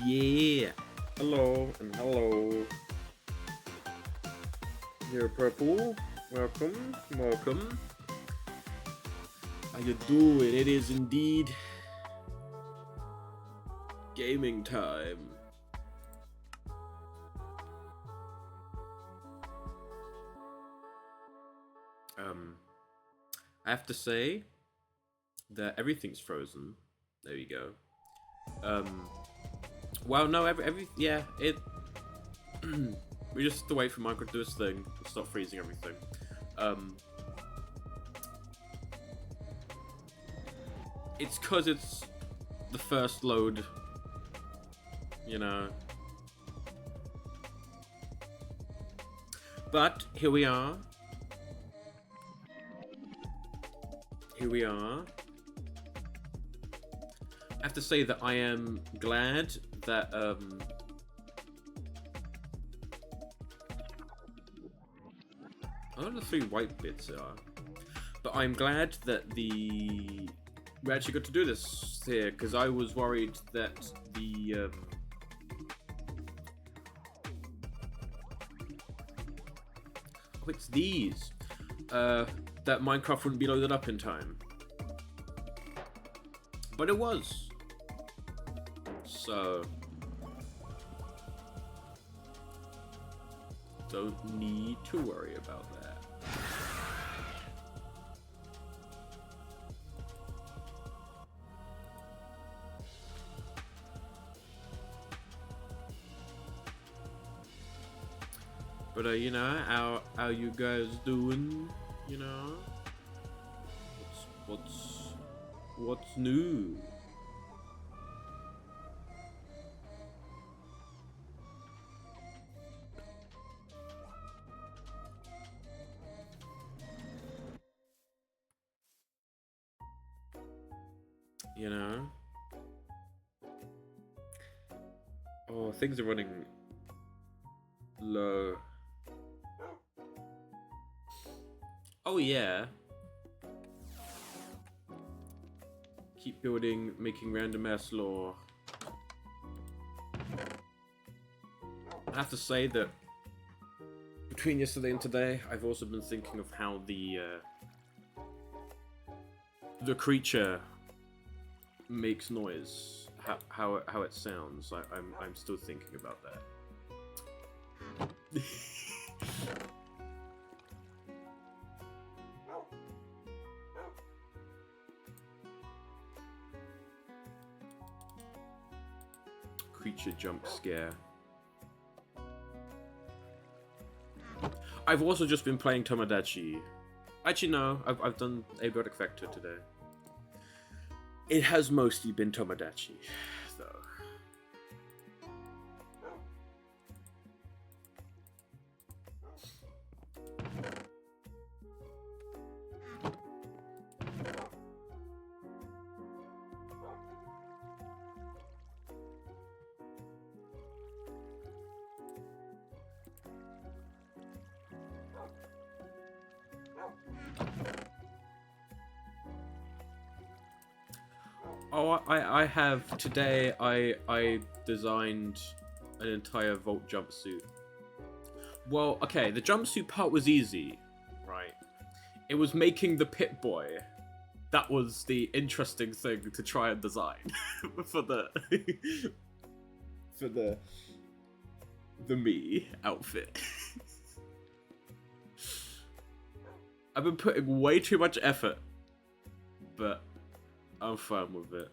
Yeah. Hello and hello. Here, Purple. Welcome. Welcome. How you doing? It is indeed gaming time. I have to say that everything's frozen. There you go. Well, no, yeah, it. We just have to wait for Minecraft to do its thing and stop freezing everything. It's because it's the first load, you know. But here we are. Here we are. I have to say that I am glad that I don't know the 3 white bits are, but I'm glad that we actually got to do this here, because I was worried that the oh, it's these that Minecraft wouldn't be loaded up in time, but it was. So don't need to worry about that. But you know, how you guys doing? You know, what's new? You know? Oh, things are running low. Oh yeah. Keep building, making random ass lore. I have to say that between yesterday and today, I've also been thinking of how the creature makes noise, how it sounds. I'm still thinking about that. Creature jump scare. I've also just been playing Tomodachi. Actually, no, I've done Abiotic Vector today. It has mostly been Tomodachi, though. Oh, I have today. I designed an entire Vault jumpsuit. Well, okay, the jumpsuit part was easy, right? It was making the Pip-Boy. That was the interesting thing to try and design for the for the me outfit. I've been putting way too much effort, but I'm fine with it.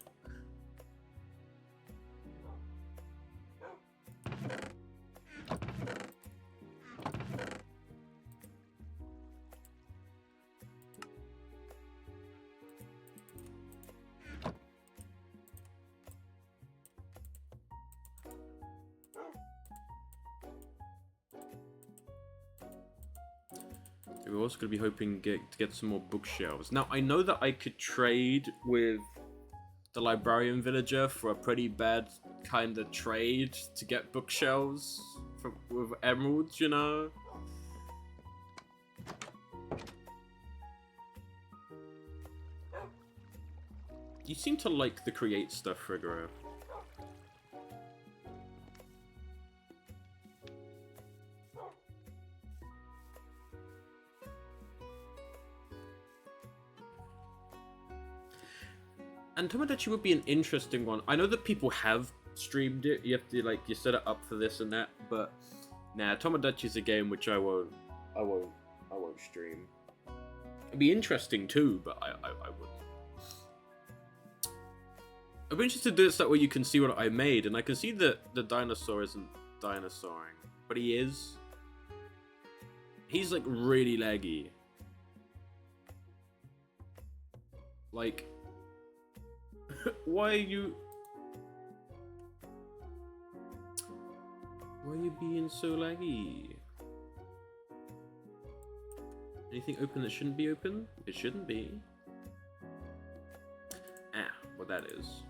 We're also going to be hoping to get some more bookshelves. Now, I know that I could trade with the librarian villager for a pretty bad kind of trade to get bookshelves with emeralds, you know? You seem to like the create stuff, Figaro. and Tomodachi would be an interesting one. I know that people have streamed it. You have to like you set it up for this and that, but nah, Tomodachi's a game which I won't stream. It'd be interesting too, but I wouldn't. I'd be interested to do this that way you can see what I made, and I can see that the dinosaur isn't dinosauring, but he is. He's like really laggy. Like, why are you being so laggy? Anything open that shouldn't be open? It shouldn't be. Ah, what that is.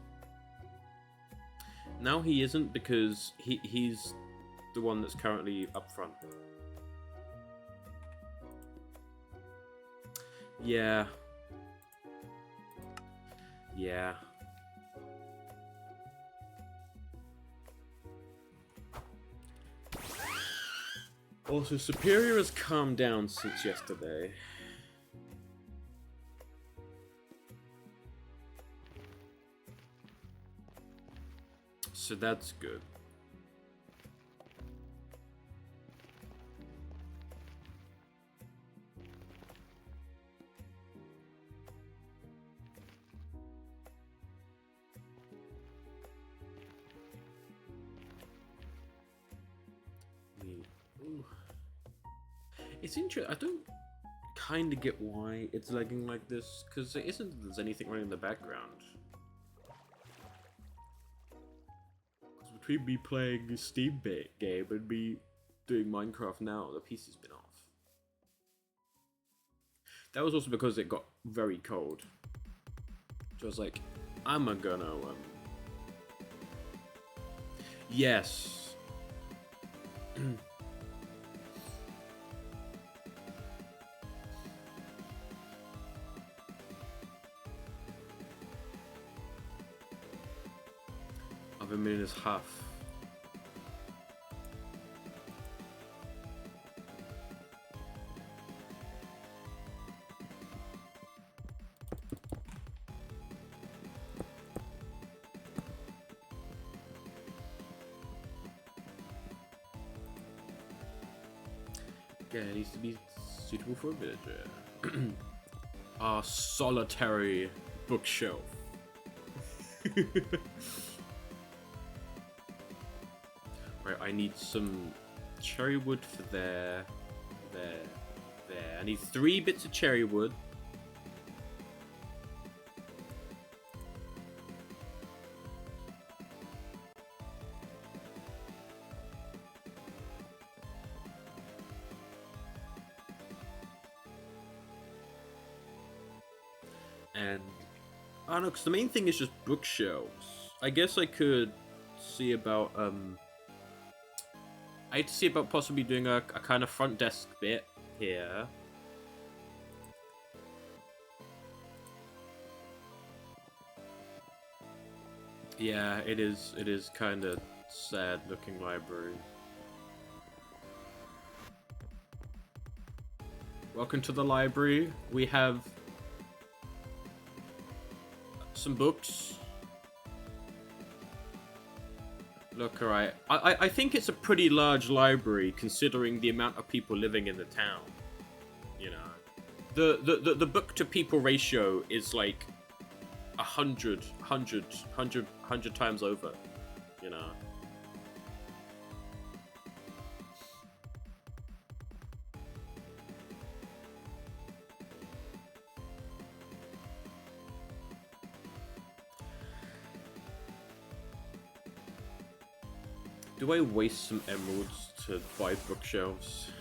Now he isn't because he's the one that's currently up front. Yeah. Yeah. Also, Superior has calmed down since yesterday. So that's good. It's interesting. I don't kind of get why it's lagging like this, because it isn't that there's anything running in the background. Because between me playing a Steam game and me doing Minecraft now, the PC's been off. That was also because it got very cold. So I was like, I'm gonna, yes. Of a minute is half. Yeah, it needs to be suitable for a villager. Our solitary bookshelf. Right, I need some cherry wood for there. I need 3 bits of cherry wood. And I don't know, because the main thing is just bookshelves. I guess I could see about I had to see about possibly doing a kind of front desk bit here. Yeah, it is kind of sad looking library. Welcome to the library. We have some books. Look, alright. I think it's a pretty large library considering the amount of people living in the town. You know, the book to people ratio is like 100 times over. You know. Do I waste some emeralds to buy bookshelves?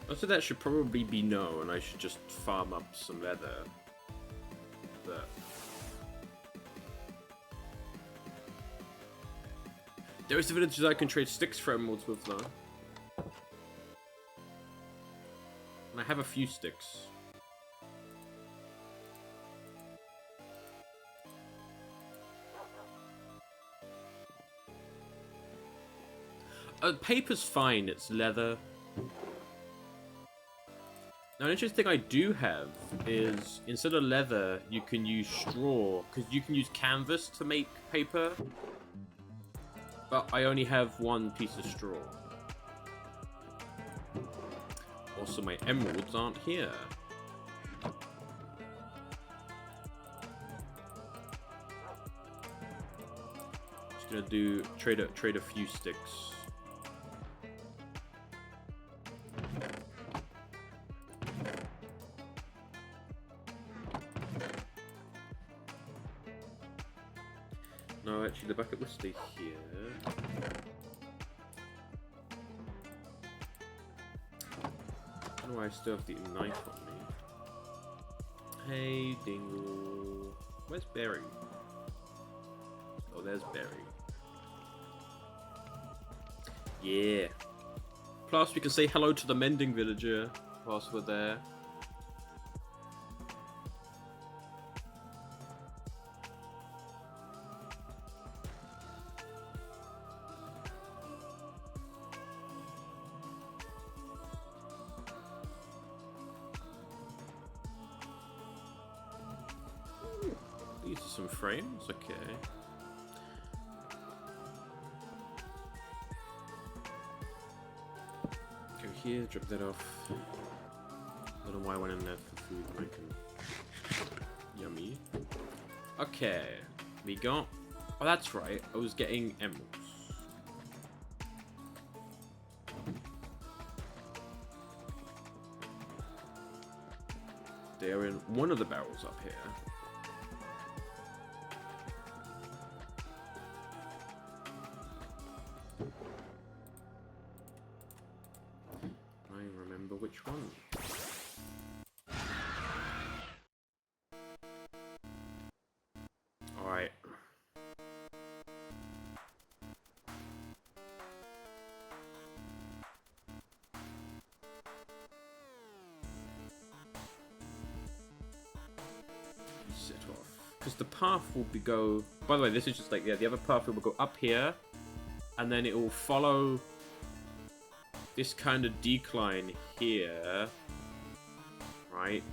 Also, that should probably be no, and I should just farm up some leather. But there is villages I can trade sticks for emeralds with, though. And I have a few sticks. Paper's fine, it's leather. Now, an interesting thing I do have is, instead of leather, you can use straw, because you can use canvas to make paper. But I only have one piece of straw. Also, my emeralds aren't here. Just gonna trade a few sticks. No, actually, the bucket will stay here. I don't know why I still have the knife on me. Hey, Dingle. Where's Berry? Oh, there's Berry. Yeah. Plus, we can say hello to the mending villager whilst we're there. These are some frames, okay. Go here, drop that off. I don't know why I went in there for food making. Yummy. Okay, we got... Oh, that's right, I was getting emeralds. They're in one of the barrels up here. Which one? Alright. Set off. Because the path will be go... By the way, this is just like, yeah, the other path will go up here. And then it will follow... this kind of decline here, right?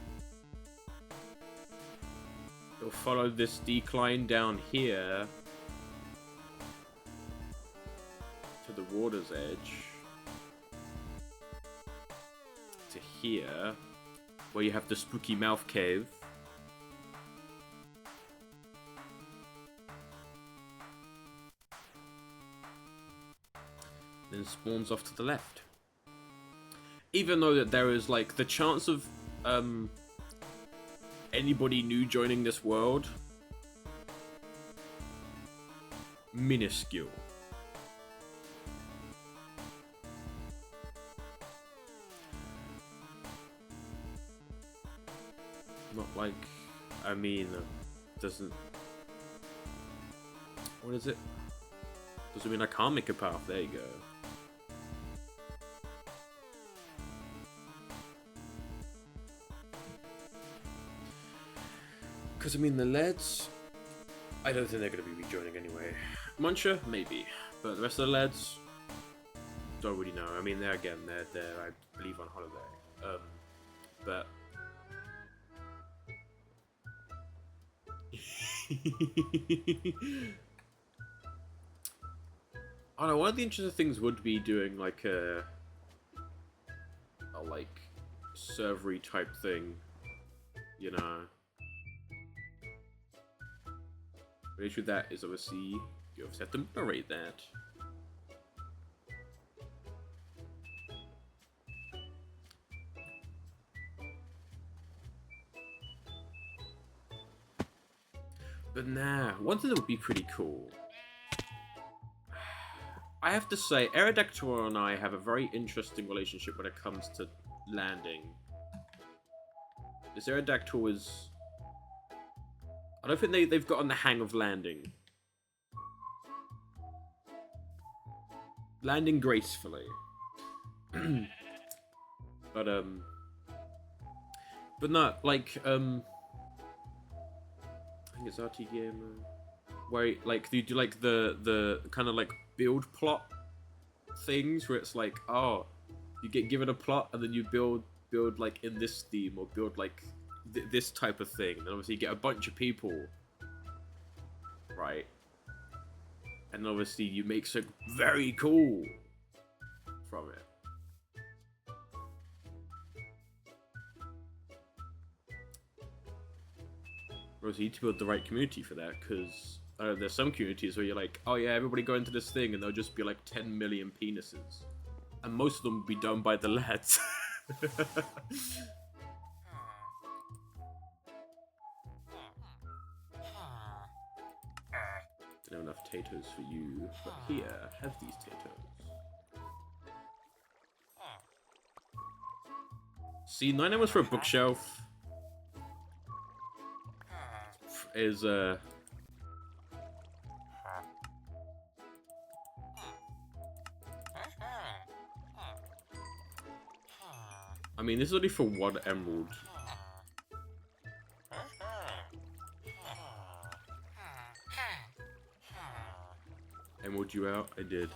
It'll follow this decline down here to the water's edge to here, where you have the spooky mouth cave. Then spawns off to the left. Even though that there is, like, the chance of anybody new joining this world, minuscule. Not like, I mean, doesn't... What is it? Doesn't mean I can't make a path. There you go. Because, I mean, the lads, I don't think they're going to be rejoining anyway. Muncher, maybe. But the rest of the lads, don't really know. I mean, they're, I believe, on holiday. But... I don't know, one of the interesting things would be doing, like, a like, servery type thing, you know. The issue with that is obviously you obviously have to moderate that. But nah, one thing that would be pretty cool. I have to say, Aerodactyl and I have a very interesting relationship when it comes to landing. This Aerodactyl is... I don't think they've gotten the hang of landing. Landing gracefully. But not like, I think it's RT Gamer, where, like, you do, like, the kind of, like, build plot things where it's like, oh, you get given a plot and then you build like in this theme or build like this type of thing. And obviously you get a bunch of people, right? And obviously you make something very cool from it. Whereas you need to build the right community for that, because there's some communities where you're like, oh yeah, everybody go into this thing, and there'll just be like 10 million penises. And most of them will be done by the lads. Don't have enough potatoes for you, but here, have these potatoes. See, 9 hours for a bookshelf is I mean, this is only for 1 emerald. Emerald you out? I did.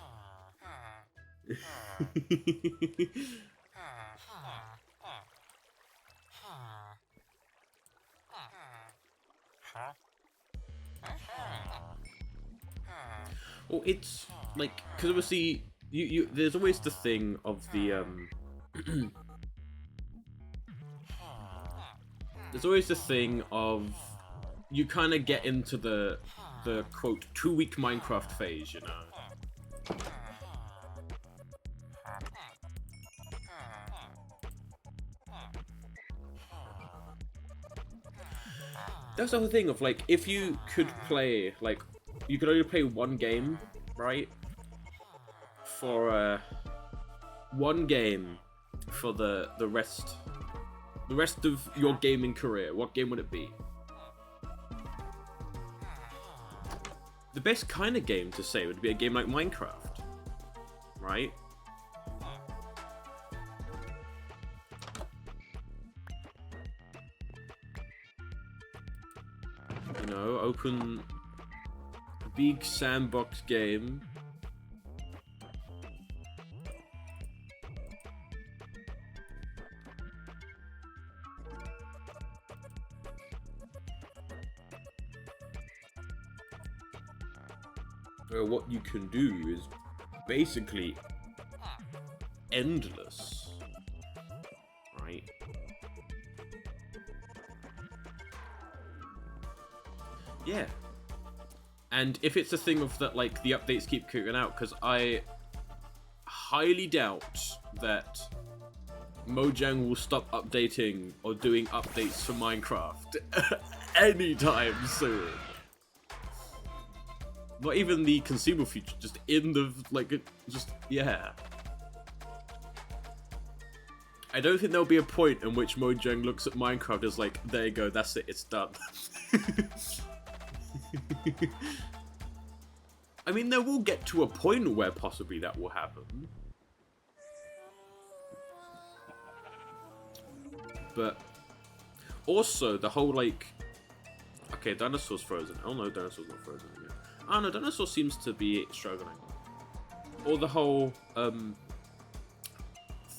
Well, it's like, because obviously there's always the thing of the there's always the thing of you kind of get into the quote 2-week Minecraft phase, you know. That's the whole thing of like, if you could play like, you could only play 1 game, right? For 1 game for the rest of your gaming career. What game would it be? The best kind of game to say would be a game like Minecraft, right? You know, open big sandbox game. Where what you can do is basically endless, right? Yeah. And if it's a thing of that, like, the updates keep kicking out, because I highly doubt that Mojang will stop updating or doing updates for Minecraft anytime soon. Not even the consumer feature, just in the, like, just, yeah. I don't think there'll be a point in which Mojang looks at Minecraft as like, there you go, that's it, it's done. I mean, there will get to a point where possibly that will happen. But also, the whole, like, okay, dinosaur's frozen. Oh no, dinosaur's not frozen yet. Oh no, dinosaur seems to be struggling. Or the whole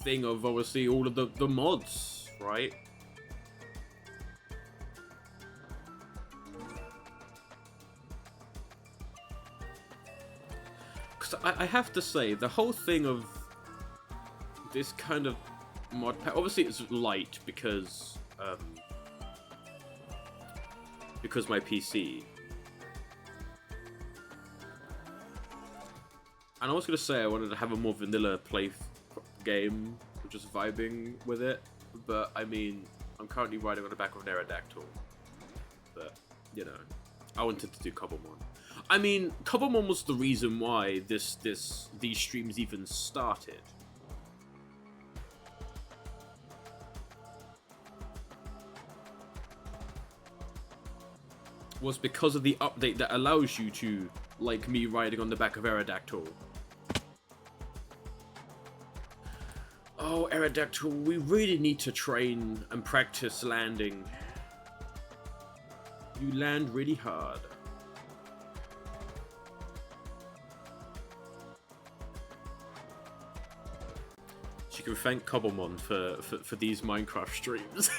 thing of obviously all of the mods, right? Because I have to say, the whole thing of this kind of mod pack, obviously it's light because my PC. And I was going to say I wanted to have a more vanilla game, just vibing with it, but I mean, I'm currently riding on the back of an Aerodactyl, but, you know, I wanted to do Cobblemon. I mean, Cobblemon was the reason why these streams even started. Was because of the update that allows you to, like me riding on the back of Aerodactyl. Oh, Aerodactyl, we really need to train and practice landing. You land really hard. you can thank Cobblemon for these Minecraft streams.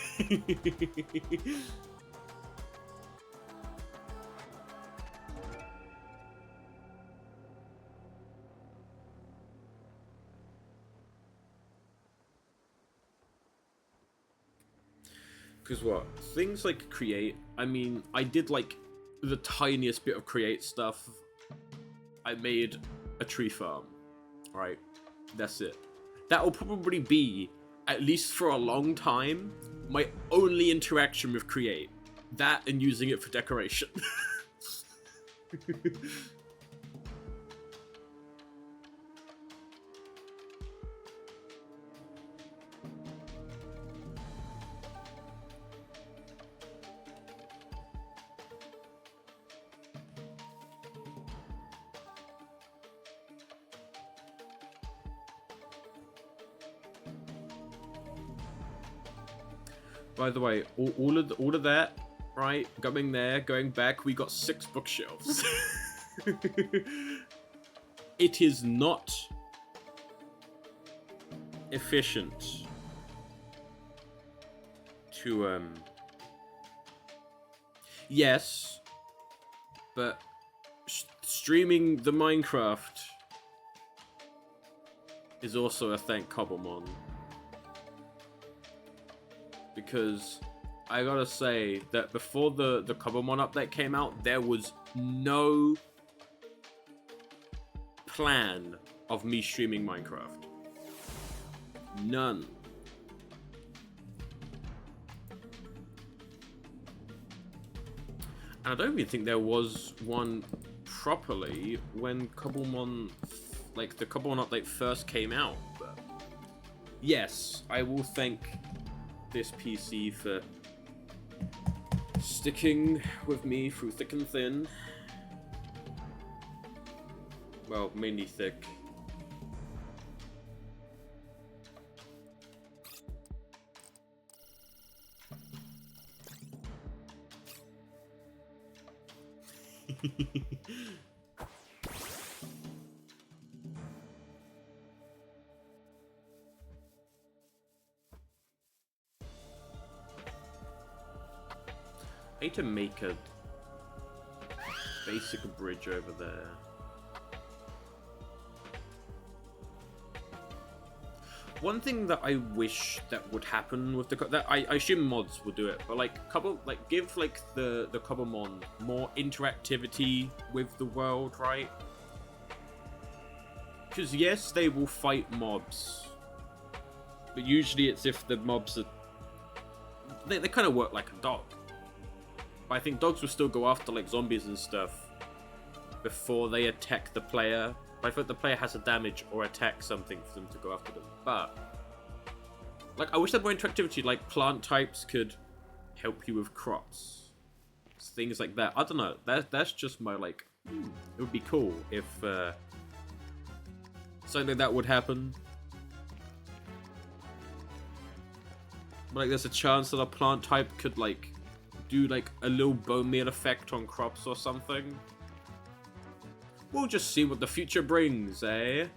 Because what? Things like create, I mean, I did like the tiniest bit of create stuff. I made a tree farm, right? That's it. That will probably be, at least for a long time, my only interaction with create. That and using it for decoration. By the way, all of that, right? Going there, going back, we got 6 bookshelves. It is not efficient to yes, but streaming the Minecraft is also a thank Cobblemon. Because I gotta say that before the Cobblemon update came out, there was no plan of me streaming Minecraft. None. And I don't even think there was one properly when Cobblemon, like the Cobblemon update first came out. But yes, I will thank this PC for sticking with me through thick and thin. Well, mainly thick. I need to make a basic bridge over there. One thing that I wish that would happen with that I assume mods will do it, but like give like the Cobblemon more interactivity with the world, right? Because yes, they will fight mobs, but usually it's if the mobs are they kind of work like a dog. But I think dogs will still go after like zombies and stuff before they attack the player. But I think the player has to damage or attack something for them to go after them. But like I wish there were more interactivity, like plant types could help you with crops. Things like that. I don't know. That's just my like it would be cool if something like that would happen. But like there's a chance that a plant type could like do like a little bone meal effect on crops or something. We'll just see what the future brings, eh?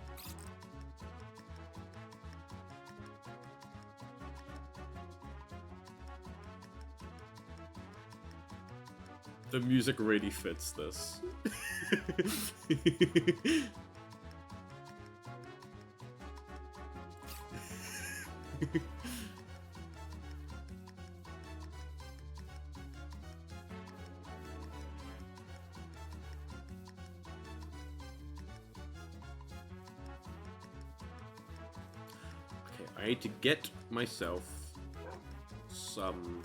The music really fits this. I need to get myself some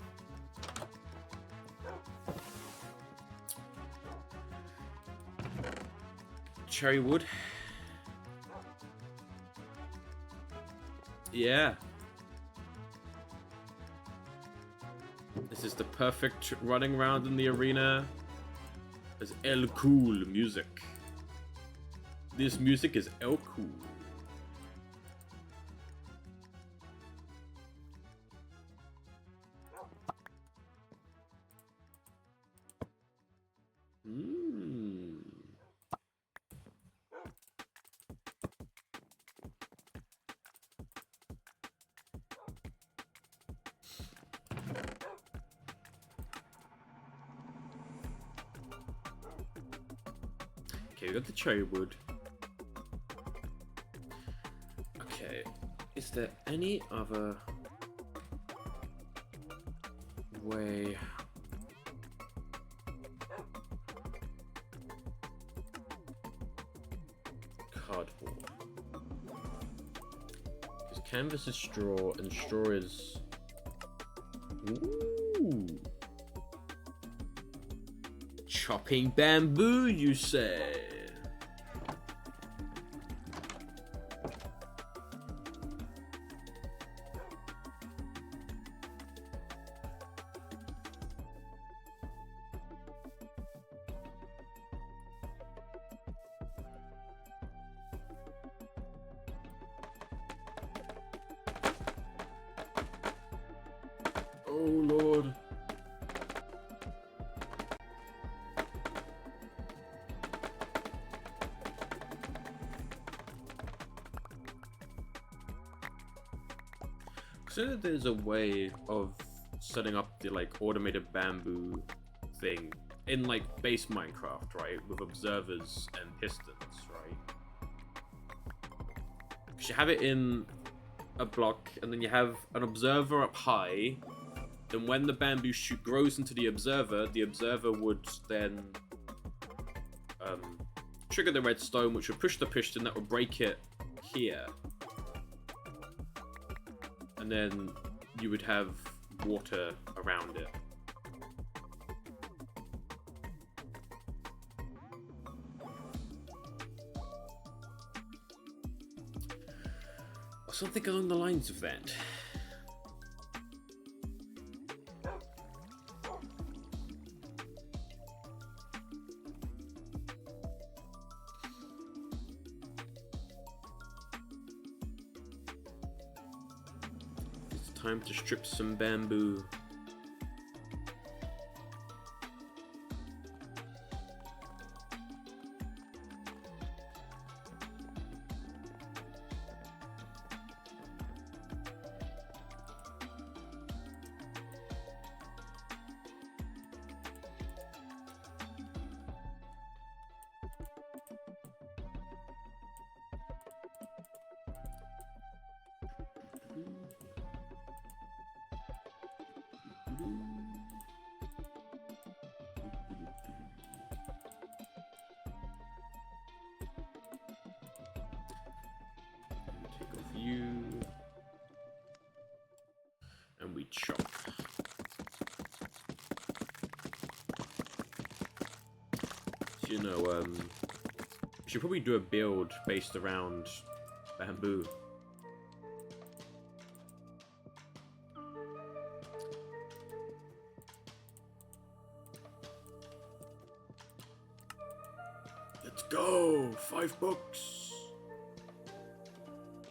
cherry wood. Yeah. This is the perfect running around in the arena as El Cool music. This music is El Cool. Okay, we got the cherry wood. Okay, is there any other way? Cardboard. Because canvas is straw, and straw is... Ooh. Chopping bamboo, you say? Oh Lord. So there's a way of setting up the like automated bamboo thing in like base Minecraft, right? With observers and pistons, right? Because you have it in a block, and then you have an observer up high. Then when the bamboo shoot grows into the observer would then trigger the redstone, which would push the piston that would break it here. And then you would have water around it. Or something along the lines of that. Time to strip some bamboo. Take off you. And we chop. So, you know, we should probably do a build based around bamboo. Let's go! 5 books!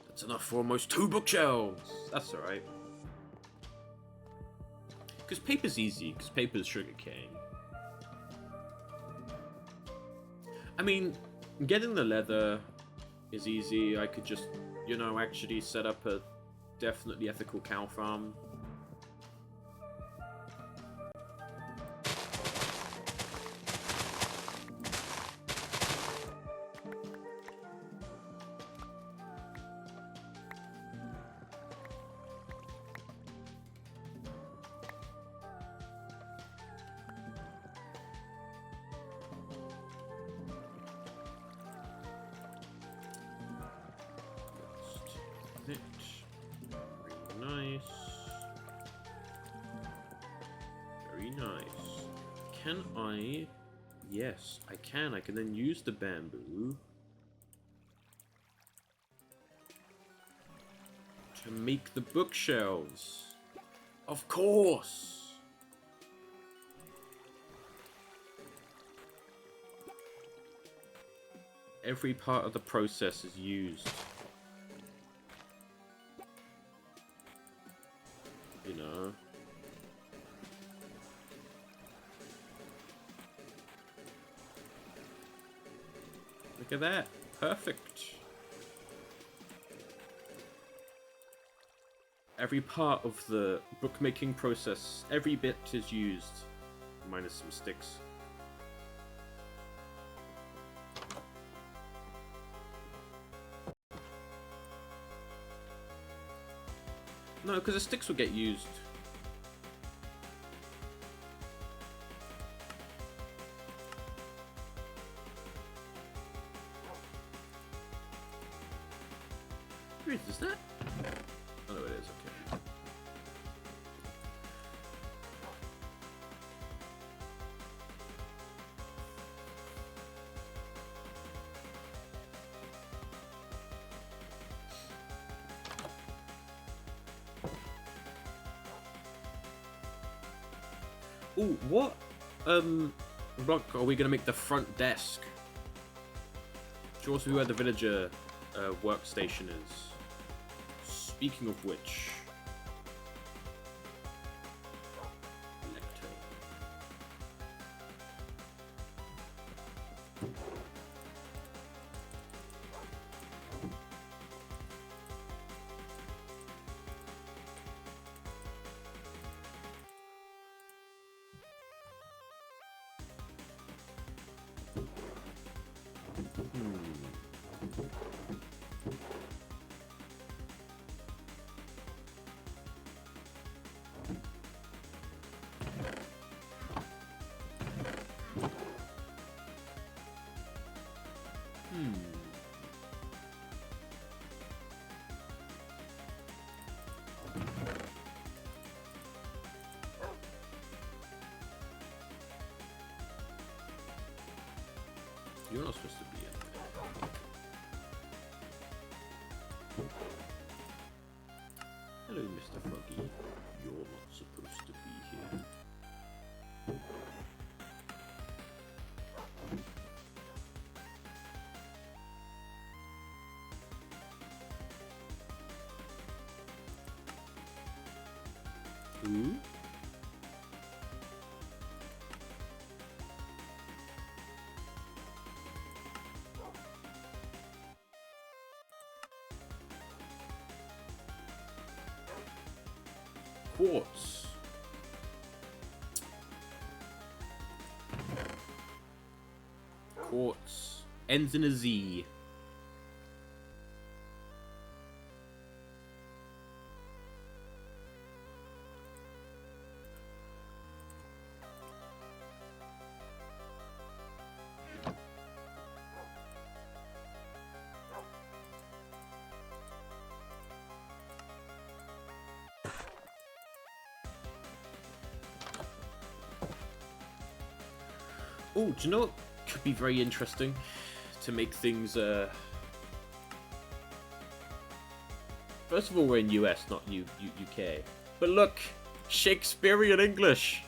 That's enough for almost 2 bookshelves! That's alright. Because paper's easy, because paper's sugarcane. I mean, getting the leather is easy. I could just, you know, actually set up a definitely ethical cow farm. Very nice. Very nice. Can I... Yes, I can. I can then use the bamboo to make the bookshelves. Of course! Every part of the process is used. You know. Look at that. Perfect. Every part of the bookmaking process, every bit is used. Minus some sticks. No, because the sticks will get used. Where is that? Oh no, it is, okay. Ooh, what block are we gonna make the front desk? Should also be where the villager workstation is. Speaking of which, you're not supposed to be in there. Hello, Mr. Froggy. You're not supposed to be here. Who? Quartz. Quartz. Ends in a Z. Oh, do you know what could be very interesting to make things, First of all, we're in US, not UK. But look, Shakespearean English.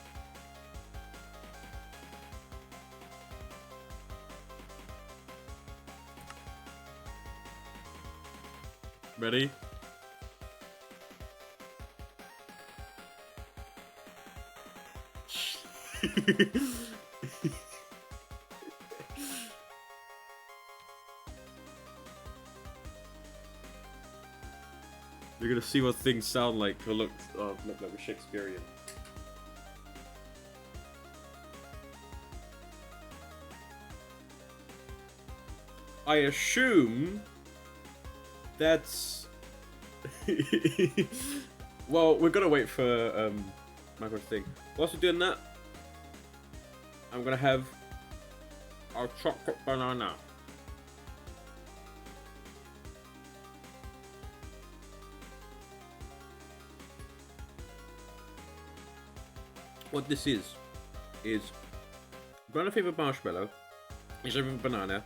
Ready? You're gonna see what things sound like or look like Shakespearean. I assume that's well, we're gonna wait for Michael to think. Whilst we're doing that, I'm gonna have our chocolate banana. What this is banana flavored marshmallow, is a banana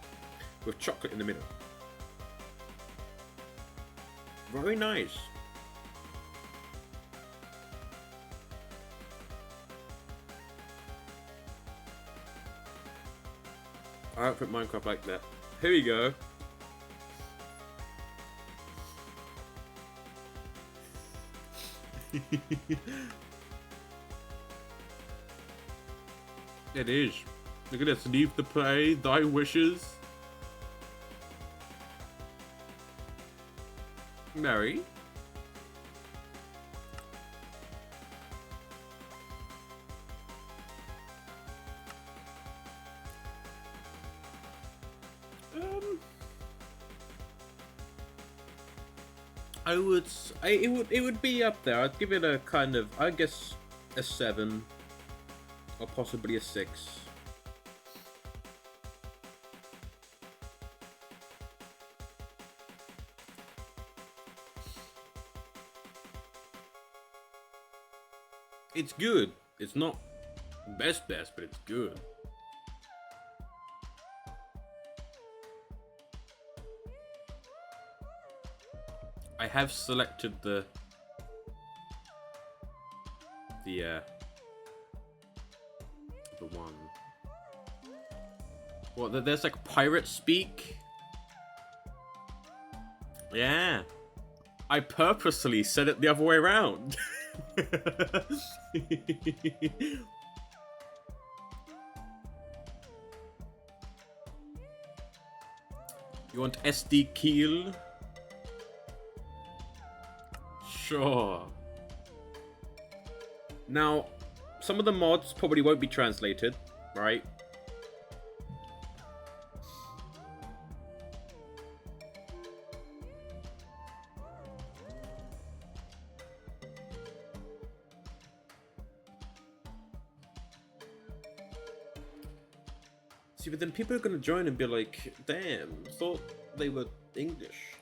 with chocolate in the middle. Very nice. I don't put Minecraft like that. Here we go. It is. Look at this. Leave the play. Thy wishes. Mary. it would be up there. I'd give it a kind of, I guess, a 7 or possibly a 6. It's good. It's not best, but it's good. I have selected the one. What? There's like pirate speak. Yeah. I purposely said it the other way around. You want SD Keel? Sure. Now, some of the mods probably won't be translated, right? See, but then people are gonna join and be like, damn, thought they were English.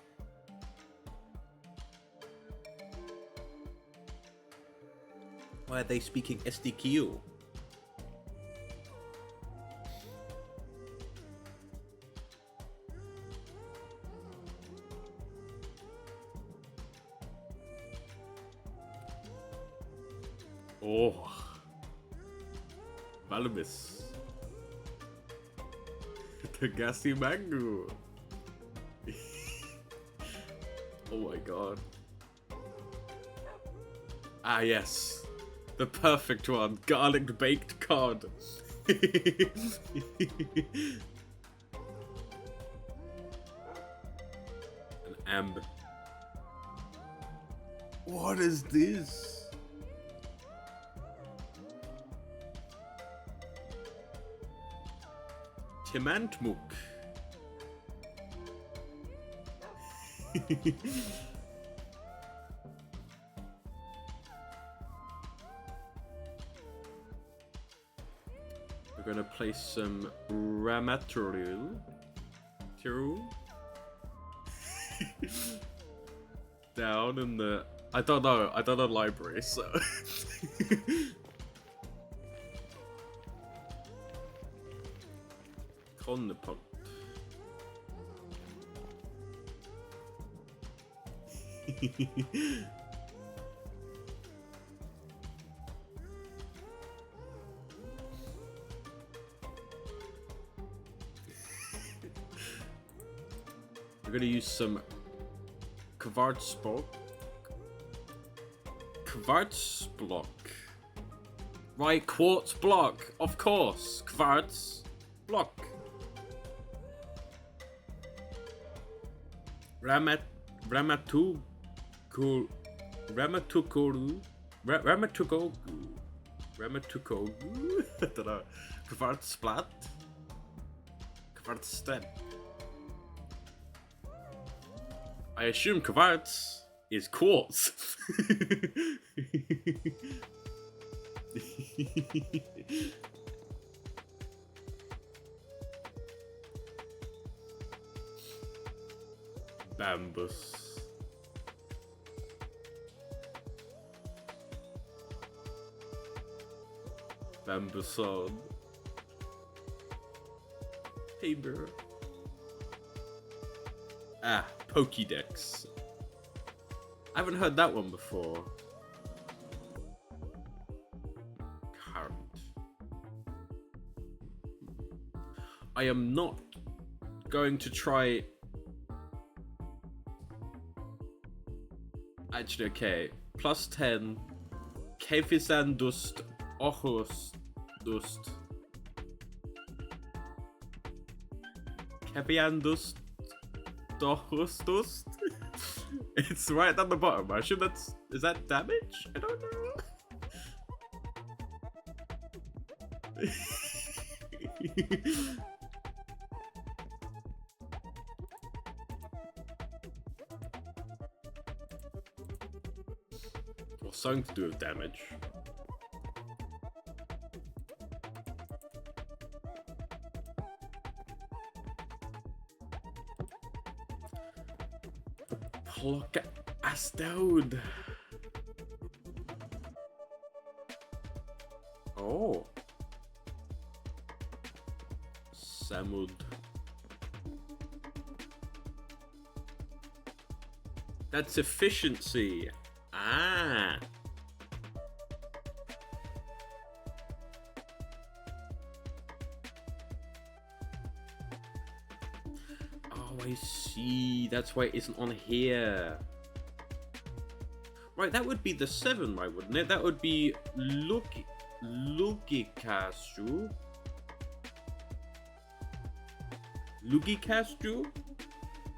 Why are they speaking SDQ? Oh. Valamis. Tagasi Mango. Oh my god. Ah, yes. The perfect one. Garlic baked cod. An amber. What is this? Timantmuk. We're gonna place some Ramaturil. Down in the... I don't know library, so... Konnepunkt. We're gonna use some Kvartsblock. Kvartsblock. Right, quartz block, of course. Kvarts block. Ramatukoru. I don't know. Kvartsplat. Kvartsten. I assume Kvarts is quartz. Bambus. Bambuson. Hey, bro. Ah, Pokédex. I haven't heard that one before. Current. I am not going to try... Actually, okay. Plus 10. Kefisan Dust. Ochos Dust. Kefian Dust. Dust. It's right down the bottom. I assume that's... Is that damage? I don't know. something to do with damage. Plocka Astod. Oh. Samud. That's efficiency. Ah. Oh, I see. That's why it isn't on here. Right, that would be the 7, right, wouldn't it? That would be Lugikastu. Lugikastu?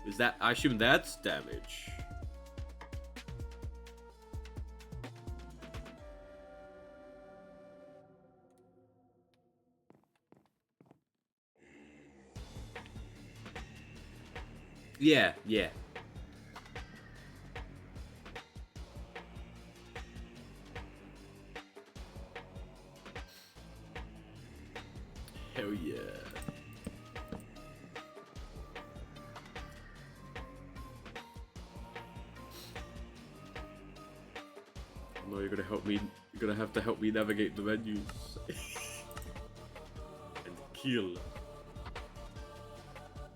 Is that, I assume that's damage. Yeah, yeah. Hell yeah. No, you're gonna help me. You're gonna have to help me navigate the menus. And kill.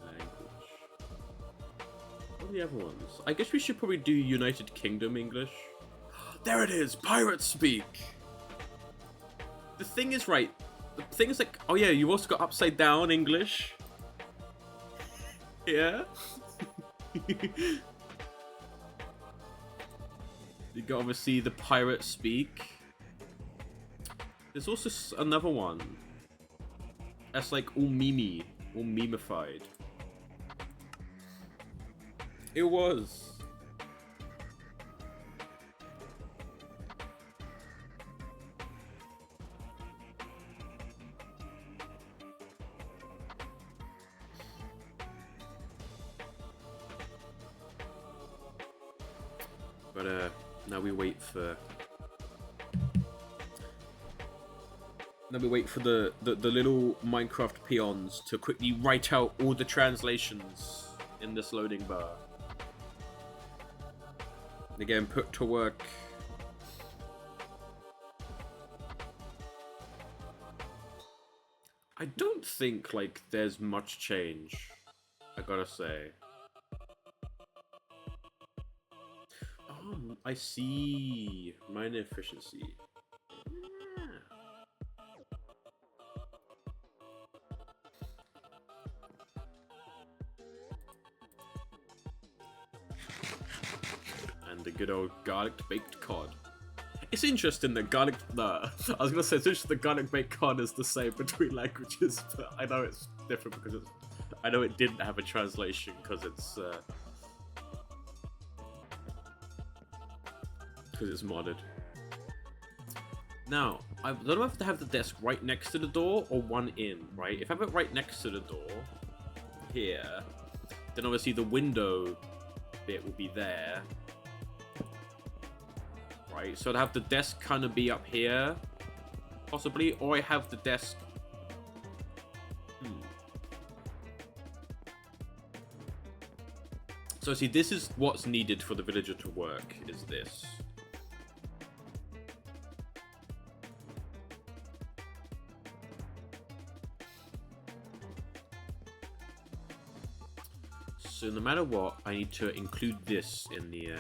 Language. What are the other ones? I guess we should probably do United Kingdom English. There it is! Pirate speak! The thing is, right, the thing is like, oh yeah, you also got upside down English. Yeah? You got obviously the pirate speak. There's also another one. That's like all meme, all memeified. It was. But now we wait for. Now we wait for the little Minecraft peons to quickly write out all the translations in this loading bar. They're getting put to work. I don't think like there's much change, I gotta say. Oh, I see. Mine efficiency. And the good old garlic baked cod. It's interesting that garlic. I was gonna say it's interesting that garlic baked cod is the same between languages, but I know it's different because it's. I know it didn't have a translation because it's modded. Now, I don't know if to have the desk right next to the door or one in, right? If I have it right next to the door, here, then obviously the window bit will be there. Right, so I'd have the desk kind of be up here, possibly, or I have the desk... So see, this is what's needed for the villager to work, is this. So no matter what, I need to include this in the,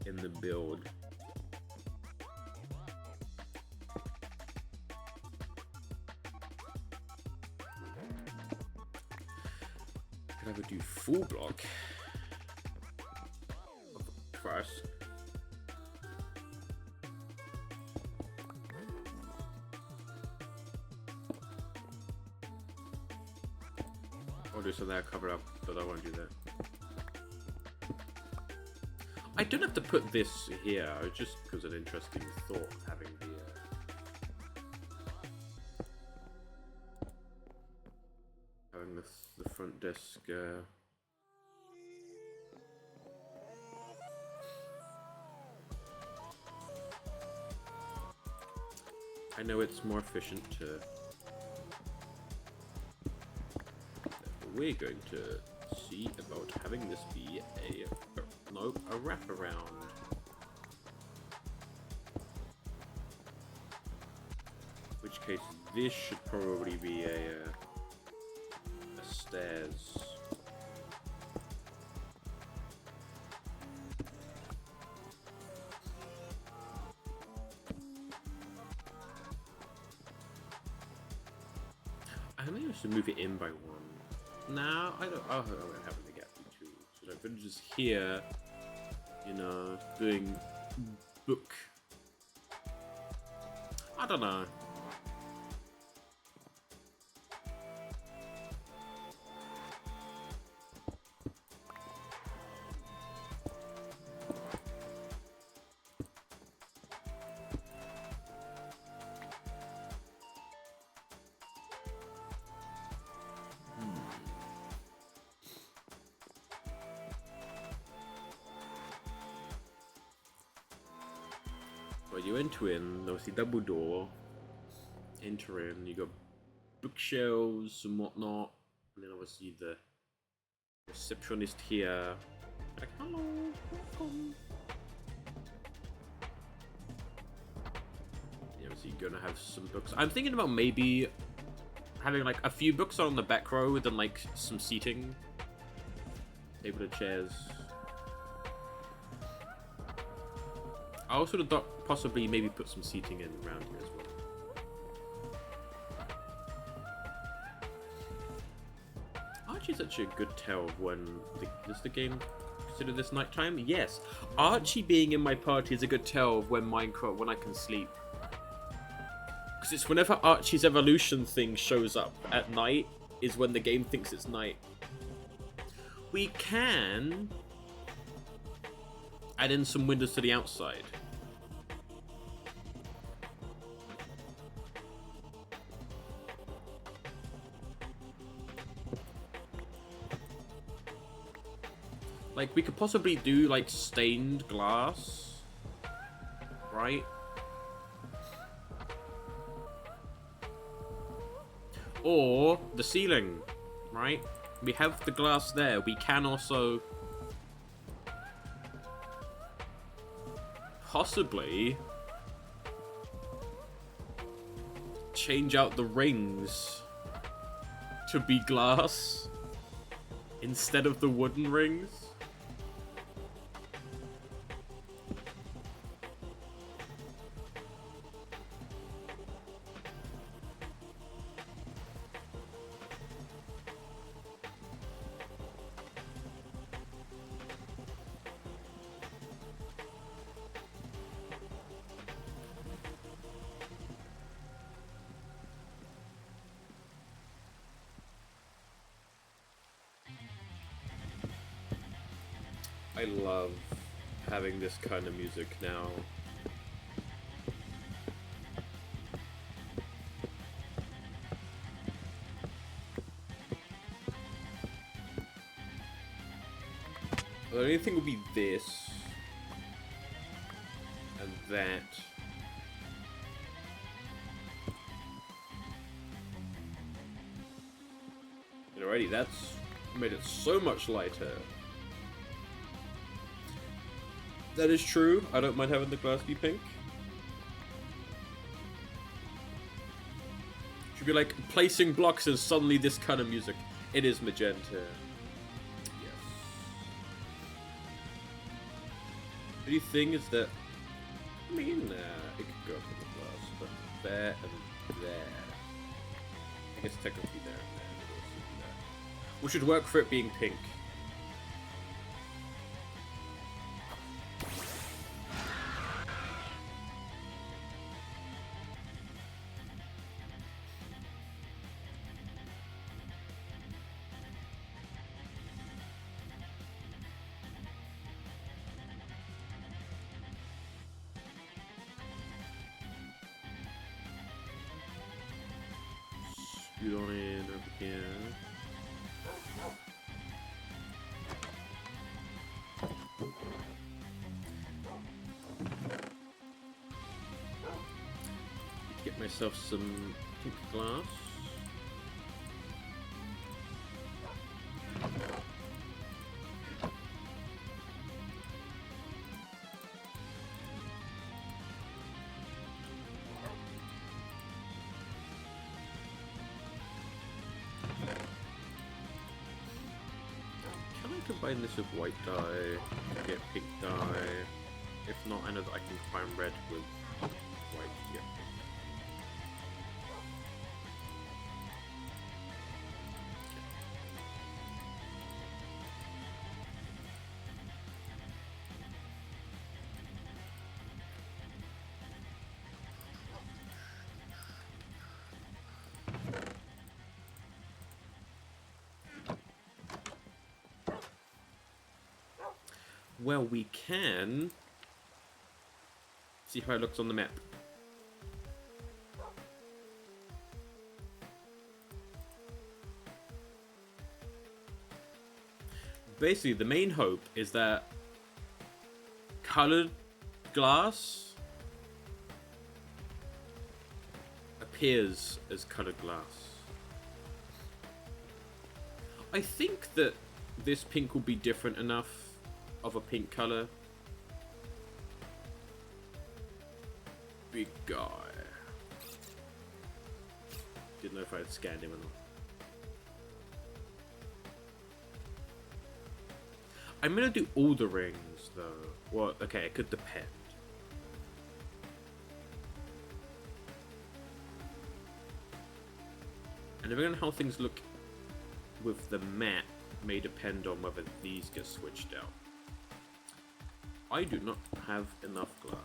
in the build. Could I ever do full block first? I'll do something that cover up, but I won't do that. I don't have to put this here, just because of an interesting thought, having the front desk. I know it's more efficient to... We're going to see about having this be a wraparound. In which case, this should probably be a stairs. I think I should move it in by one. Nah, I don't. Oh, I haven't the gap between. So I've been just here, you know, doing book. I don't know. Well, you enter in, obviously double door, enter in, you got bookshelves and whatnot, and then obviously the receptionist here, like, hello, welcome. Yeah, obviously you're gonna have some books. I'm thinking about maybe having like a few books on the back row, then like some seating, table and chairs. I also thought possibly maybe put some seating in around here as well. Archie's actually a good tell of when does the game consider this nighttime? Yes. Archie being in my party is a good tell of when I can sleep. Because it's whenever Archie's evolution thing shows up at night is when the game thinks it's night. We can add in some windows to the outside. Like, we could possibly do, like, stained glass, right? Or the ceiling, right? We have the glass there. We can also possibly change out the rings to be glass instead of the wooden rings. I love having this kind of music now. The only thing would be this and that. And already that's made it so much lighter. That is true. I don't mind having the glass be pink. Should be like placing blocks and suddenly this kind of music. It is magenta. Yes. The only thing is that, I mean, it could go up with the glass, but there and there. I guess technically there and there. Which would work for it being pink. Scoot on in over here. Get myself some pink glass. Can I combine this with white dye, get pink dye? If not, I know that I can combine red with white, yeah. Well, we can see how it looks on the map. Basically, the main hope is that colored glass appears as colored glass. I think that this pink will be different enough of a pink color. Big guy. Didn't know if I had scanned him or not. I'm gonna do all the rings though. Well, okay, it could depend. And depending on how things look with the map may depend on whether these get switched out. I do not have enough glass.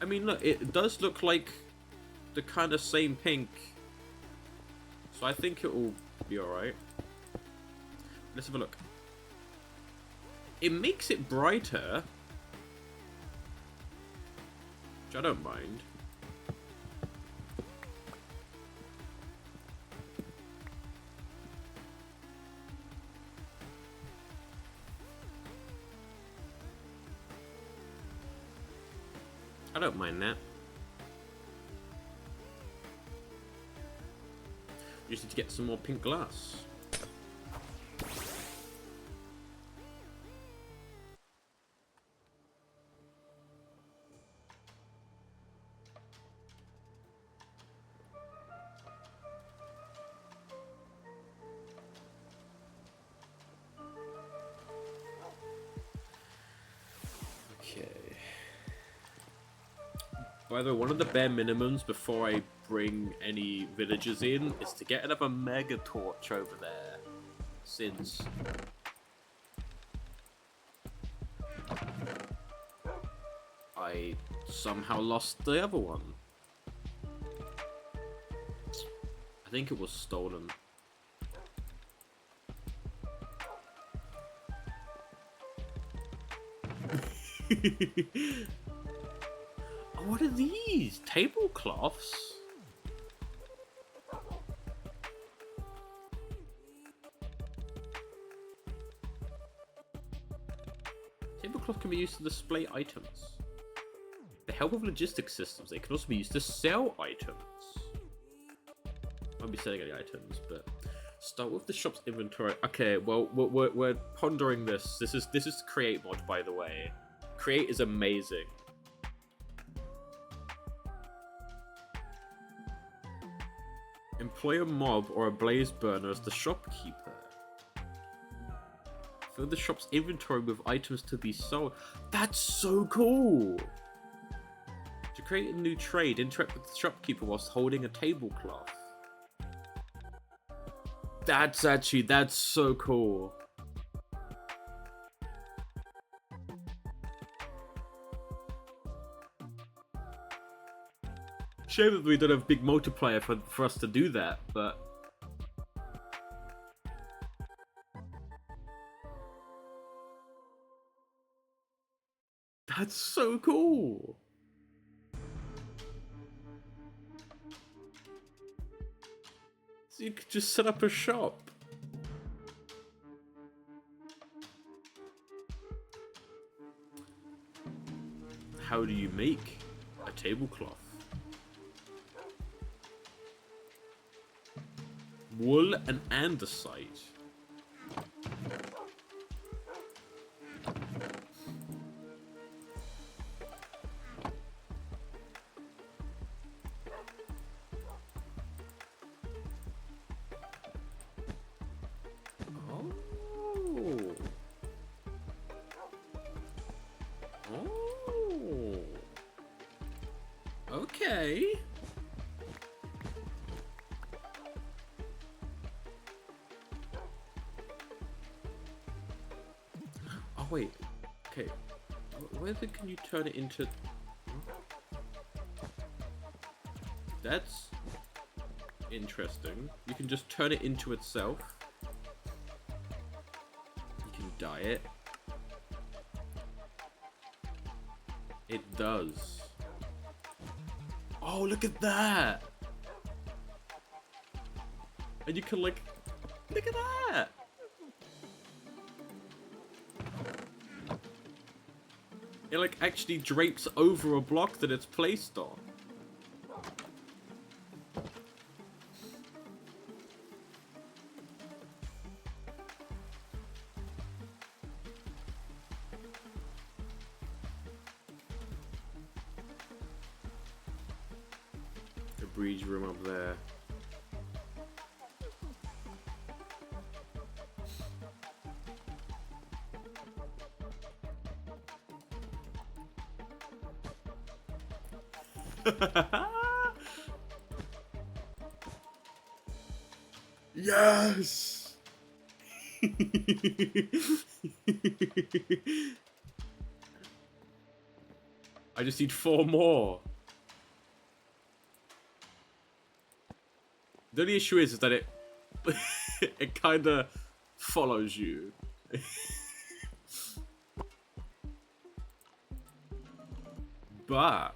I mean, look, it does look like the kind of same pink. So I think it will be alright. Let's have a look. It makes it brighter, which I don't mind. I don't mind that. You just need to get some more pink glass. By the way, one of the bare minimums before I bring any villagers in is to get another mega torch over there. Since I somehow lost the other one. I think it was stolen. What are these? Tablecloths? Tablecloth can be used to display items. With the help of logistics systems, they can also be used to sell items. I won't be selling any items, but start with the shop's inventory. Okay, well, we're pondering this. This is Create mod, by the way. Create is amazing. Employ a mob or a blaze burner as the shopkeeper. Fill the shop's inventory with items to be sold. That's so cool! To create a new trade, interact with the shopkeeper whilst holding a tablecloth. That's so cool. Shame that we don't have big multiplier for us to do that, but that's so cool. So you could just set up a shop. How do you make a tablecloth. Wool and andesite. Okay. Oh wait. Okay. Whether can you turn it into? That's interesting. You can just turn it into itself. You can dye it. It does. Oh, look at that! And you can like, look at that! It like actually drapes over a block that it's placed on. The breeze room up there. Yes! I just need 4 more. The only issue is that it it kind of follows you. But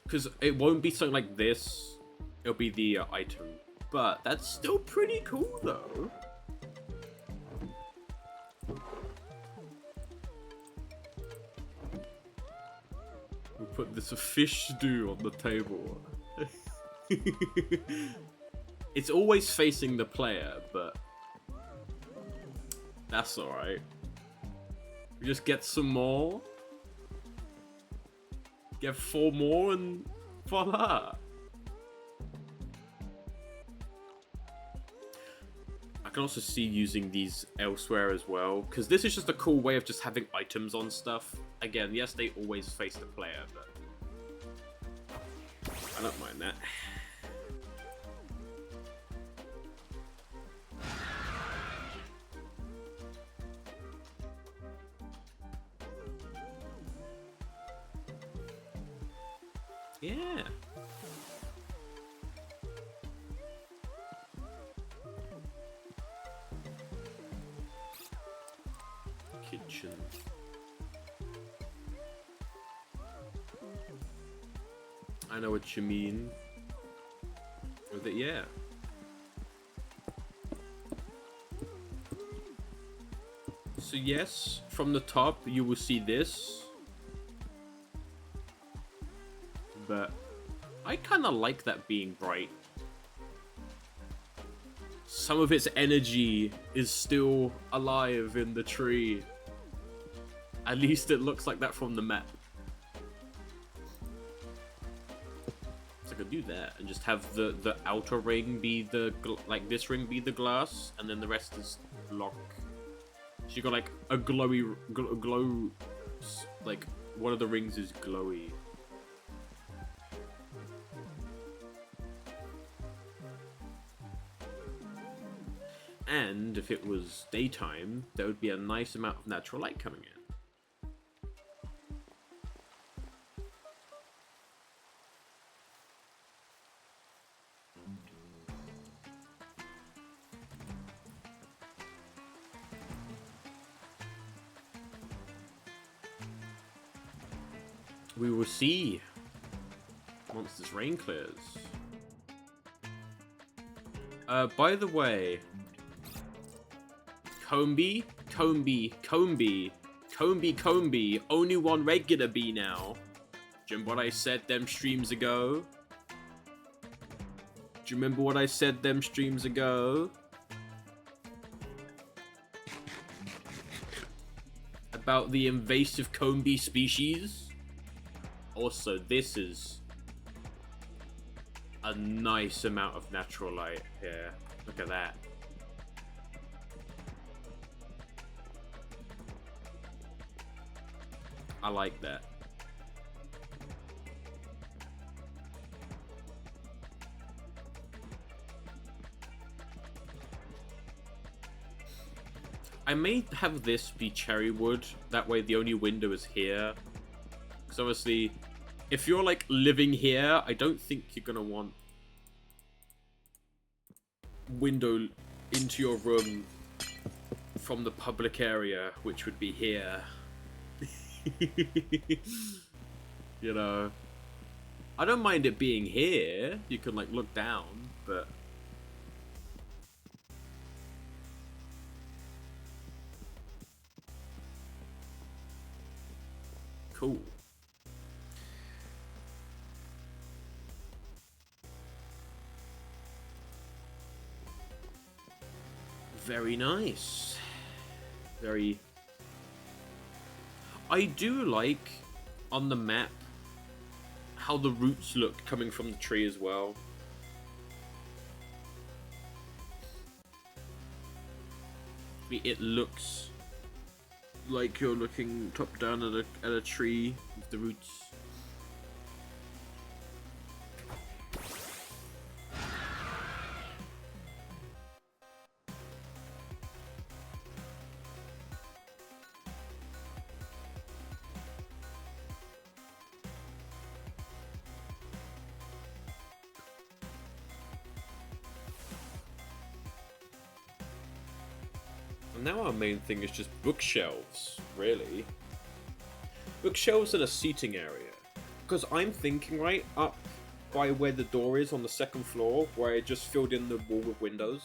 because it won't be something like this, it'll be the item. But that's still pretty cool though. We'll put this fish stew on the table. It's always facing the player, but that's alright. We just get some more. Get 4 more and voila. I can also see using these elsewhere as well, because this is just a cool way of just having items on stuff. Again, yes, they always face the player, but I don't mind that. Yeah. Kitchen. I know what you mean. With it, yeah. So yes, from the top you will see this. But I kind of like that being bright. Some of its energy is still alive in the tree. At least it looks like that from the map. So I could do that and just have the outer ring be the like this ring be the glass, and then the rest is block. So you got like a glowy glow, like one of the rings is glowy. And if it was daytime, there would be a nice amount of natural light coming in. We will see once this rain clears. By the way, Combee, only one regular bee now. Do you remember what I said them streams ago? Do you remember what I said them streams ago? About the invasive cone bee species? Also, this is a nice amount of natural light here. Look at that. I like that. I may have this be cherry wood. That way the only window is here. Because obviously, if you're like living here, I don't think you're going to want window into your room from the public area, which would be here. You know, I don't mind it being here. You can like look down, but cool. Very nice. Very. I do like on the map how the roots look coming from the tree as well. It looks like you're looking top down at a tree with the roots. Now our main thing is just bookshelves, really. Bookshelves and a seating area. Because I'm thinking, right, up by where the door is on the second floor, where I just filled in the wall with windows.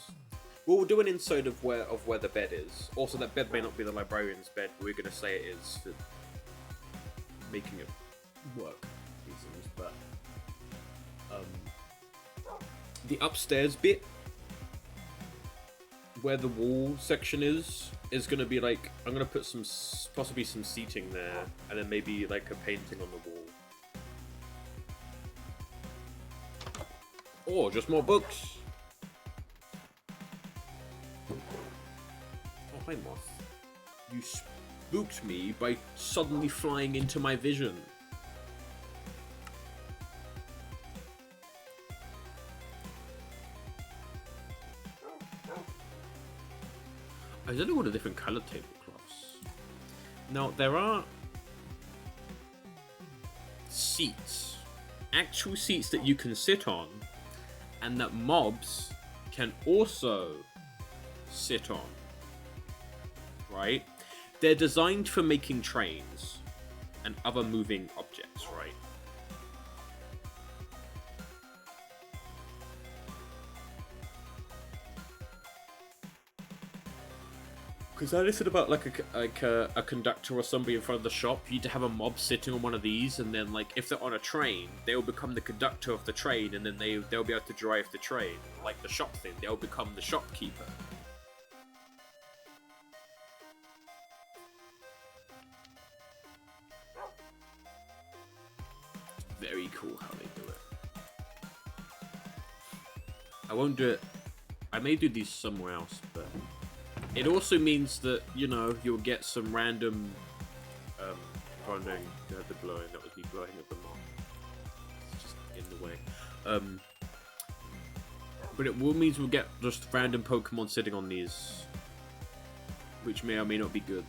We'll do an inside of where the bed is. Also, that bed may not be the librarian's bed, but we're going to say it is for making it work reasons, but the upstairs bit, where the wall section is going to be like, I'm going to put some, possibly some seating there, and then maybe like a painting on the wall. Or just more books. Oh, hi, Moth. You spooked me by suddenly flying into my vision. I don't know what the different color tablecloths. Now, there are seats. Actual seats that you can sit on, and that mobs can also sit on. Right? They're designed for making trains and other moving objects, right? Because I listened about like a conductor or somebody in front of the shop. You need to have a mob sitting on one of these, and then like if they're on a train, they'll become the conductor of the train, and then they'll be able to drive the train. Like the shop thing, they'll become the shopkeeper. Very cool how they do it. I won't do it. I may do these somewhere else, but it also means that, you know, you'll get some random funding. The blowing, that was me blowing at the mob. It's just in the way. But it will means we'll get just random Pokemon sitting on these, which may or may not be good,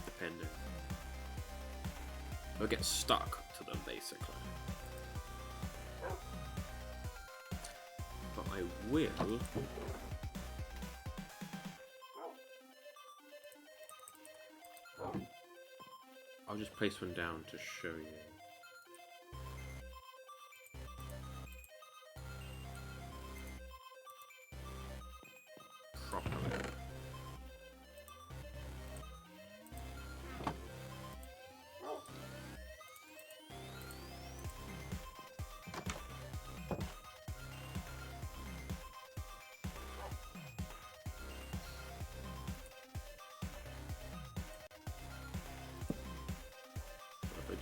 depending. They'll get stuck to them, basically. But I will. I'll just place one down to show you. Properly.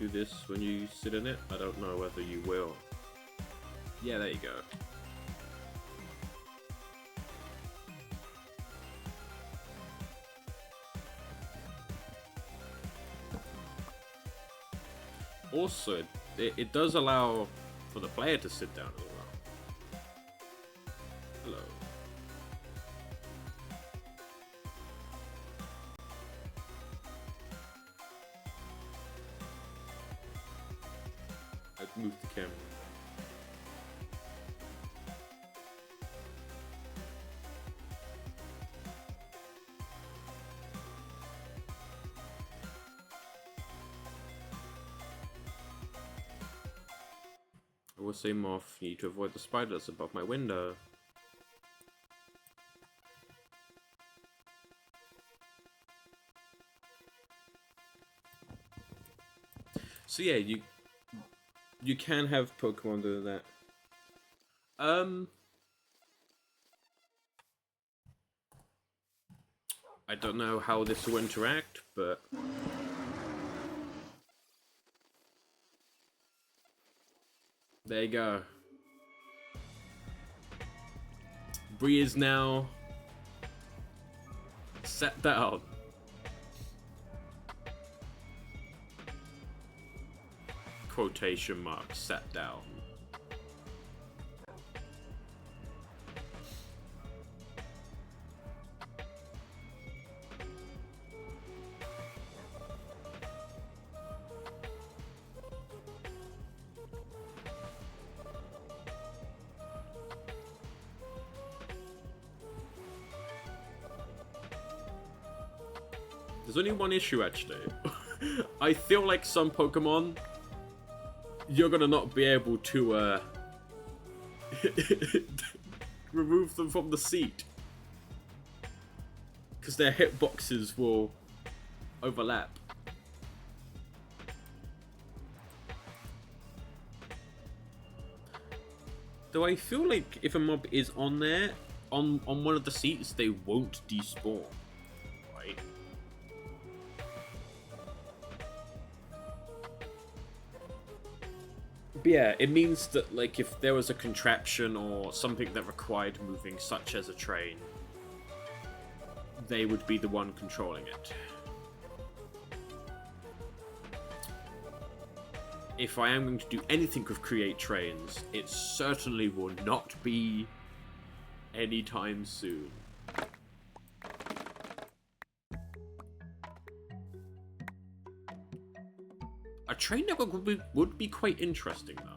do this when you sit in it? I don't know whether you will. Yeah, there you go. Also, it does allow for the player to sit down as well. Hello. I've moved the camera. I will say Moth, you need to avoid the spiders above my window. So yeah, you can have Pokemon doing that. I don't know how this will interact, but there you go. Bree is now sat down. Quotation marks, sat down. There's only one issue, actually. I feel like some Pokemon, you're gonna not be able to remove them from the seat, because their hitboxes will overlap. Though I feel like if a mob is on there, on one of the seats, they won't despawn, right? But yeah, it means that, like, if there was a contraption or something that required moving, such as a train, they would be the one controlling it. If I am going to do anything with Create Trains, it certainly will not be anytime soon. A train network would be quite interesting, though.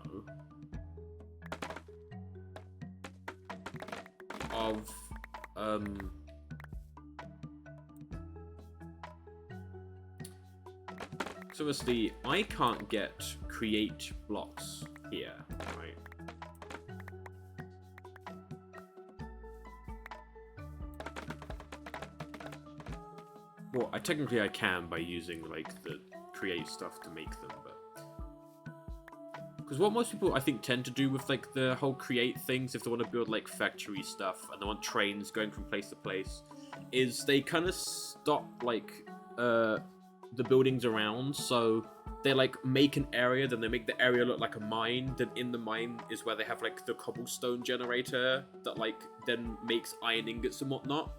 So obviously, I can't get create blocks here, right? Well, technically I can by using, like, the create stuff to make them, but because what most people I think tend to do with, like, the whole create things, if they want to build, like, factory stuff and they want trains going from place to place, is they kind of stop, like, the buildings around, so they, like, make an area, then they make the area look like a mine, then in the mine is where they have, like, the cobblestone generator that, like, then makes iron ingots and whatnot.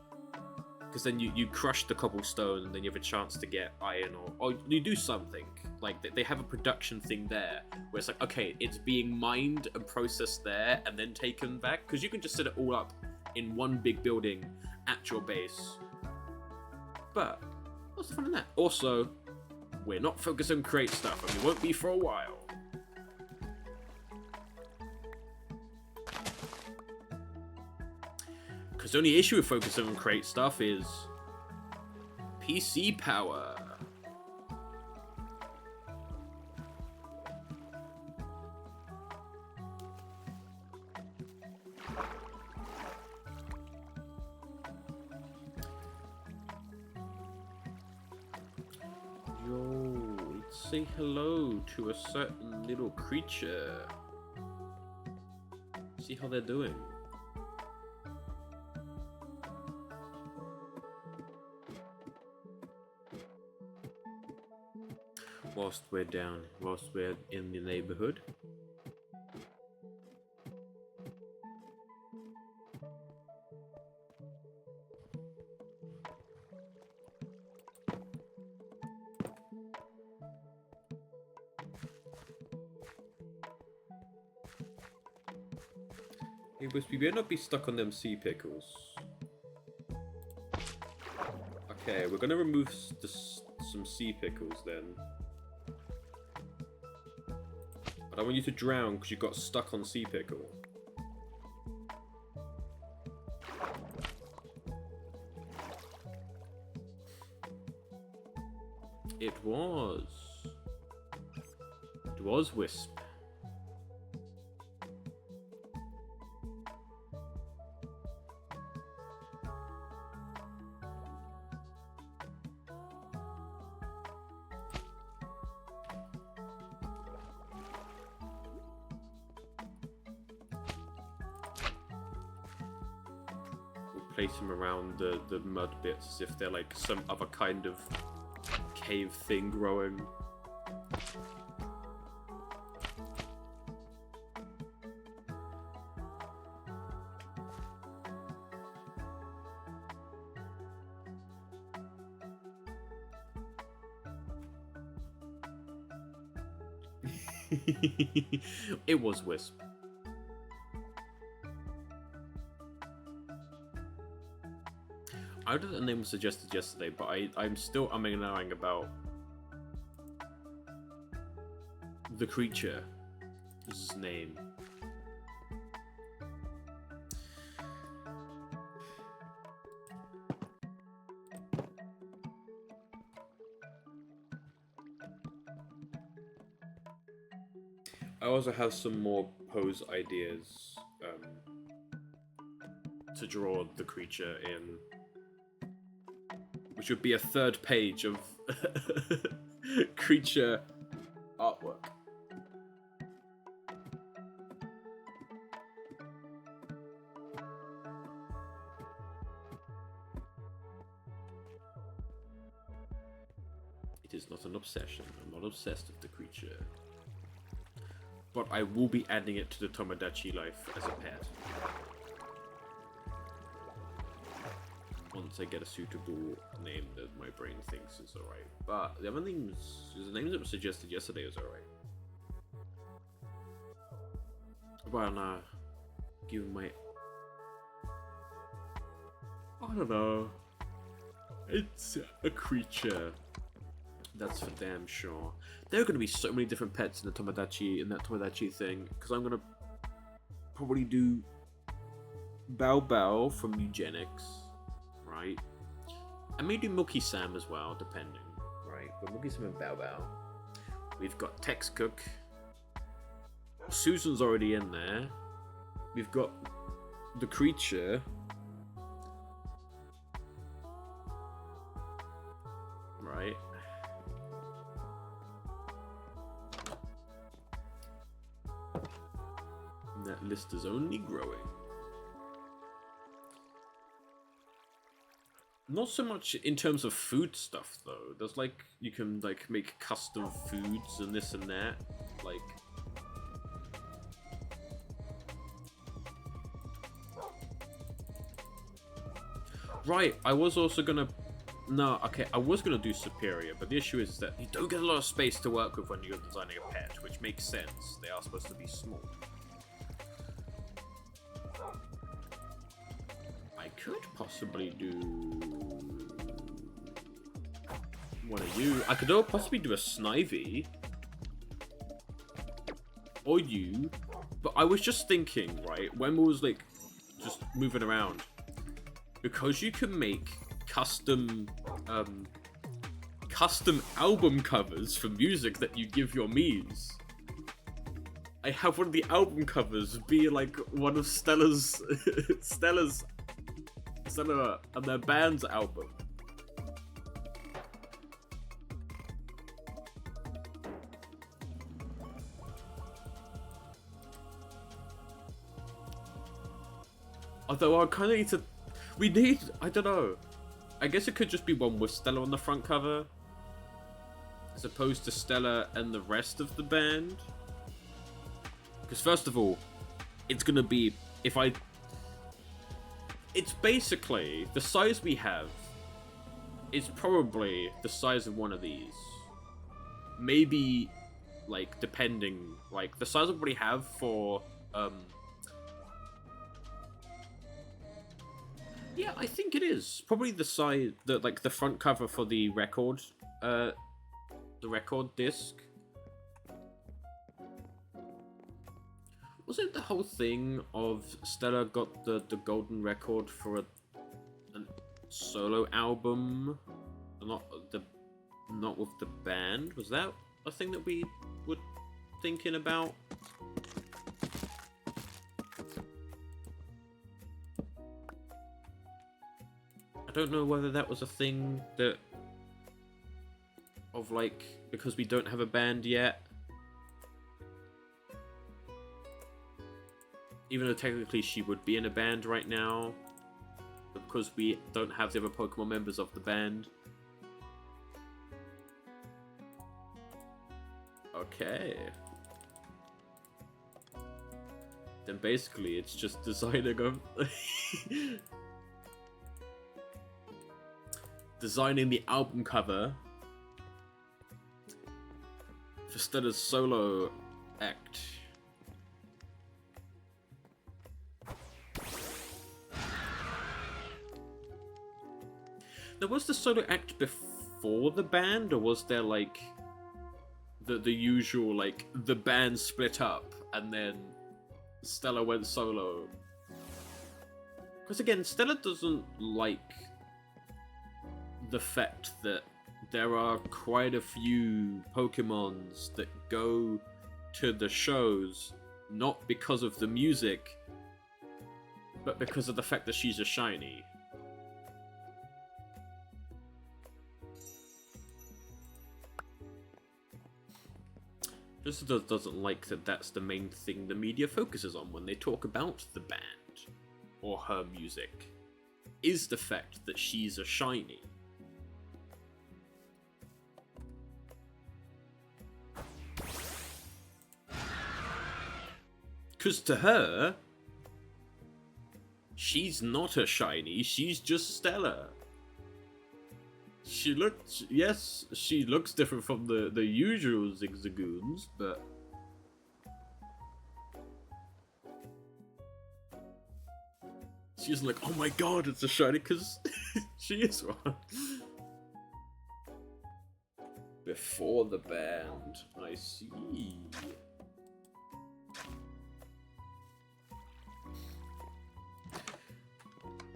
Because then you crush the cobblestone and then you have a chance to get iron, or you do something. Like, they have a production thing there where it's like, okay, it's being mined and processed there and then taken back. Because you can just set it all up in one big building at your base. But what's the fun in that? Also, we're not focused on create stuff, and we won't be for a while. Because the only issue with focusing on create stuff is PC power. Yo, let's say hello to a certain little creature. See how they're doing. whilst we're in the neighborhood. Hey, Wispy, better not be stuck on them sea pickles. Okay, we're gonna remove some sea pickles then. I don't want you to drown because you got stuck on sea pickle. It was Wisp. Place them around the mud bits as if they're like some other kind of cave thing growing. It was Wisp. I know that the name was suggested yesterday, but I'm still umming and ahhing about the creature. This is his name. I also have some more pose ideas to draw the creature in. Which would be a third page of creature artwork. It is not an obsession. I'm not obsessed with the creature. But I will be adding it to the Tomodachi life as a pet. Once I get a suitable name that my brain thinks is alright. But the other names, the names that were suggested yesterday is alright. Well, nah. Given my... I don't know. It's a creature. That's for damn sure. There are going to be so many different pets in that Tomodachi thing. Because I'm going to probably do Bao Bao from Eugenics. Right? I may do Milky Sam as well, depending. Right? But Milky Sam and Bao Bao. We've got Tex Cook. Susan's already in there. We've got the creature. Right? And that list is only growing. Not so much in terms of food stuff though. There's like, you can like make custom foods and this and that. Like, right, I was also gonna, no, okay, I was gonna do Superior, but the issue is that you don't get a lot of space to work with when you're designing a pet, which makes sense. They are supposed to be small. I could possibly do one of you. I could possibly do a Snivy. Or you. But I was just thinking, right, when we was like just moving around. Because you can make custom album covers for music that you give your Miis. I have one of the album covers be like one of Stella and their band's album. Although I kind of need to... I don't know. I guess it could just be one with Stella on the front cover. as opposed to Stella and the rest of the band. Because first of all, it's gonna be, it's basically, the size we have is probably the size of one of these. Maybe, like, depending, like, the size I already have for, yeah, I think it is. Probably the size, like, the front cover for the record disc. Was it the whole thing of Stella got the golden record for a solo album? Not with the band? Was that a thing that we were thinking about? I don't know whether that was a thing that of like, because we don't have a band yet. Even though technically she would be in a band right now, but because we don't have the other Pokemon members of the band. Okay. Then basically it's just designing designing the album cover for Stella's solo act. Now, was the solo act before the band, or was there like the usual, like, the band split up and then Stella went solo? Because again, Stella doesn't like the fact that there are quite a few Pokemons that go to the shows not because of the music, but because of the fact that she's a shiny. Just doesn't like that that's the main thing the media focuses on when they talk about the band or her music, is the fact that she's a shiny. Because to her, she's not a shiny, she's just Stella. Yes, she looks different from the usual Zigzagoons, but she's like, oh my god, it's a shiny, because she is one. Before the band, I see.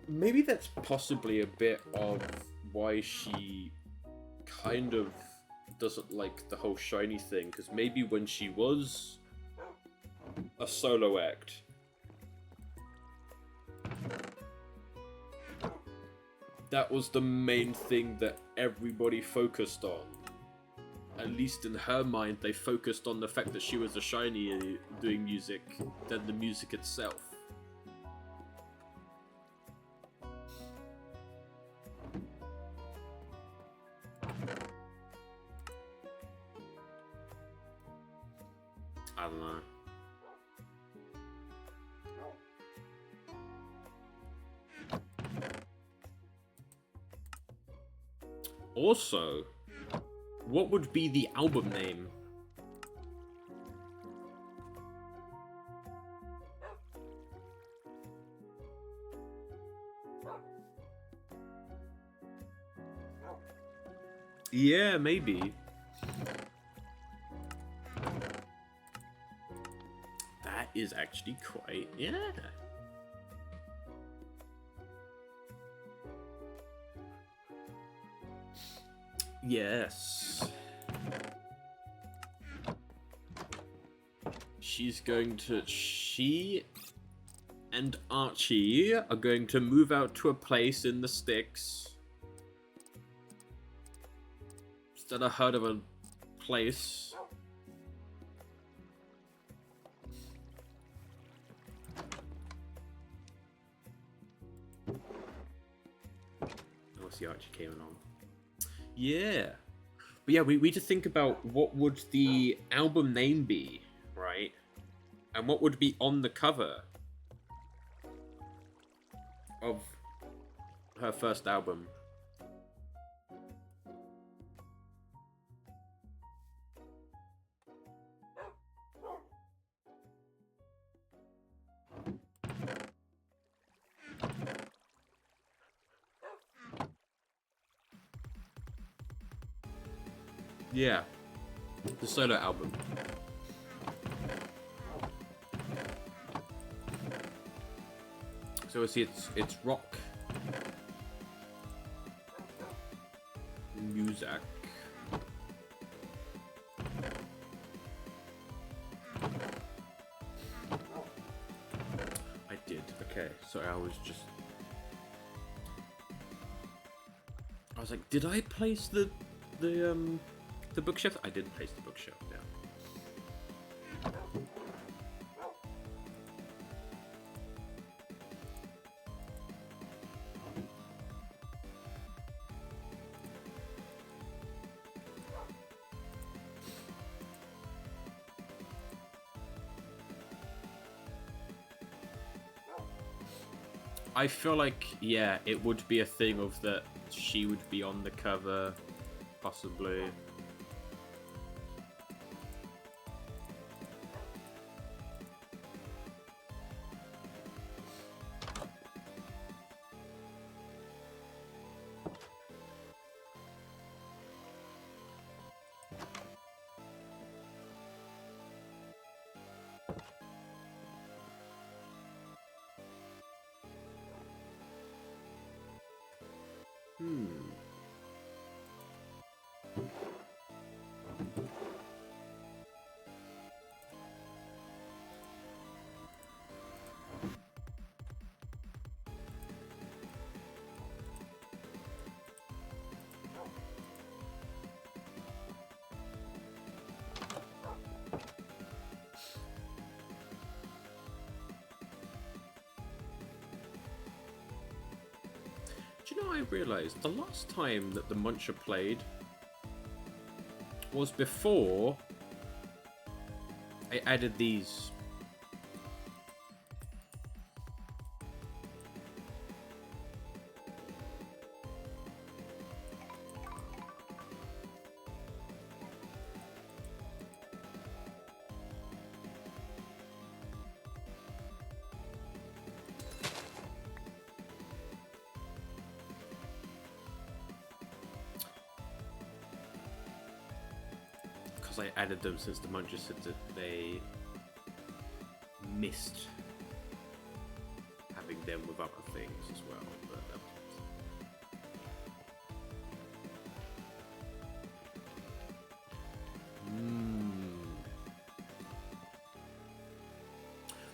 Maybe that's possibly a bit of why she kind of doesn't like the whole shiny thing, because maybe when she was a solo act, that was the main thing that everybody focused on. At least in her mind, they focused on the fact that she was a shiny doing music than the music itself. I don't know. Also, what would be the album name? Yeah, maybe. That is actually quite, yeah. Yes. She and Archie are going to move out to a place in the sticks. Instead I heard of a place. Oh, see, Archie came along. Yeah. But yeah, we need to think about what would the album name be, right? And what would be on the cover of her first album. Yeah, the solo album. So see, it's rock music. I did. Okay, sorry, I was like, did I place the bookshelf? I did place the bookshelf. Yeah. I feel like, yeah, it would be a thing of that she would be on the cover, possibly. Do you know, I realised the last time that the Muncher played was before I added these. I added them since the Muncher said that they missed having them with other things as well. But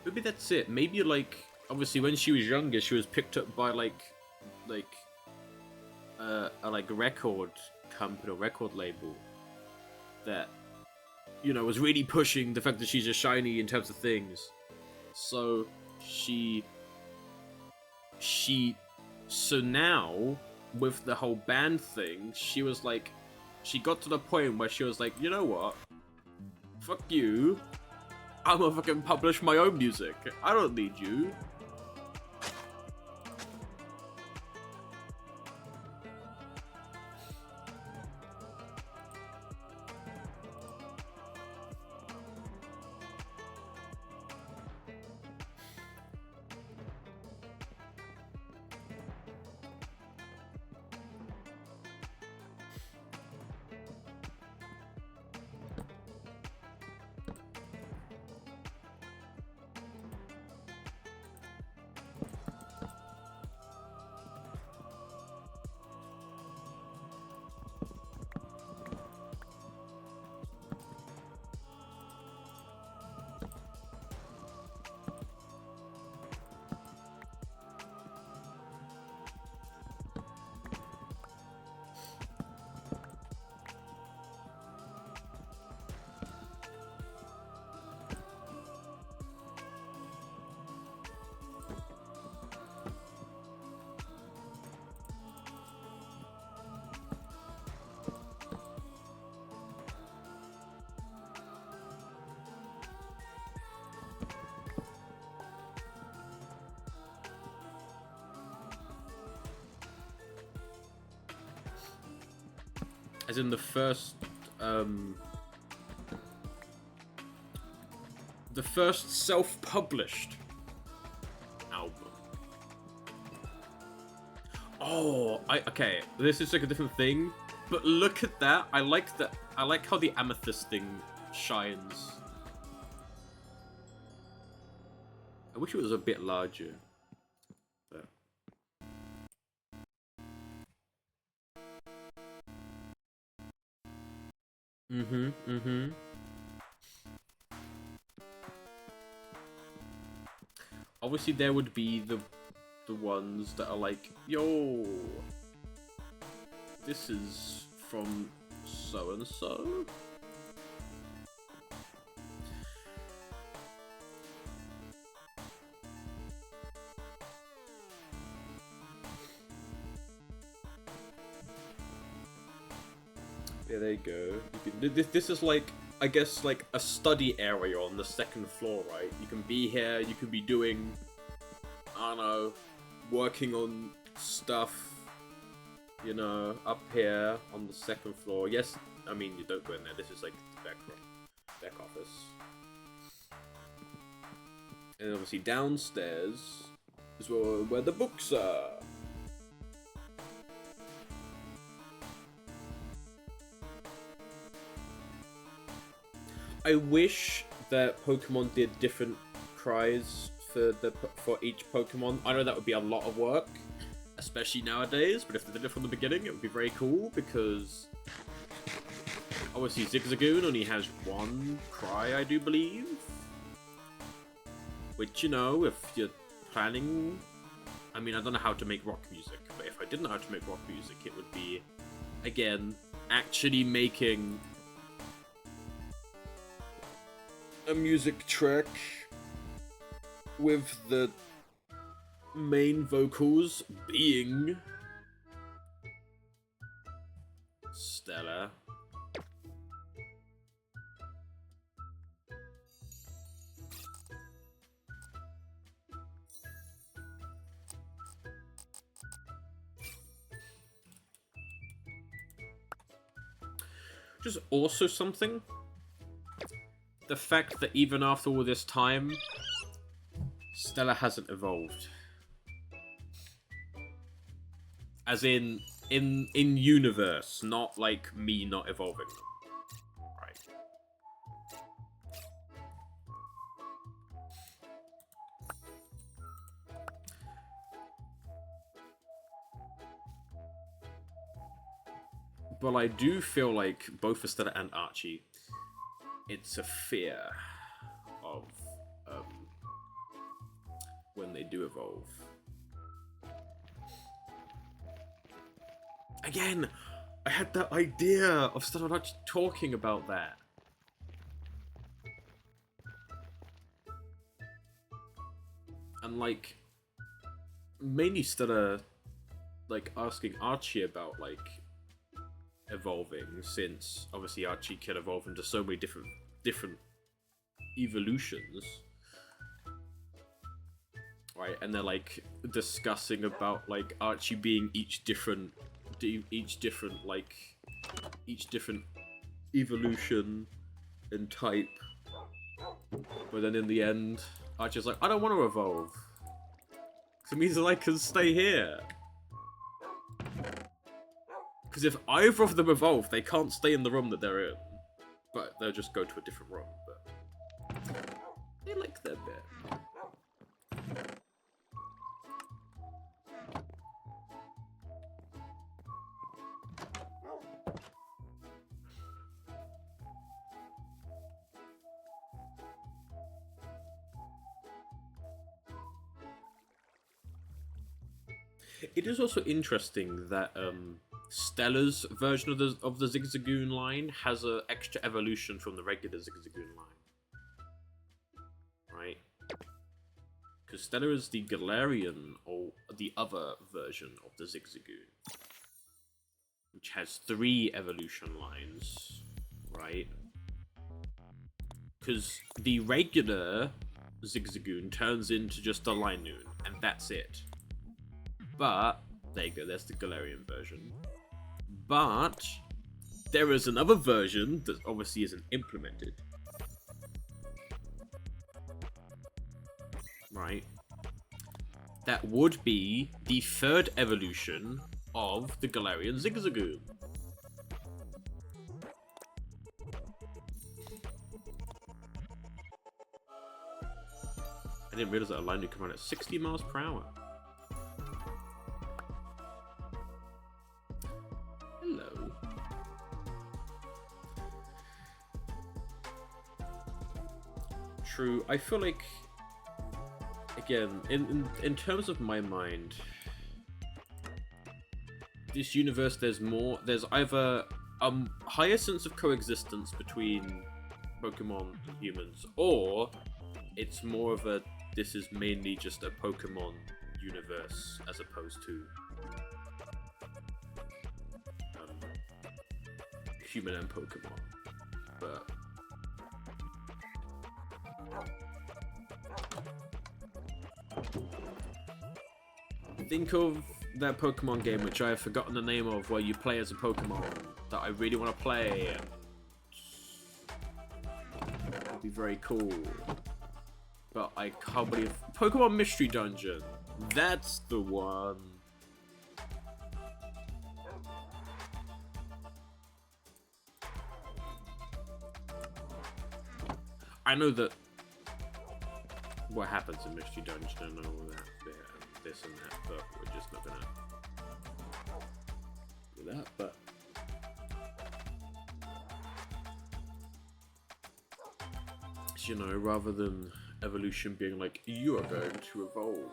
maybe that's it. Maybe like obviously when she was younger, she was picked up by like a record company or record label that, you know, was really pushing the fact that she's a shiny in terms of things. So so now with the whole band thing, she was like, she got to the point where she was like, you know what? Fuck you. I'm gonna fucking publish my own music. I don't need you. As in the first self-published album. Oh, okay. This is like a different thing, but look at that. I like that. I like how the amethyst thing shines. I wish it was a bit larger. But... Obviously, there would be the ones that are like, yo, this is from so and so. Yeah, there you go. This is like, I guess, like a study area on the second floor, right? You can be here, you can be doing, I don't know, working on stuff, you know, up here on the second floor. Yes, I mean, you don't go in there. This is like the back office. And obviously downstairs is where the books are. I wish that Pokemon did different cries for each Pokemon. I know that would be a lot of work, especially nowadays, but if they did it from the beginning, it would be very cool, because obviously Zigzagoon only has one cry, I do believe. Which, you know, if you're planning... I mean, I don't know how to make rock music, but if I didn't know how to make rock music, it would be, again, actually making a music track with the main vocals being Stella. Just also something. The fact that even after all this time, Stella hasn't evolved. As in universe, not like me not evolving. Right. But I do feel like both for Stella and Archie, it's a fear of when they do evolve. Again, I had that idea of Stella and Archie talking about that. And like, mainly Stella, like, asking Archie about, like, evolving, since obviously Archie can evolve into so many different evolutions, right? And they're like discussing about like Archie being each different evolution and type, but then in the end Archie's like, I don't want to evolve, because it means that I can stay here. Because if either of them evolve, they can't stay in the room that they're in. But they'll just go to a different room. But they like their bit. It is also interesting that Stella's version of the Zigzagoon line has an extra evolution from the regular Zigzagoon line, right? Because Stella is the Galarian, or the other version of the Zigzagoon, which has 3 evolution lines, right? Because the regular Zigzagoon turns into just a Linoon, and that's it. But there you go, there's the Galarian version. But there is another version that obviously isn't implemented. Right? That would be the third evolution of the Galarian Zigzagoon. I didn't realize that a line could come out at 60 miles per hour. Hello. True, I feel like, again, in terms of my mind, this universe, there's either a higher sense of coexistence between Pokemon and humans, or it's more of a, this is mainly just a Pokemon universe as opposed to human and Pokemon. But think of that Pokemon game, which I have forgotten the name of, where you play as a Pokemon that I really want to play. And it'd be very cool. But I can't believe... Pokemon Mystery Dungeon. That's the one. I know that what happens in Mystery Dungeon and all that, this and that, but we're just not gonna do that, but you know, rather than evolution being like, you are going to evolve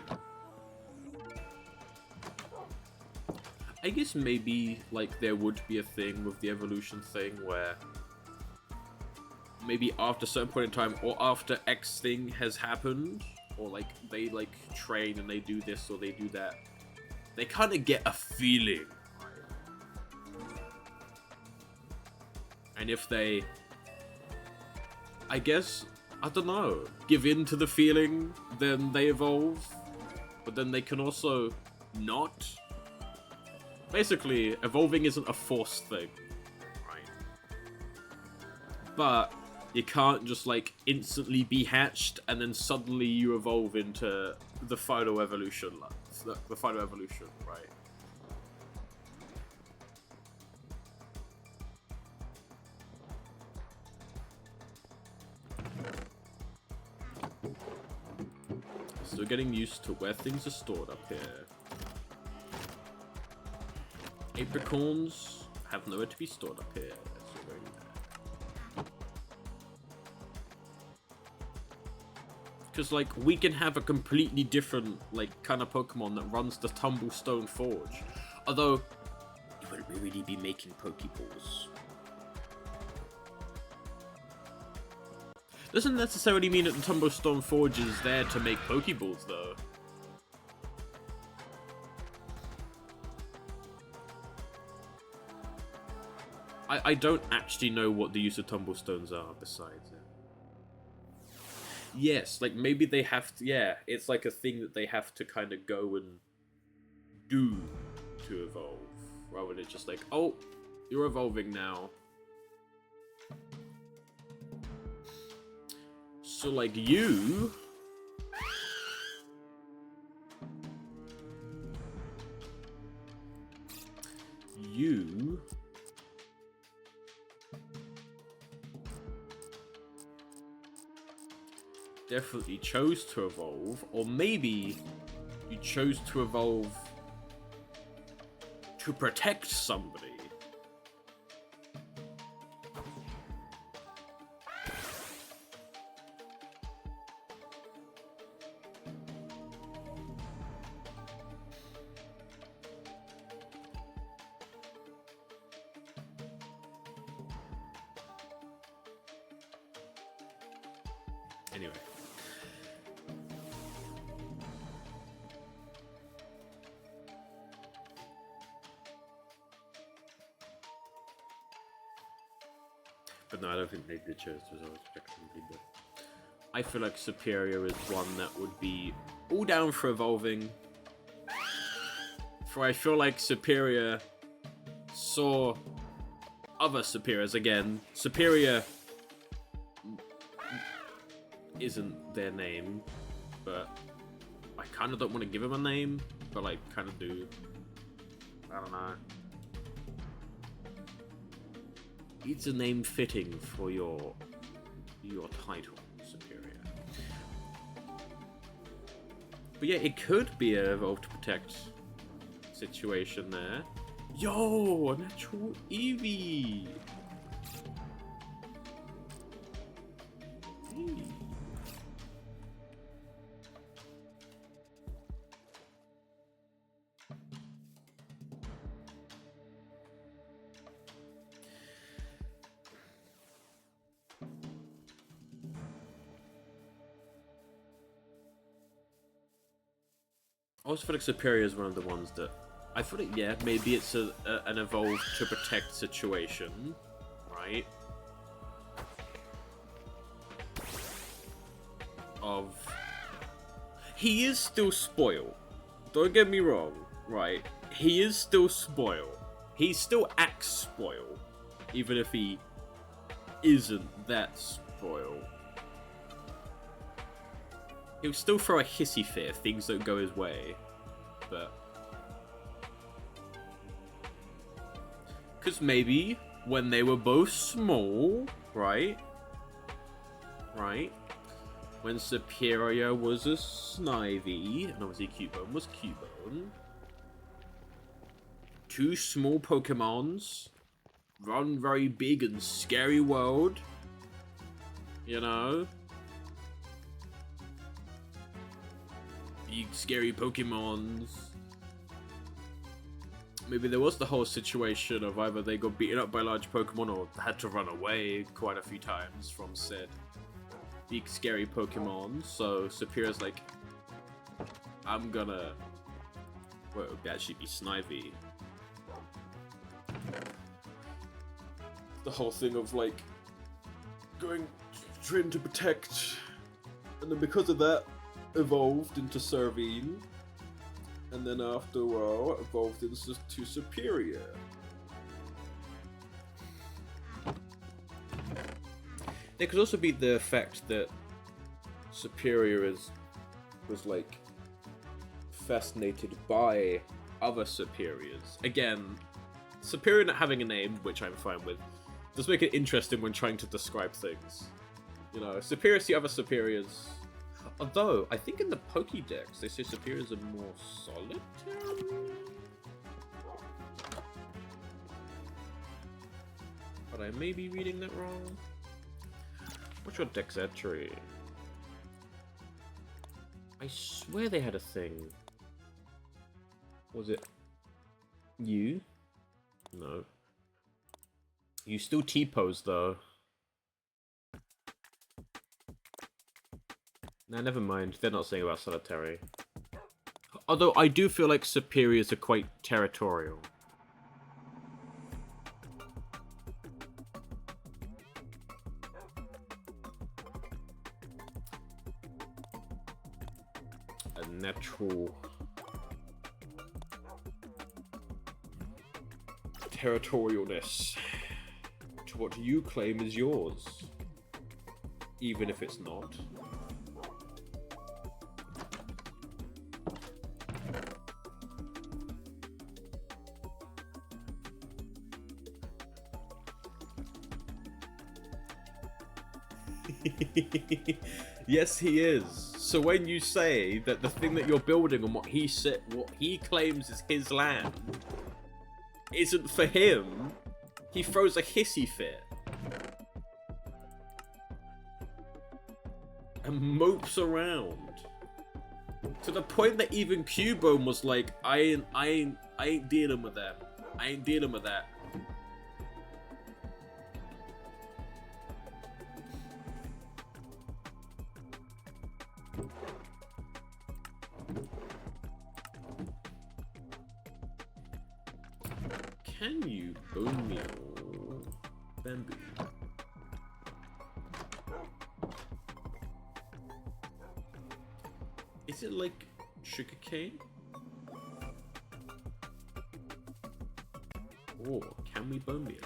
now. I guess maybe like there would be a thing with the evolution thing where maybe after a certain point in time, or after X thing has happened, or like they like train and they do this or they do that, they kind of get a feeling. And if they, I guess, I don't know, give in to the feeling, then they evolve. But then they can also not. Basically, evolving isn't a forced thing, right? But you can't just like instantly be hatched and then suddenly you evolve into the final evolution, the final evolution, right? Still getting used to where things are stored up here. Apricorns have nowhere to be stored up here. Because, like, we can have a completely different, like, kind of Pokemon that runs the Tumblestone Forge. Although, you wouldn't really be making Pokeballs. Doesn't necessarily mean that the Tumblestone Forge is there to make Pokeballs, though. I don't actually know what the use of Tumblestones are besides it. Yes, like maybe they have to, yeah, it's like a thing that they have to kind of go and do to evolve, rather than just like, oh, you're evolving now. So like you... definitely chose to evolve, or maybe you chose to evolve to protect somebody. Anyway. But no, I don't think they did choose to resolve respectively, but I feel like Superior is one that would be all down for evolving. For I feel like Superior saw other superiors. Again, superior isn't their name, but I kind of don't want to give him a name, but I kind of do. I don't know. It's a name fitting for your title, superior. But yeah, it could be a Evolve to Protect situation there. Yo, a natural Eevee. Hey. I also feel like Superior is one of the ones that I feel like, yeah, maybe it's an Evolve to Protect situation, right? He is still spoiled. Don't get me wrong, right? He is still spoiled. He still acts spoiled, even if he isn't that spoiled. He'll still throw a hissy fit if things don't go his way, but... Because maybe when they were both small, right? Right? When Superior was a Snivy, and obviously Cubone was Cubone. Two small Pokemons run very big and scary world. You know? Big scary Pokemons. Maybe there was the whole situation of either they got beaten up by large Pokemon or had to run away quite a few times from said big scary Pokemon. So Superior's like, I'm gonna... Well, it would actually be Snivy. The whole thing of like trying to protect, and then because of that evolved into Servine, and then after a while evolved into Superior. There could also be the fact that Superior was like fascinated by other Superiors. Again, Superior not having a name, which I'm fine with, does make it interesting when trying to describe things. You know, Superior see other Superiors. Although, I think in the Pokédex, they say Superiors are more solitary? But I may be reading that wrong. What's your Dex entry? I swear they had a thing. Was it you? No. You still T-pose though. Nah, never mind. They're not saying about solitary. Although I do feel like Superiors are quite territorial. A natural territorialness to what you claim is yours, even if it's not. Yes, he is. So when you say that the thing that you're building and what he claims is his land isn't for him, he throws a hissy fit and mopes around to the point that even Cubone was like, I ain't dealing with that. I ain't dealing with that. Can you bone meal bamboo? Is it like sugarcane? Or can we bone meal it?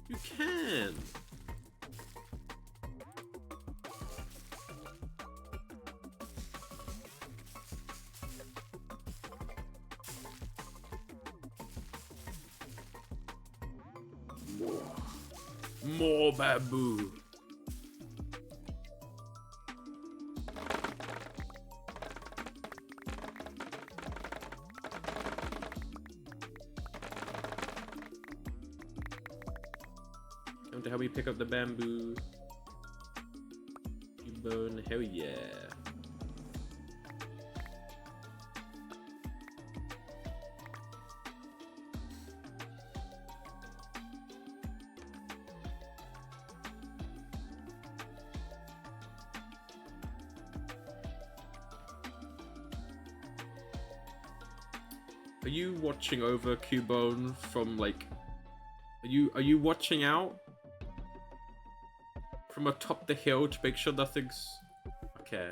You can. More bamboo. Come to help me pick up the bamboo. Cubone, hell yeah. Are you watching over Cubone from like? Are you watching out from atop the hill to make sure nothing's okay?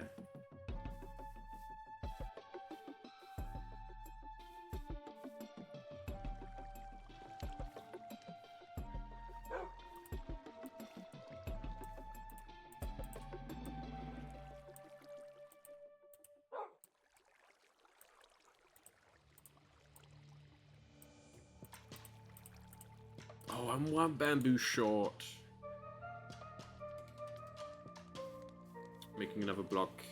Oh, I'm one bamboo short. Making another block.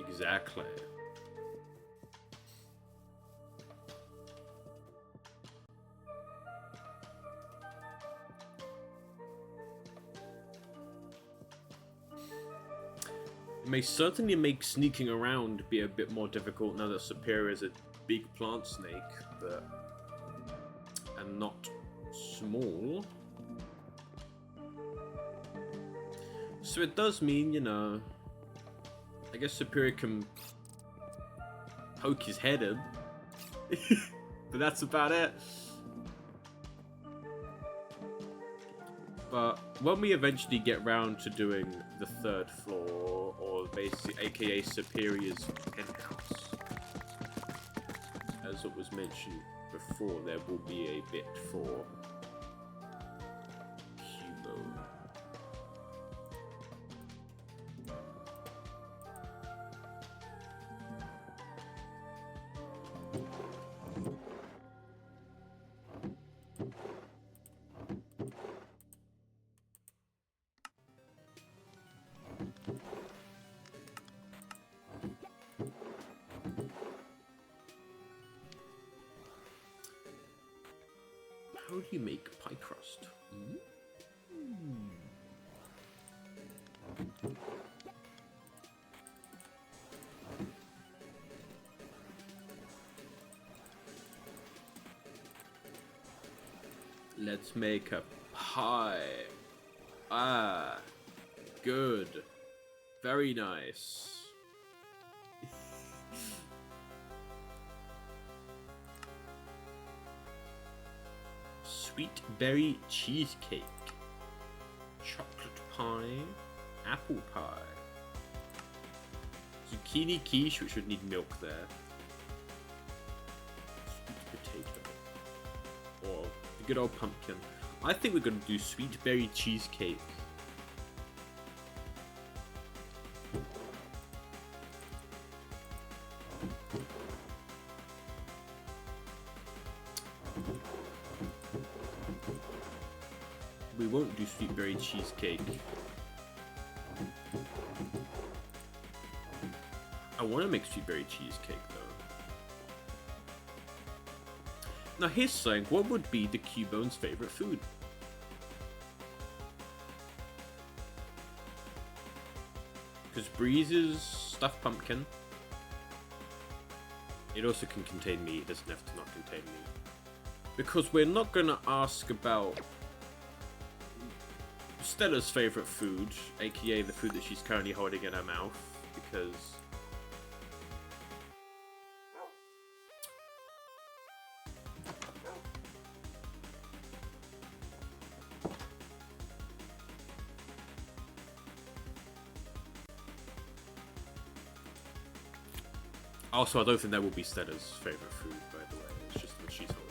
Exactly. It may certainly make sneaking around be a bit more difficult now that Superior is a big plant snake, but... and not small. So it does mean, you know, I guess Superior can poke his head in. But that's about it. But when we eventually get round to doing the 3rd floor, or basically aka Superior's penthouse, as it was mentioned before, there will be a bit for Cubone. How do you make pie crust? Let's make a pie. Ah, good. Very nice. Sweet berry cheesecake, chocolate pie, apple pie, zucchini quiche, which would need milk there, sweet potato, or the good old pumpkin. I think we're going to do sweet berry cheesecake. We won't do sweet berry cheesecake. I want to make sweet berry cheesecake though. Now here's something. What would be the Cubone's favorite food? Because Breeze's stuffed pumpkin. It also can contain meat. It doesn't have to not contain meat. Because we're not gonna ask about Stella's favorite food, aka the food that she's currently holding in her mouth, because also I don't think that will be Stella's favorite food, by the way. It's just what she's holding.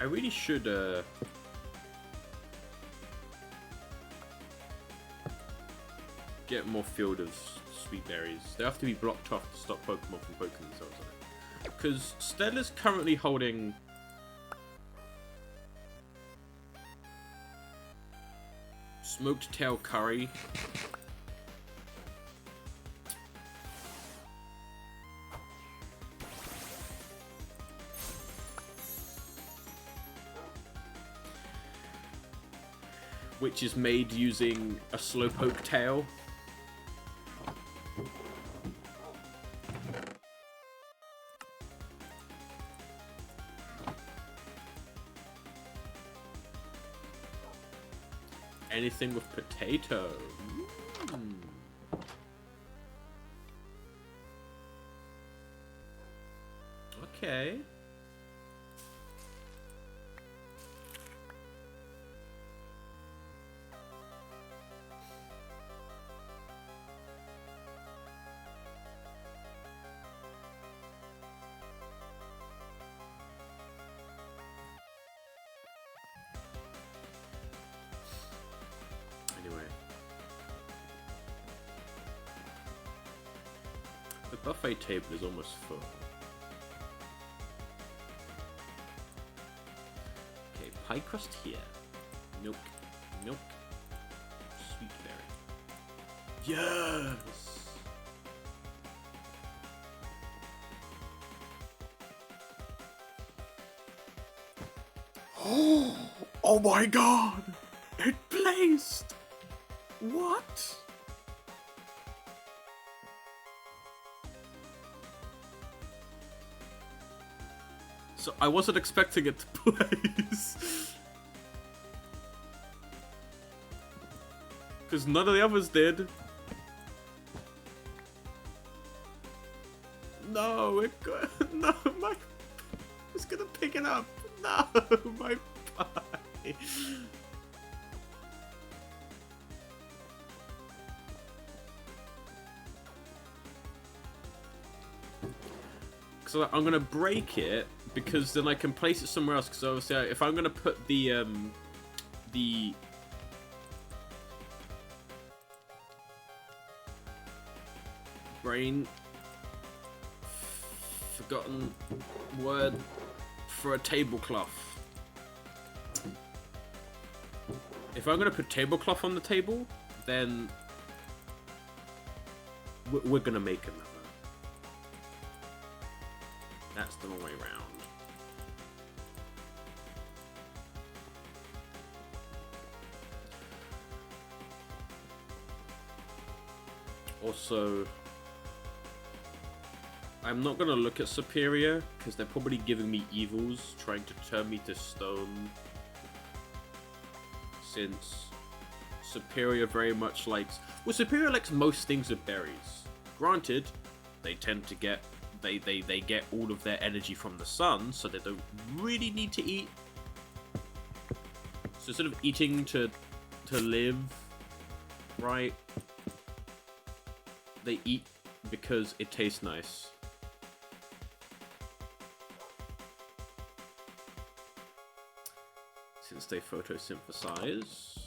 I really should get more field of sweet berries. They have to be blocked off to stop Pokemon from poking themselves on it. Because Stella's currently holding smoked tail curry. Which is made using a slowpoke tail. Anything with potato. Mm. Okay. Anyway. The buffet table is almost full. Okay, pie crust here. Milk. Milk. Sweet berry. Yes! Oh my god! It placed! What? So I wasn't expecting it to place. Because none of the others did. No, it got, no, my, it's gonna pick it up. No, my pie. So I'm gonna break it because then I can place it somewhere else. Because obviously, if I'm gonna put the brain forgotten word for a tablecloth. If I'm gonna put tablecloth on the table, then we're gonna make another. That's the wrong way around. Also, I'm not gonna look at Superior because they're probably giving me evils, trying to turn me to stone. Since Superior very much likes, well, Superior likes most things with berries. Granted, they tend to get they get all of their energy from the sun, so they don't really need to eat. So instead of eating to live, right? They eat because it tastes nice. Since they photosynthesize.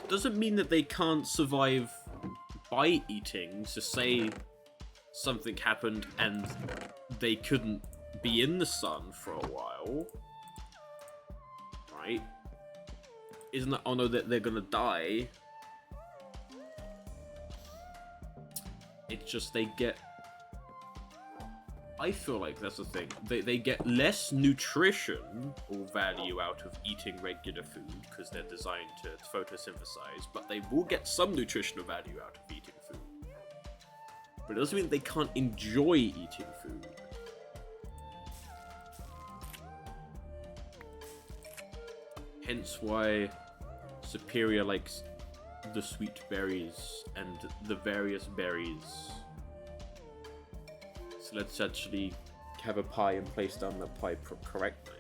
Doesn't mean that they can't survive by eating. So say something happened and they couldn't be in the sun for a while. Right? Isn't that, oh no, that they're gonna die. It's just they get, I feel like that's the thing. They get less nutrition or value out of eating regular food because they're designed to photosynthesize, but they will get some nutritional value out of eating food. But it doesn't mean they can't enjoy eating food. Hence why Superior likes the sweet berries and the various berries. So let's actually have a pie and place down the pie correctly.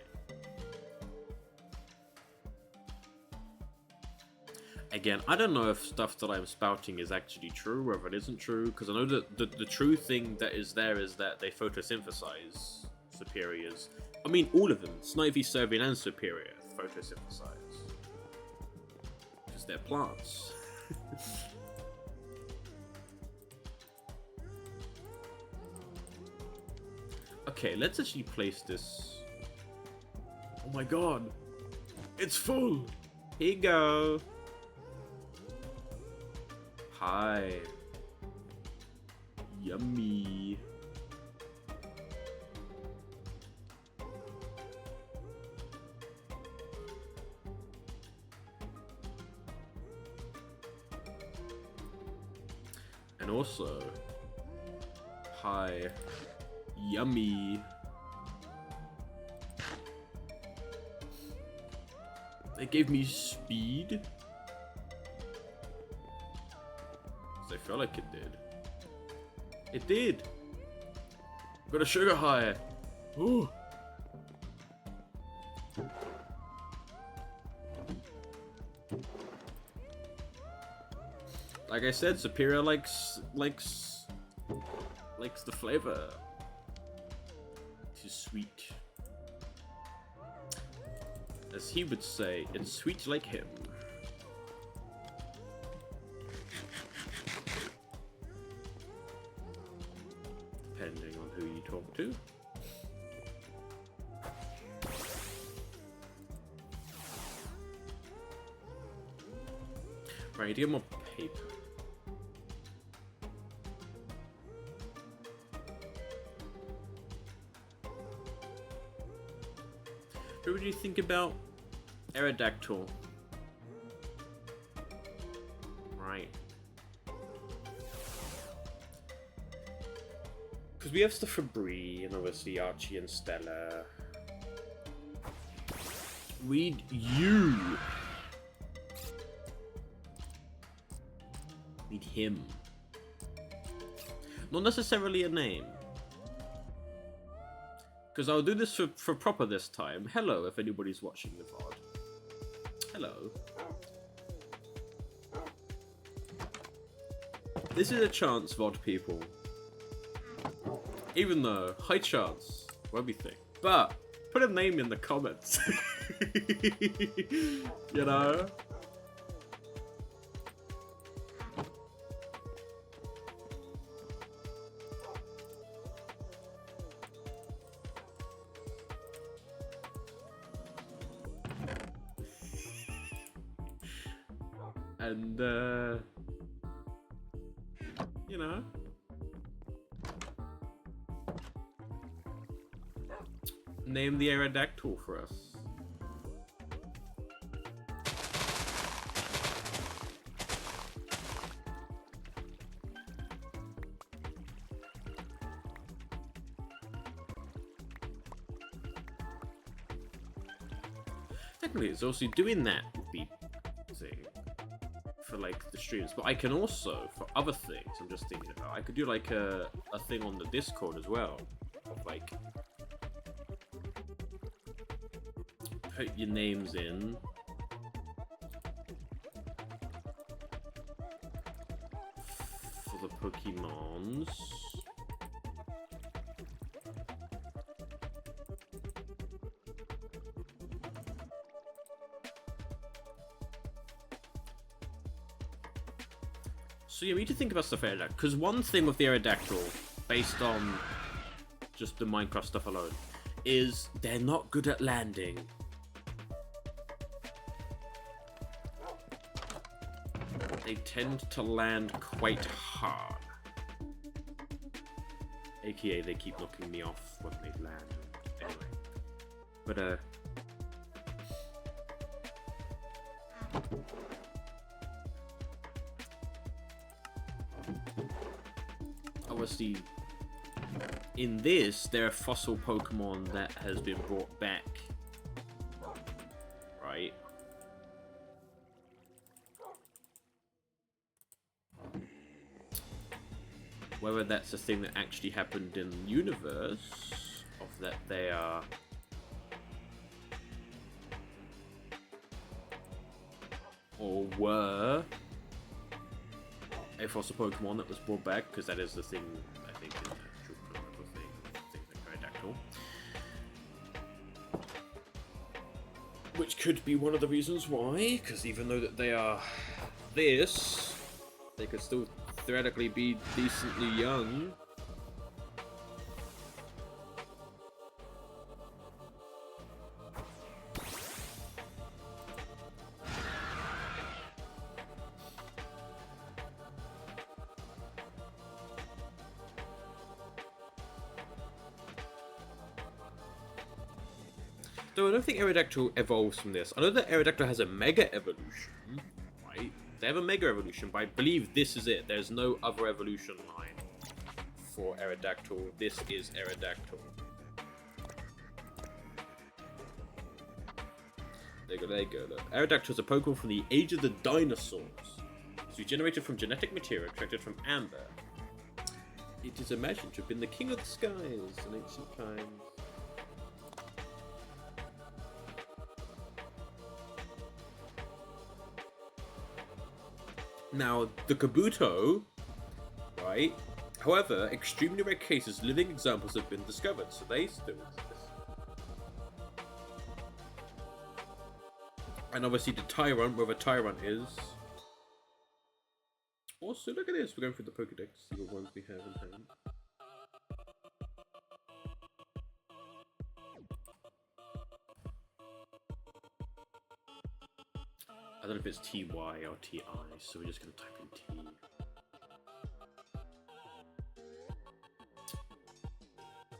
Again, I don't know if stuff that I'm spouting is actually true, or if it isn't true, because I know that the true thing that is there is that they photosynthesize Superiors, I mean, all of them. Snivy, Servian, and Superior photosynthesize. Because they're plants. Okay, let's actually place this. Oh my god! It's full! Here you go! Hi. Yummy. And also, hi. Yummy. They gave me speed. I felt like it did. It did. Got a sugar high. Ooh. Like I said, Superior likes the flavor. It's sweet. As he would say, it's sweet like him. Depending on who you talk to. Right, to get more paper. What would you think about Aerodactyl? Right. Because we have stuff for Bree, and obviously Archie and Stella. Read you. Read him. Not necessarily a name. Because I'll do this for proper this time. Hello, if anybody's watching the VOD. Hello. This is a chance, VOD people. Even though, high chance, won't be thing. But, put a name in the comments. You know? And, you know, name the Aerodactyl for us. Technically, it's also doing that would be thing. For like the streams, but I can also for other things I'm just thinking about. I could do like a thing on the Discord as well, of like put your names in for the Pokemons. So yeah, we need to think about stuff like that, because one thing with the Aerodactyl, based on just the Minecraft stuff alone, is they're not good at landing. They tend to land quite hard. AKA they keep knocking me off when they land. Anyway. But obviously, in this, there are fossil Pokemon that has been brought back, right? Whether that's a thing that actually happened in the universe, of that they are or were a fossil Pokemon that was brought back, because that is the thing, I think, in the actual thing like Aerodactyl. Which could be one of the reasons why, because even though that they are this, they could still theoretically be decently young. Though I don't think Aerodactyl evolves from this. I know that Aerodactyl has a Mega Evolution, right? They have a Mega Evolution, but I believe this is it. There's no other evolution line for Aerodactyl. This is Aerodactyl. There you go, look. Aerodactyl is a Pokemon from the Age of the Dinosaurs. It's regenerated from genetic material extracted from amber. It is imagined to have been the king of the skies in ancient times. Now, the Kabuto, right? However, extremely rare cases, living examples have been discovered, so they still exist. And obviously the Tyrant, wherever Tyrant is. Also, look at this, we're going through the Pokedex, see what ones we have in hand. I don't know if it's TY or TI, so we're just going to type in T.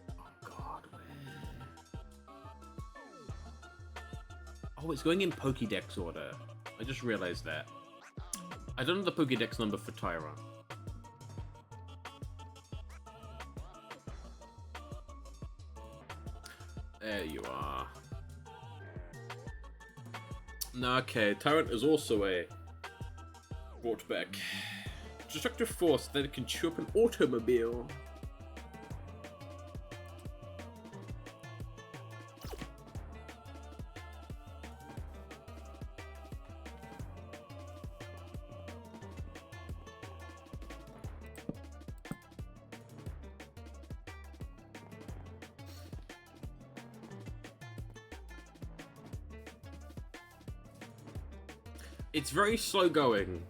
Oh god, where? Oh, it's going in Pokédex order. I just realized that. I don't know the Pokédex number for Tyra. There you are. No, okay, Tyrant is also a brought back. Destructive force that can chew up an automobile. It's very slow going,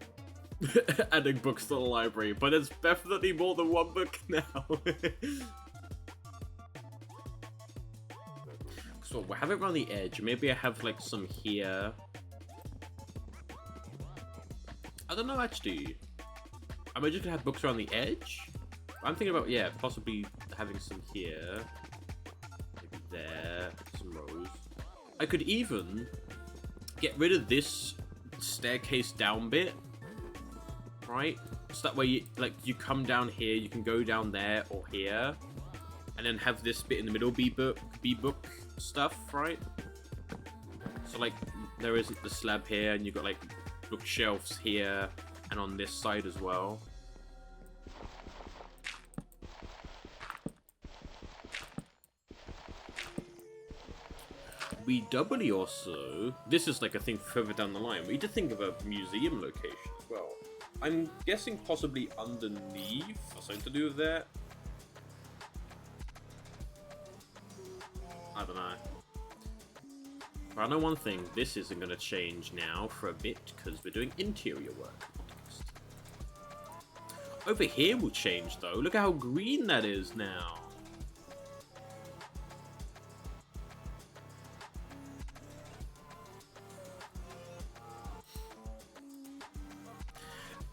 adding books to the library, but it's definitely more than one book now. So we'll have it around the edge. Maybe I have like some here. I don't know actually. I might just have books around the edge. I'm thinking about, yeah, possibly having some here. Maybe there, some rows. I could even get rid of this staircase down bit, right? So that way you, like, you come down here, you can go down there or here, and then have this bit in the middle be book stuff, right? So like there isn't the slab here, and you've got like bookshelves here and on this side as well. We doubly also, this is like a thing further down the line, we need to think of a museum location as well. I'm guessing possibly underneath, or something to do with that. I don't know. But I know one thing, this isn't going to change now for a bit, because we're doing interior work. Over here will change though, look at how green that is now.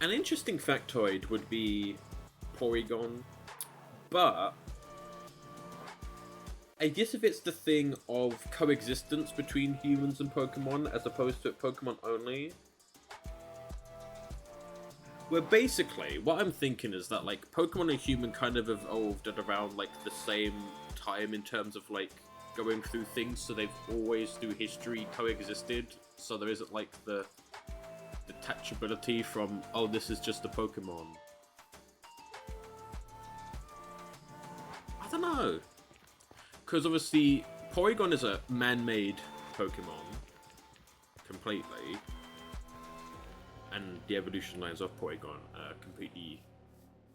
An interesting factoid would be Porygon, but I guess if it's the thing of coexistence between humans and Pokemon as opposed to Pokemon only, where basically what I'm thinking is that like Pokemon and human kind of evolved at around like the same time in terms of like going through things, so they've always through history coexisted, so there isn't like the detachability from, oh, this is just a Pokemon. I don't know. Because obviously, Porygon is a man-made Pokemon. Completely. And the evolution lines of Porygon are completely,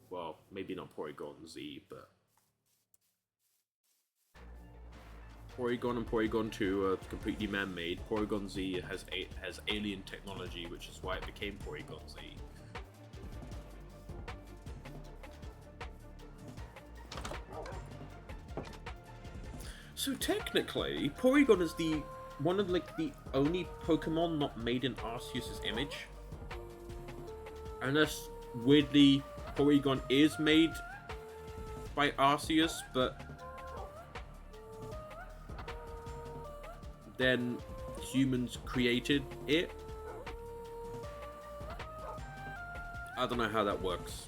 well, maybe not Porygon Z, but Porygon and Porygon 2 are completely man-made. Porygon Z has alien technology, which is why it became Porygon Z. So technically, Porygon is one of like the only Pokemon not made in Arceus' image. Unless weirdly Porygon is made by Arceus, but then humans created it. I don't know how that works.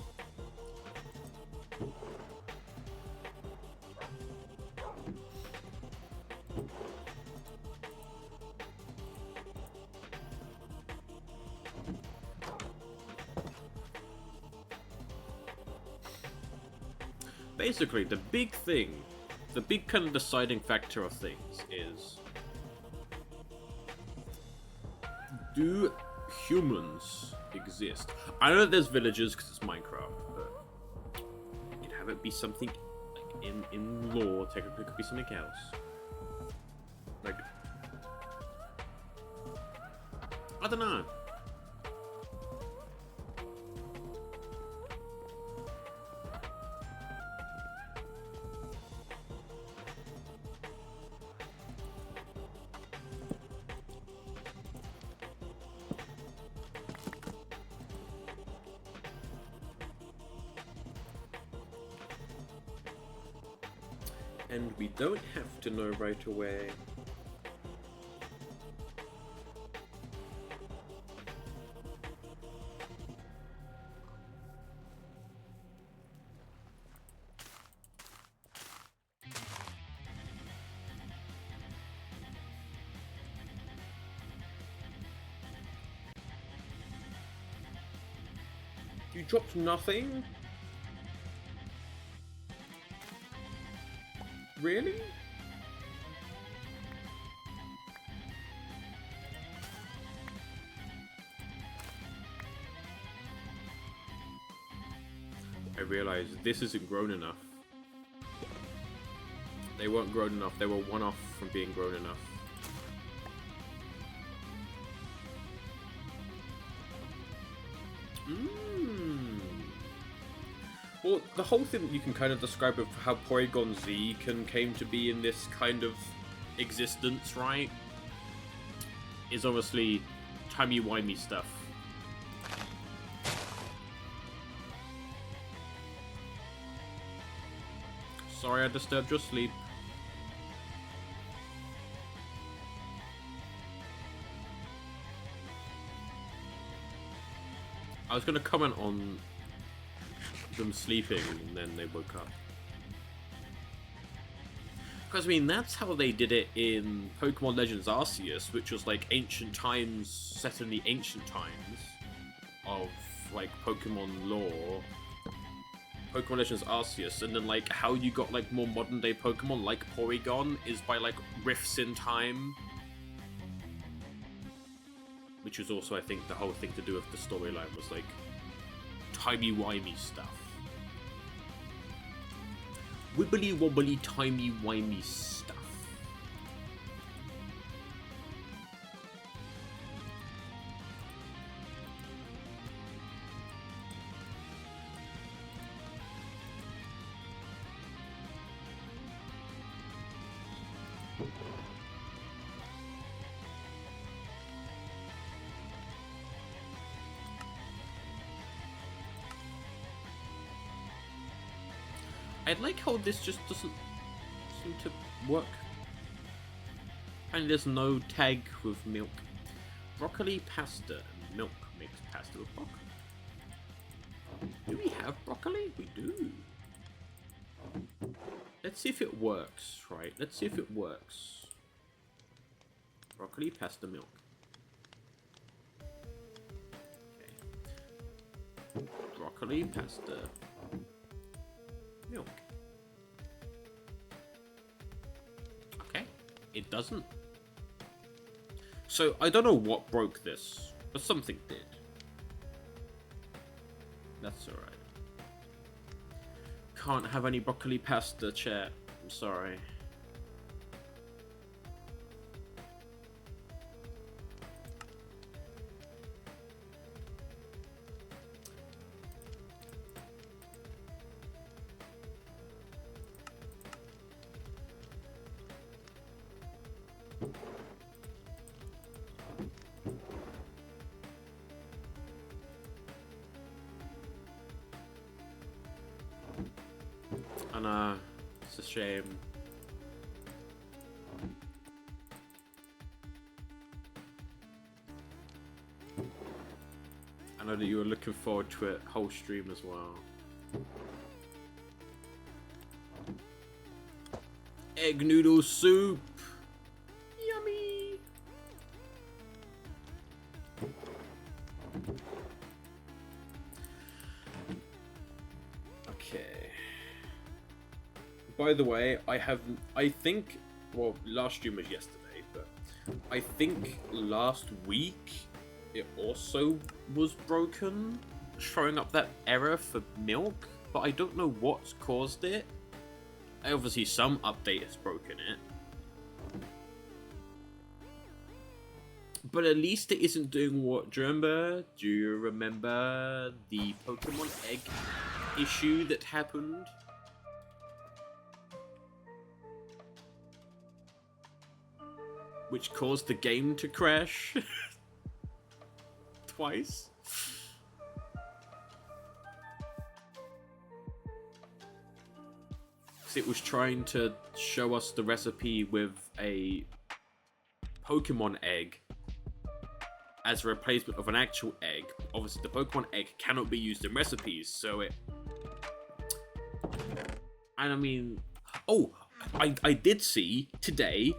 Basically, the big kind of deciding factor of things is, do humans exist? I know that there's villagers because it's Minecraft, but you can have it be something like in lore. Technically, it could be something else. Like, I don't know. And we don't have to know right away. You dropped nothing? Really? I realize this isn't grown enough. They weren't grown enough. They were one off from being grown enough. Well, the whole thing that you can kind of describe of how Porygon Z came to be in this kind of existence, right? Is obviously timey-wimey stuff. Sorry I disturbed your sleep. I was gonna comment on them sleeping and then they woke up. Because, I mean, that's how they did it in Pokemon Legends Arceus, which was, like, ancient times, set in the ancient times of, like, Pokemon lore. Pokemon Legends Arceus, and then, like, how you got, like, more modern-day Pokemon, like Porygon, is by, like, rifts in time. Which was also, I think, the whole thing to do with the storyline was, like, timey-wimey stuff. Wibbly-wobbly, timey-wimey stuff. I like how this just doesn't seem to work. And there's no tag with milk. Broccoli pasta and milk makes pasta with broccoli. Do we have broccoli? We do. Let's see if it works, right? Let's see if it works. Broccoli, pasta, milk. Okay. Broccoli, pasta, milk. Okay, it doesn't. So, I don't know what broke this, but something did. That's alright. Can't have any broccoli pasta, chat. I'm sorry. I know, it's a shame. I know that you were looking forward to it whole stream as well. Egg noodle soup! Yummy! Okay. By the way, I think, well, last stream was yesterday, but I think last week it also was broken, showing up that error for milk, but I don't know what's caused it. Obviously some update has broken it. But at least it isn't doing what, do you remember the Pokemon egg issue that happened? Which caused the game to crash twice. It was trying to show us the recipe with a Pokemon egg as a replacement of an actual egg. Obviously, the Pokemon egg cannot be used in recipes, so it... And I mean... Oh! I did see today,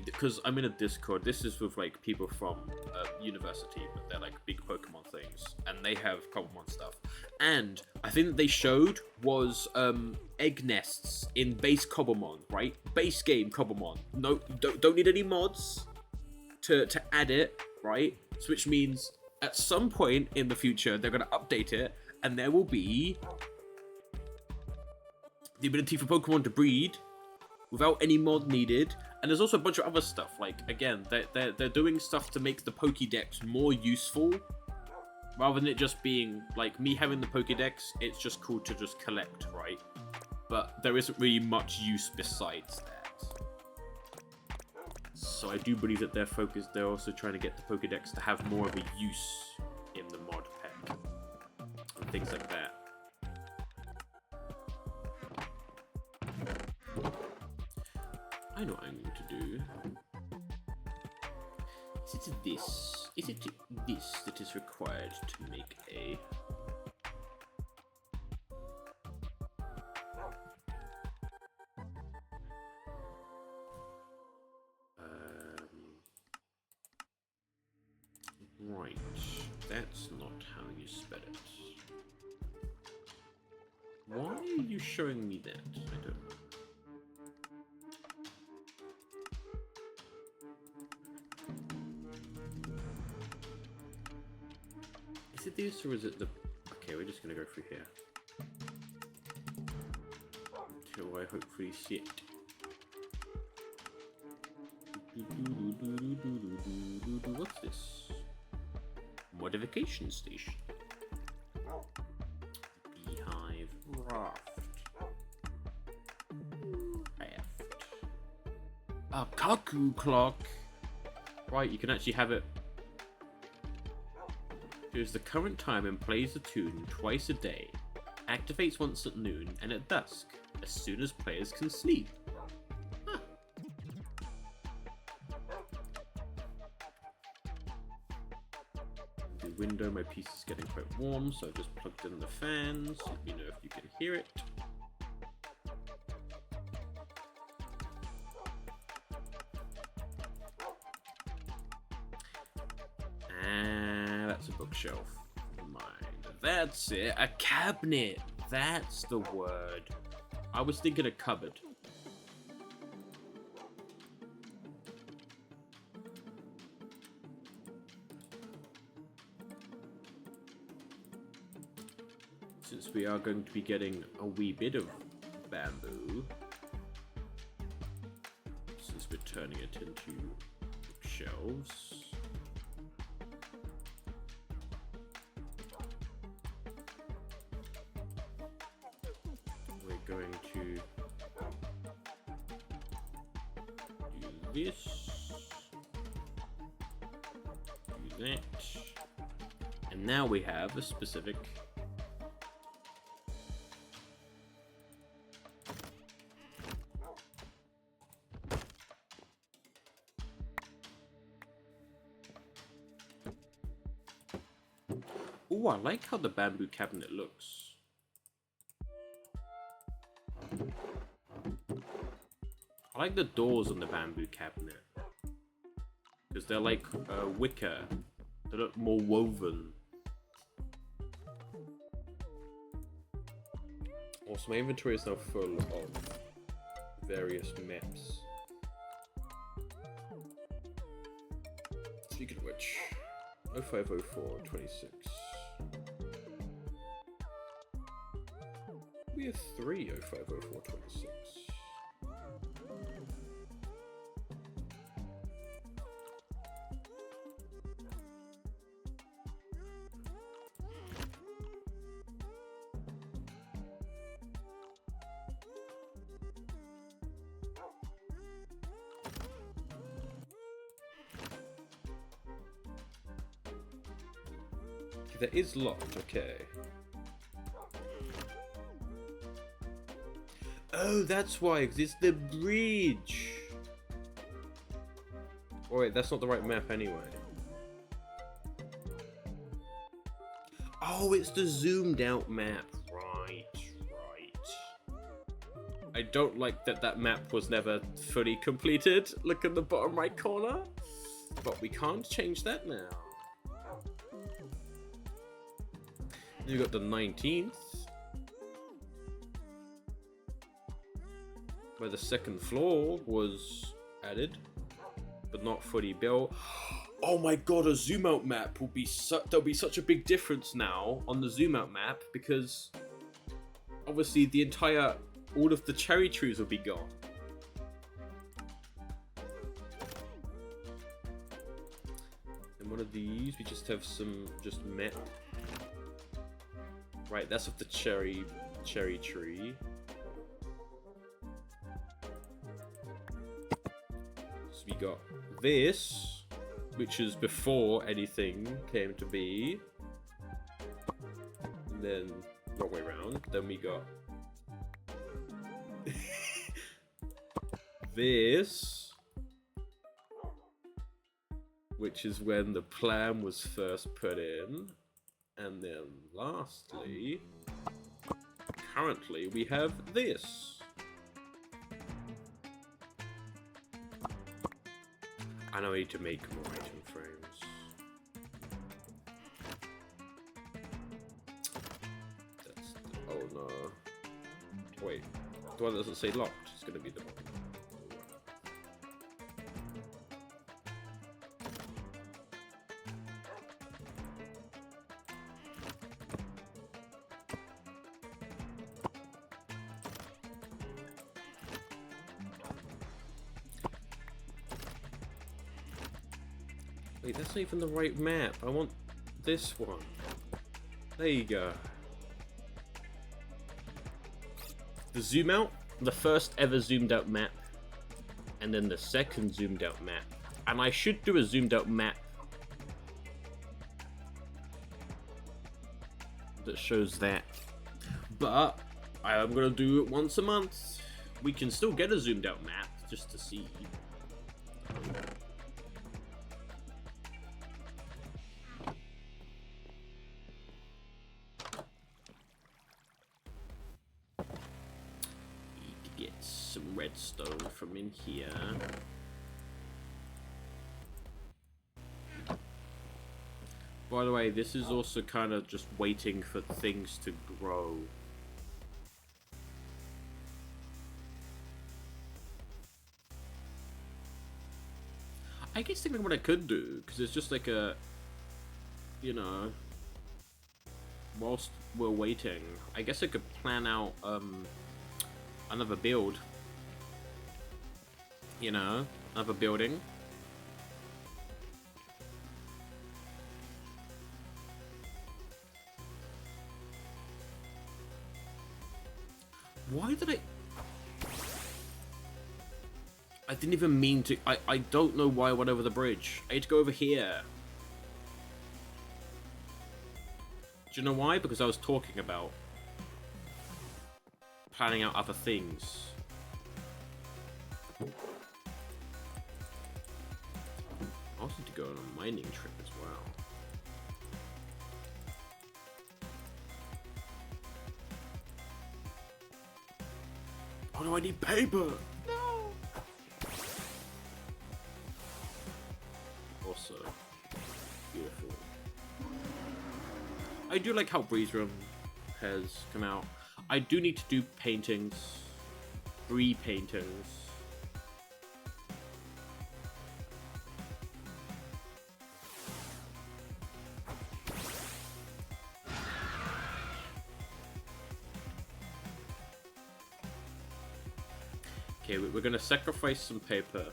because I'm in a Discord, this is with like people from university, but they're like big Pokemon things, and they have Pokemon stuff. And I think that they showed was egg nests in base Cobblemon, right? Base game Cobblemon. No, don't need any mods to add it, right? So which means at some point in the future they're gonna update it, and there will be the ability for Pokemon to breed without any mod needed. And there's also a bunch of other stuff, like, again, they're doing stuff to make the Pokédex more useful, rather than it just being, like, me having the Pokédex, it's just cool to just collect, right? But there isn't really much use besides that. So I do believe that they're also trying to get the Pokédex to have more of a use in the mod pack, and things like that. I know what I'm going to do. Is it this? Is it this that is required to make a... Right. That's not how you spell it. Why are you showing me that? I don't know. Is it this or is it the... Okay, we're just gonna go through here. Until I hopefully see it. What's this? Modification station. Beehive Raft. A cuckoo clock. Right, you can actually have it. Here's the current time and plays the tune twice a day. Activates once at noon and at dusk, as soon as players can sleep. Huh. The window, my piece is getting quite warm, so I've just plugged in the fans. Let me know if you can hear it. That's a bookshelf. Mind. That's it. A cabinet. That's the word. I was thinking a cupboard. Since we are going to be getting a wee bit of bamboo, since we're turning it into bookshelves. Going to do this, do that, and now we have a specific Oh, I like how the bamboo cabinet looks. I like the doors on the bamboo cabinet. Because they're like wicker. They look more woven. Also, my inventory is now full of various maps. Speaking of which, 0504 26. We have 3 0504 26. That is locked, okay. Oh, that's why, because it's the bridge. Oh wait, that's not the right map anyway. Oh, it's the zoomed out map. Right, right. I don't like that that map was never fully completed. Look at the bottom right corner. But we can't change that now. You got the 19th, where the second floor was added, but not fully built. Oh my god, a zoom out map will be there'll be such a big difference now on the zoom out map, because obviously all of the cherry trees will be gone. And one of these, we just have some map. Right, that's of the cherry tree. So we got this, which is before anything came to be. And then, wrong way around. Then we got this, which is when the plan was first put in. And then lastly, currently we have this. I know I need to make more item frames. Oh no. Wait, the one that doesn't say locked is going to be the one. Wait, that's not even the right map. I want this one. There you go. The zoom out, the first ever zoomed out map, and then the second zoomed out map. And I should do a zoomed out map that shows that. But I'm gonna do it once a month. We can still get a zoomed out map just to see. Redstone from in here. By the way, this is also kind of just waiting for things to grow. I guess thinking what I could do, because it's just like a, you know, whilst we're waiting, I guess I could plan out another build. You know, another building. Why did I didn't even mean to. I don't know why I went over the bridge. I had to go over here. Do you know why? Because I was talking about planning out other things. I also need to go on a mining trip as well. Oh no, I need paper! No! Also, beautiful. I do like how Breeze Room has come out. I do need to do paintings. 3 paintings. Okay, we're gonna sacrifice some paper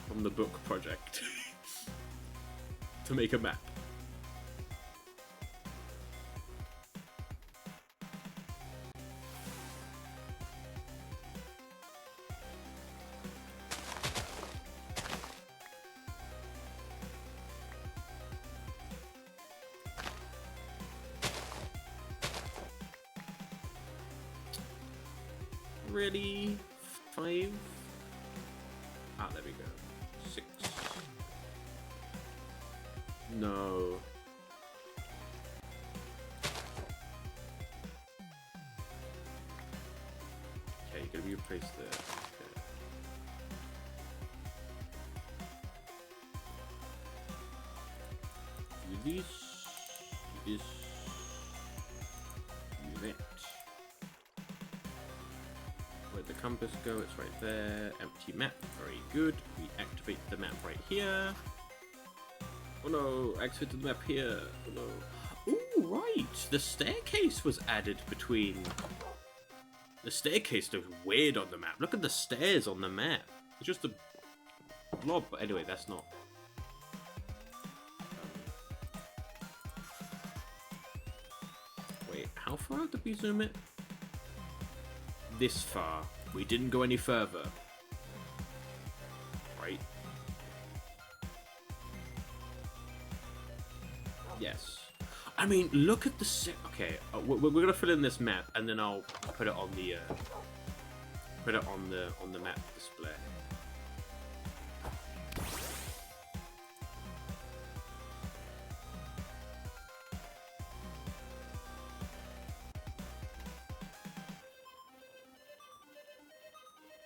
from the book project to make a map. Really? 5? Ah, there we go. 6. No. Okay, you're gonna be replaced there. Okay. Do this. Do this. Do that. Where'd the compass go? It's right there. Empty map. Very good. We activate the map right here. Oh no, activate the map here. Oh no. Ooh, right. The staircase was added between. The staircase looks weird on the map. Look at the stairs on the map. It's just a blob. But anyway, that's not. Wait, how far did we zoom it? This far. We didn't go any further. Right? Yes. I mean, look at the okay, we're gonna fill in this map, and then I'll put it on the on the map display.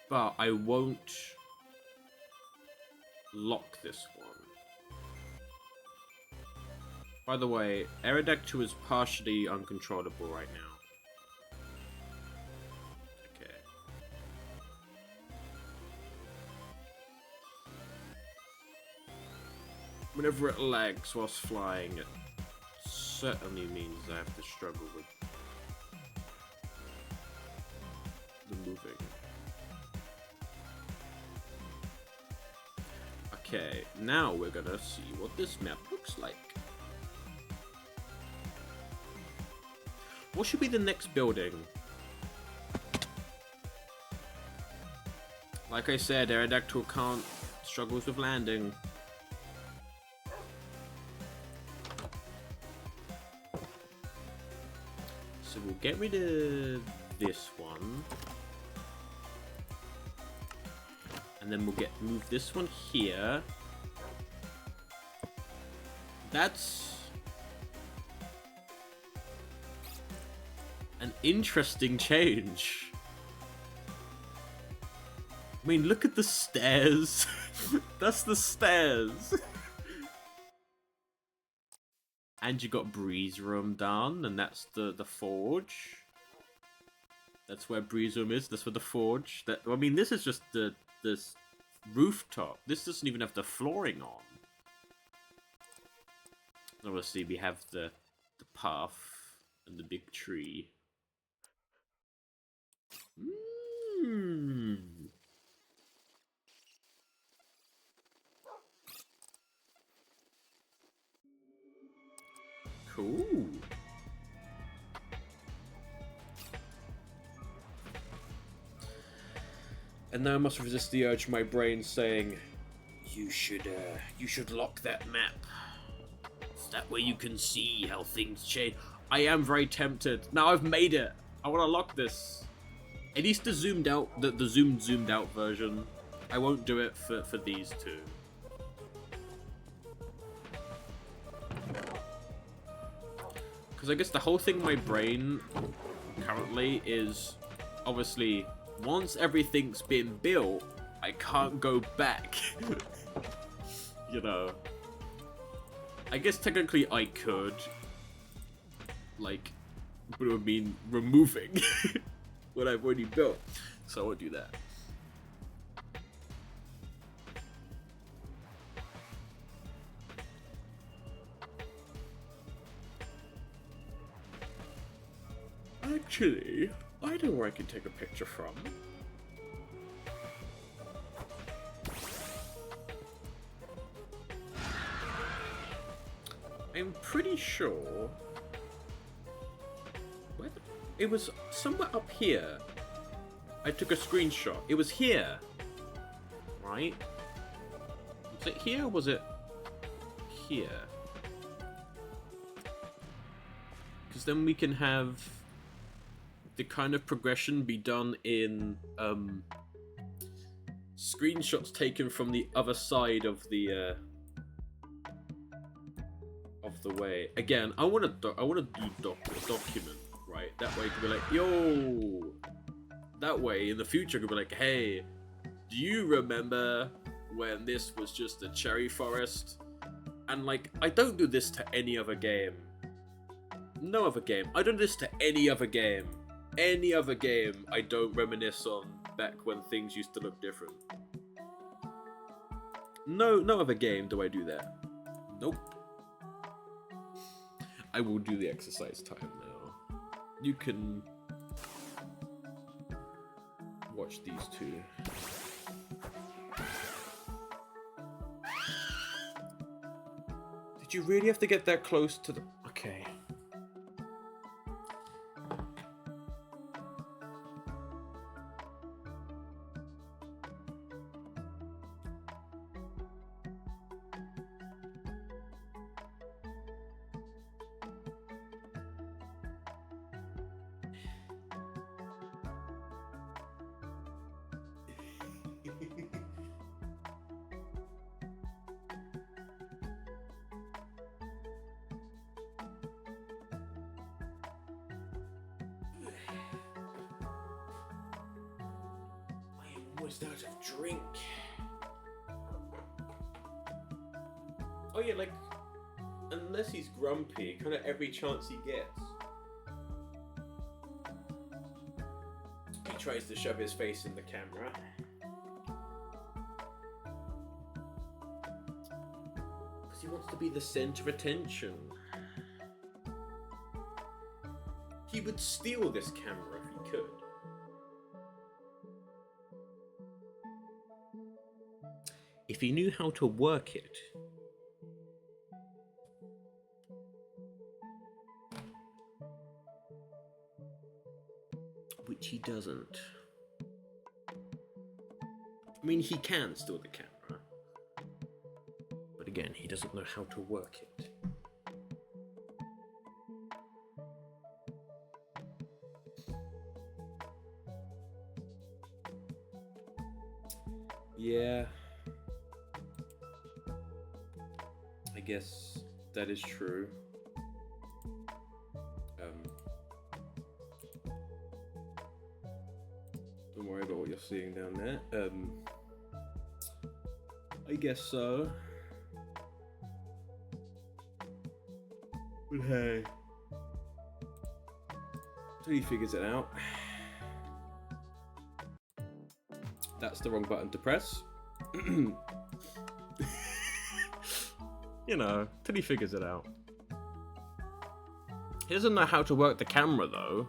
But I won't lock this one. By the way, Aerodactyl is partially uncontrollable right now. Okay. Whenever it lags whilst flying, it certainly means I have to struggle with the moving. Okay, now we're gonna see what this map looks like. What should be the next building? Like I said, Aerodactyl can't struggles with landing. So we'll get rid of this one. And then we'll move this one here. That's an interesting change. I mean, look at the stairs. That's the stairs. And you got Breeze Room done, and that's the forge. That's where Breeze Room is. That's where the forge. I mean, this is just this rooftop. This doesn't even have the flooring on. Obviously, we have the path and the big tree. Cool. And now I must resist the urge of my brain saying, you should lock that map. That way you can see how things change. I am very tempted. Now I've made it. I want to lock this. At least the zoomed out, the zoomed out version. I won't do it for these two. Because I guess the whole thing in my brain currently is obviously, once everything's been built, I can't go back. You know. I guess technically I could. Like, but it would mean removing what I've already built. So I won't do that. Actually, I know where I can take a picture from. I'm pretty sure... Where the... It was somewhere up here. I took a screenshot. It was here. Right? Was it here or was it here? Because then we can have the kind of progression be done in screenshots taken from the other side of the way. Again, I want to do document, right? That way it could be like, yo. That way in the future it could be like, hey, do you remember when this was just a cherry forest? And like, I don't do this to any other game. No other game. I don't do this to any other game. Any other game I don't reminisce on back when things used to look different. No other game do I do that. Nope. I will do the exercise time now. You can watch these two. Did you really have to get that close to the... Okay. Almost out of drink. Oh yeah, like, unless he's grumpy, kind of every chance he gets, he tries to shove his face in the camera. Because he wants to be the center of attention. He would steal this camera if he could. If he knew how to work it. Which he doesn't. I mean, he can steal the camera. But again, he doesn't know how to work it. Yeah. I guess that is true. Don't worry about what you're seeing down there. I guess so. But hey, so he figures it out. That's the wrong button to press. You know, till he figures it out. He doesn't know how to work the camera, though.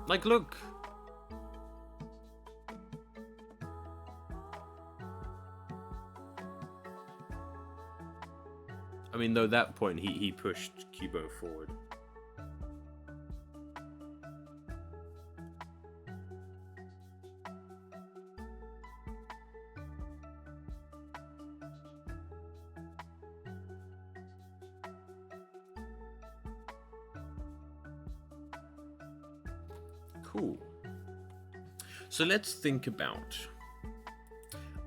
Like, look. I mean, though, that point, he pushed Kubo forward. Cool. So let's think about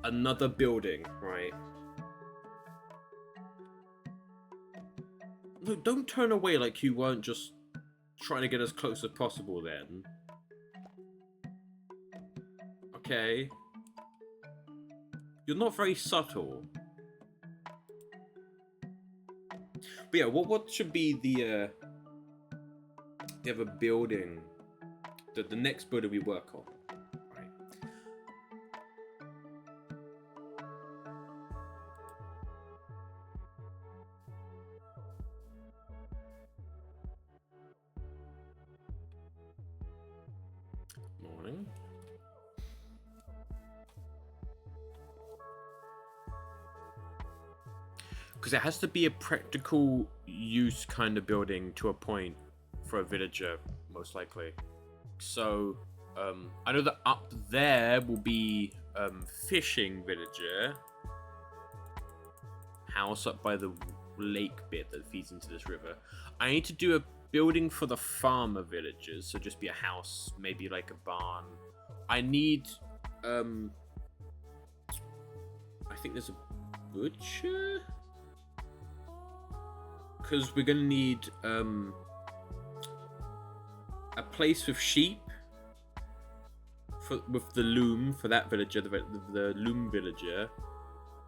another building, right? No, don't turn away like you weren't just trying to get as close as possible then. Okay. You're not very subtle. But yeah, what should be the other building? The next building we work on. Right. Morning. Because it has to be a practical use kind of building to a point for a villager, most likely. So, I know that up there will be fishing villager. House up by the lake bit that feeds into this river. I need to do a building for the farmer villagers, so just be a house, maybe like a barn. I need, I think there's a butcher? Because we're gonna need a place with sheep with the loom for that villager, the loom villager,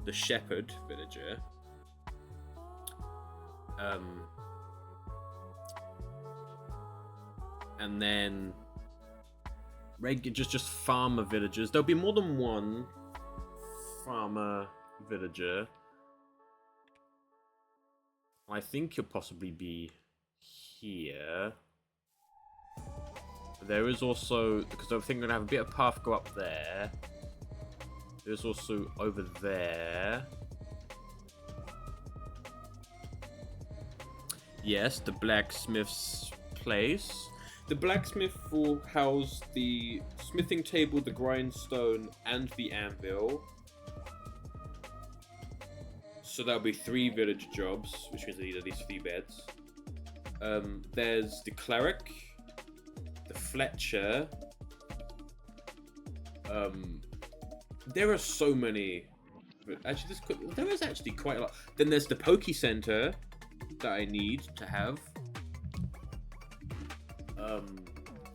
the shepherd villager. And then just farmer villagers. There'll be more than one farmer villager. I think you'll possibly be here. There is also, because I think I'm gonna have a bit of path go up there. There's also over there. Yes, the blacksmith's place. The blacksmith will house the smithing table, the grindstone, and the anvil. So that'll be 3 village jobs, which means they need at least 3 beds. There's the cleric, the fletcher. There are so many. Actually, there is actually quite a lot. Then there's the Poke Center that I need to have.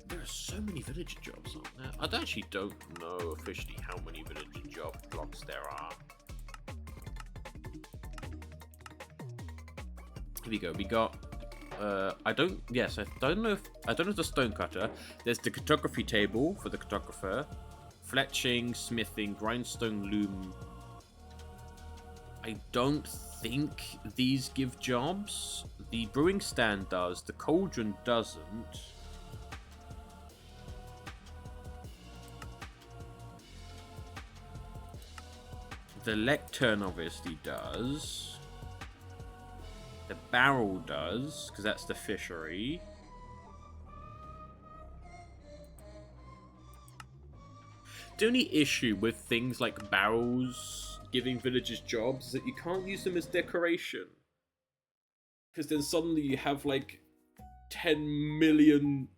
There are so many village jobs on there. I actually don't know officially how many village job blocks there are. Here we go. We got. I don't know if the stonecutter. There's the cartography table for the cartographer, fletching, smithing, grindstone, loom. I don't think these give jobs. The brewing stand does. The cauldron doesn't. The lectern obviously does. The barrel does, because that's the fishery. The only issue with things like barrels giving villagers jobs is that you can't use them as decoration. Because then suddenly you have like 10 million...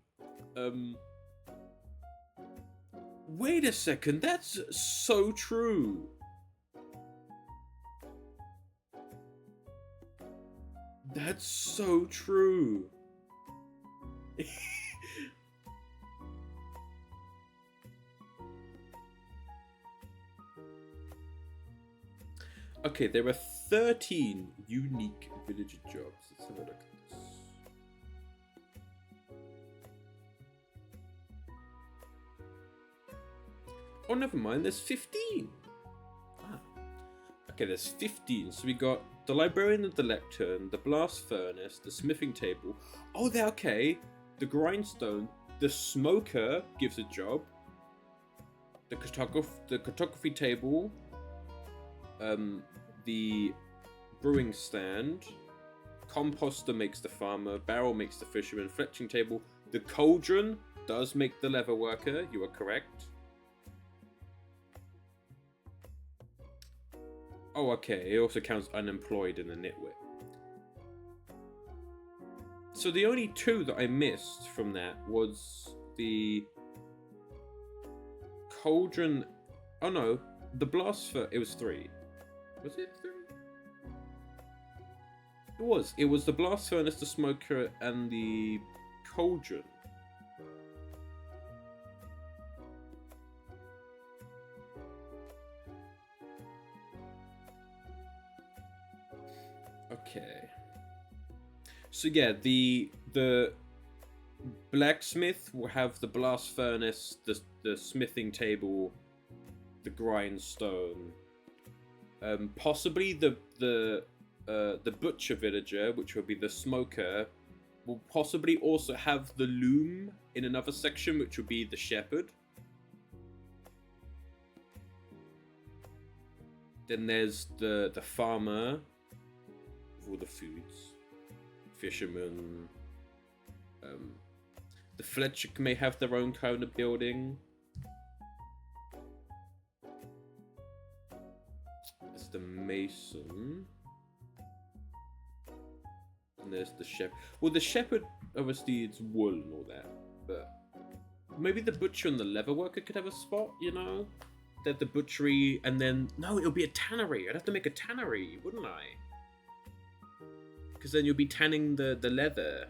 Wait a second, that's so true. That's so true. Okay, there are 13 unique villager jobs. Let's have a look at this. Oh, never mind. There's 15. Ah. Okay, there's 15. So we got the librarian of the lectern, the blast furnace, the smithing table. Oh, they're okay. The grindstone, the smoker gives a job. The cartography table. The brewing stand. Composter makes the farmer. Barrel makes the fisherman. Fletching table. The cauldron does make the leather worker. You are correct. Oh, okay. It also counts unemployed in the nitwit. So the only 2 that I missed from that was the cauldron. Oh no, the blast for it was 3. Was it 3? It was. It was the blast furnace, the smoker, and the cauldron. Okay. So yeah, the blacksmith will have the blast furnace, the smithing table, the grindstone, possibly the butcher villager, which will be the smoker, will possibly also have the loom in another section, which will be the shepherd. Then there's the farmer with all the foods, fisherman. The Fletcher may have their own kind of building. There's the mason. And there's the shepherd. Well, the shepherd, obviously, it's wool and all that. But maybe the butcher and the leather worker could have a spot, you know? That the butchery, and then... No, it'll be a tannery. I'd have to make a tannery, wouldn't I? Because then you'll be tanning the leather.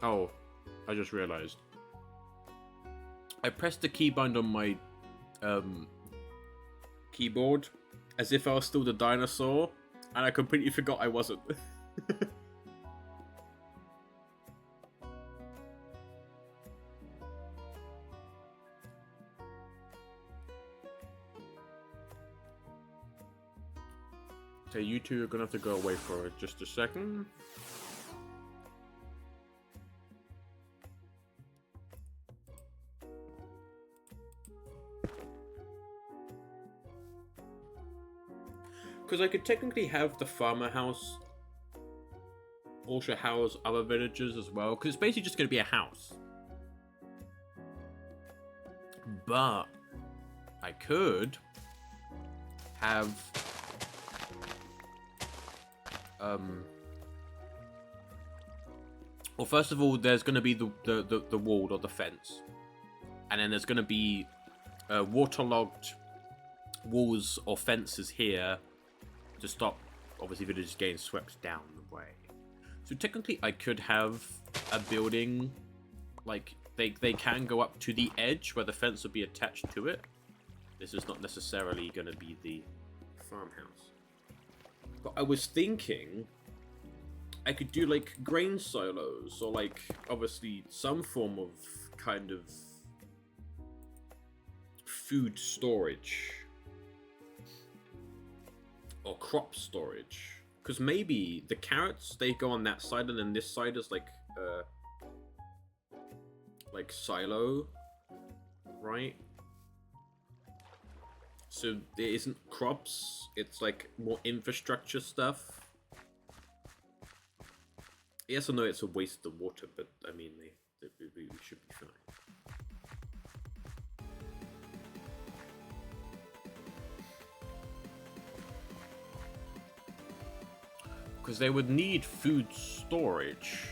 Oh, I just realized. I pressed the keybind on my keyboard as if I was still the dinosaur, and I completely forgot I wasn't. Okay, you two are gonna have to go away for just a second. Because I could technically have the farmer house also house other villagers as well. Because it's basically just going to be a house. But I could have well, first of all, there's going to be the wall or the fence, and then there's going to be waterlogged walls or fences here to stop, obviously, villagers getting swept down the way. So technically, I could have a building, like, they can go up to the edge where the fence will be attached to it. This is not necessarily going to be the farmhouse. But I was thinking I could do, like, grain silos, or, like, obviously, some form of kind of food storage. Or crop storage, because maybe the carrots, they go on that side, and then this side is like silo, right? So there isn't crops, it's like more infrastructure stuff. Yes or no, it's a waste of water, but I mean, we should be fine. Because they would need food storage.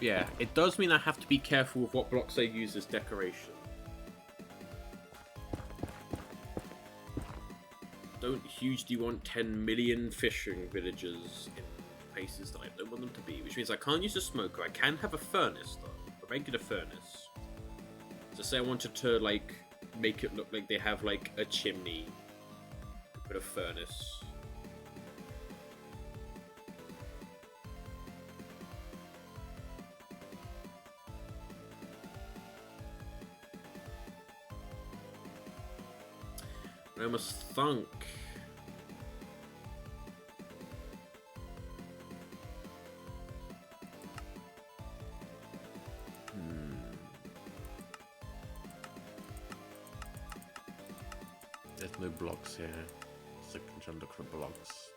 Yeah, it does mean I have to be careful with what blocks I use as decoration. Don't hugely want 10 million fishing villages in places that I don't want them to be. Which means I can't use a smoker. I can have a furnace, though. A regular furnace. So say I wanted to, like, make it look like they have, like, a chimney with a furnace. I must think. There's no blocks here, so I can try and look for blocks.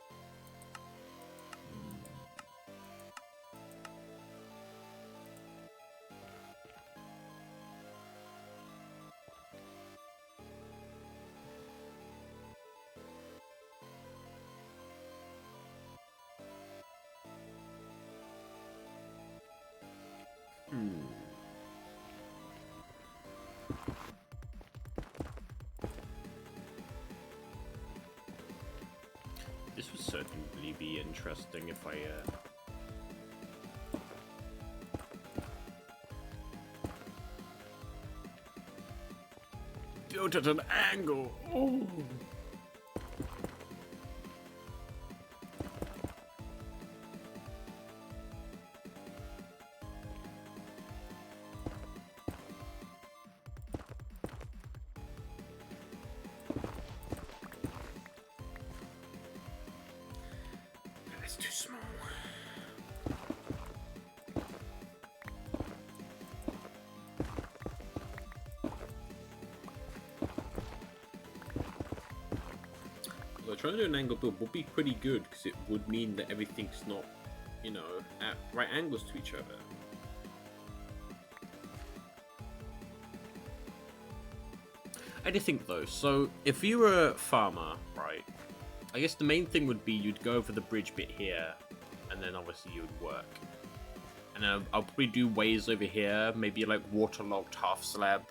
This would certainly be interesting if I built at an angle. Oh. That's too small. Well, trying to do an angle build would be pretty good because it would mean that everything's not, you know, at right angles to each other. I do think though, so if you were a farmer, right, I guess the main thing would be you'd go over the bridge bit here, and then obviously you would work. And I'll probably do ways over here, maybe like waterlogged half slab,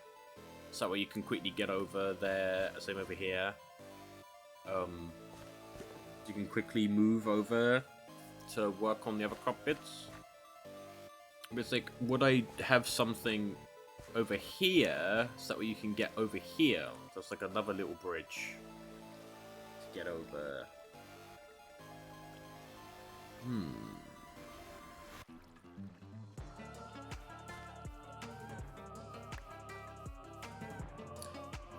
so that way you can quickly get over there, same over here. You can quickly move over to work on the other crop bits. But it's like, would I have something over here, so that way you can get over here? Just like another little bridge to get over.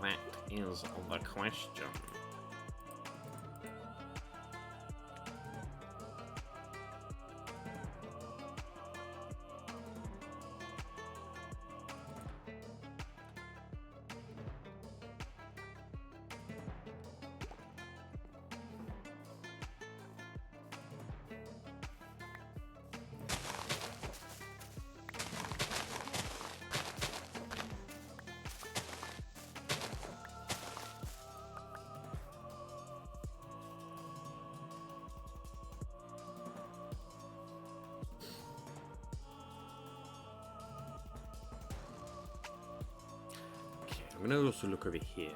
That is the question. I'm gonna also look over here.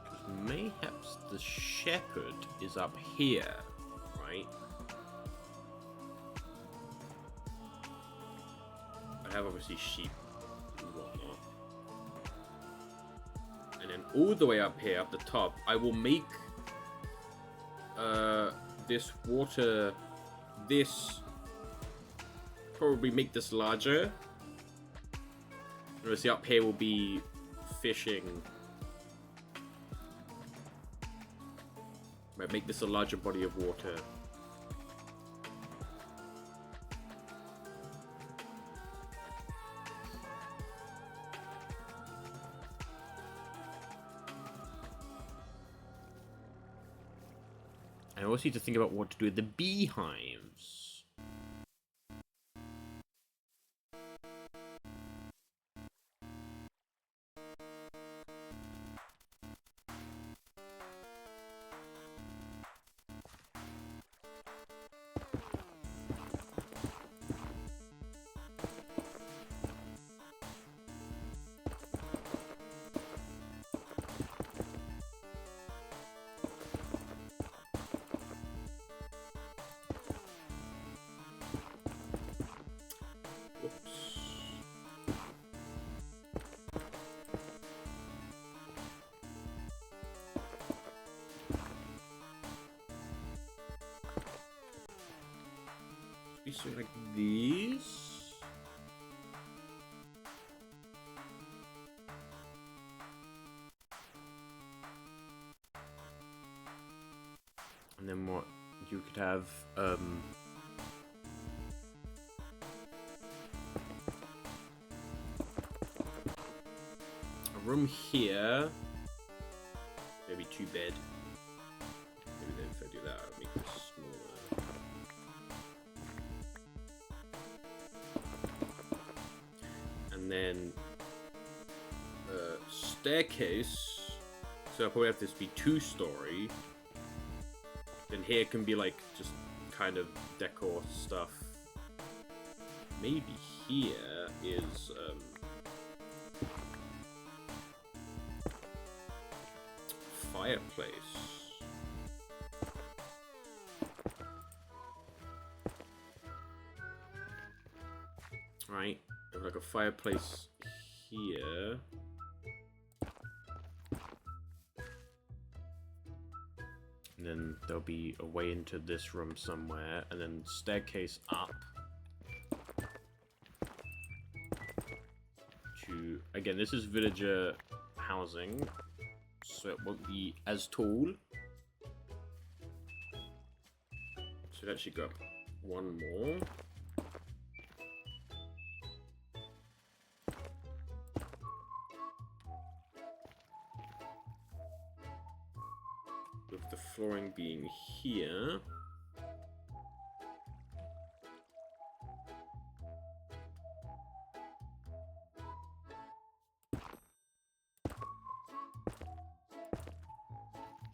Because mayhaps the shepherd is up here, right? I have obviously sheep and whatnot. And then all the way up here, up the top, I will make this water, probably make this larger. Obviously up here will be fishing. Might make this a larger body of water. I also need to think about what to do with the beehives. So like these. And then what you could have a room here. Maybe 2 bed. Maybe then if I do that I'll make this smaller. And then staircase, so I'll probably have this be 2-story. Then here can be like just kind of decor stuff. Maybe here is fireplace. Right, there's like a fireplace here. And then there'll be a way into this room somewhere, and then staircase up to, again, this is villager housing, so it won't be as tall. So let's actually go up one more. With the flooring being here.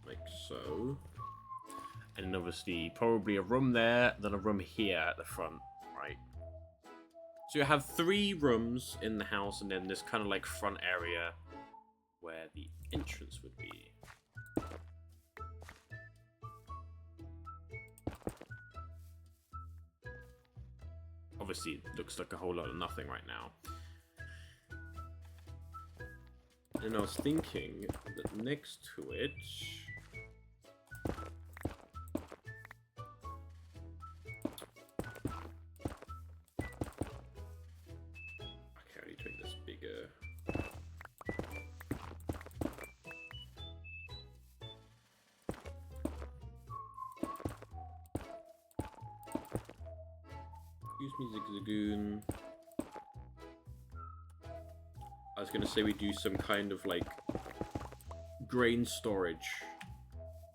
Like so. And then obviously probably a room there, then a room here at the front, right? So you have 3 rooms in the house, and then this kind of like front area where the entrance would be. Obviously, it looks like a whole lot of nothing right now. And I was thinking that next to it... Okay, I need to make this bigger. Excuse me, Zigzagoon. I was gonna say we do some kind of like grain storage.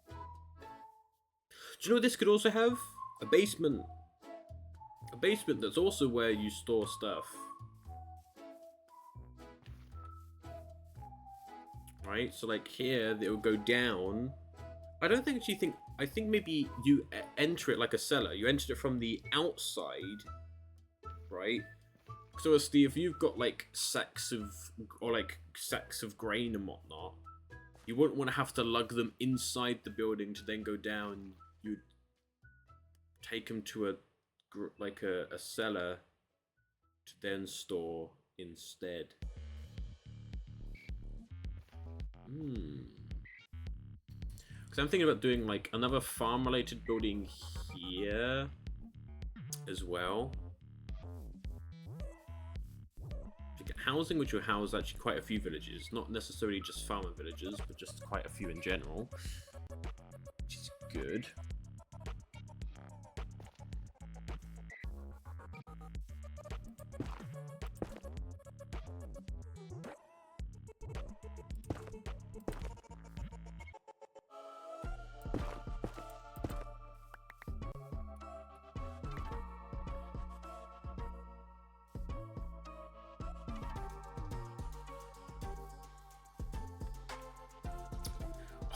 Do you know what this could also have? A basement. A basement that's also where you store stuff. Right? So like here, it will go down. I don't think actually think... I think maybe you enter it like a cellar. You enter it from the outside, right? So obviously, if you've got like sacks of grain and whatnot, you wouldn't want to have to lug them inside the building to then go down. You'd take them to a cellar to then store instead. Because I'm thinking about doing like another farm-related building here as well. Housing, which will house actually quite a few villages, not necessarily just farmer villages, but just quite a few in general, which is good.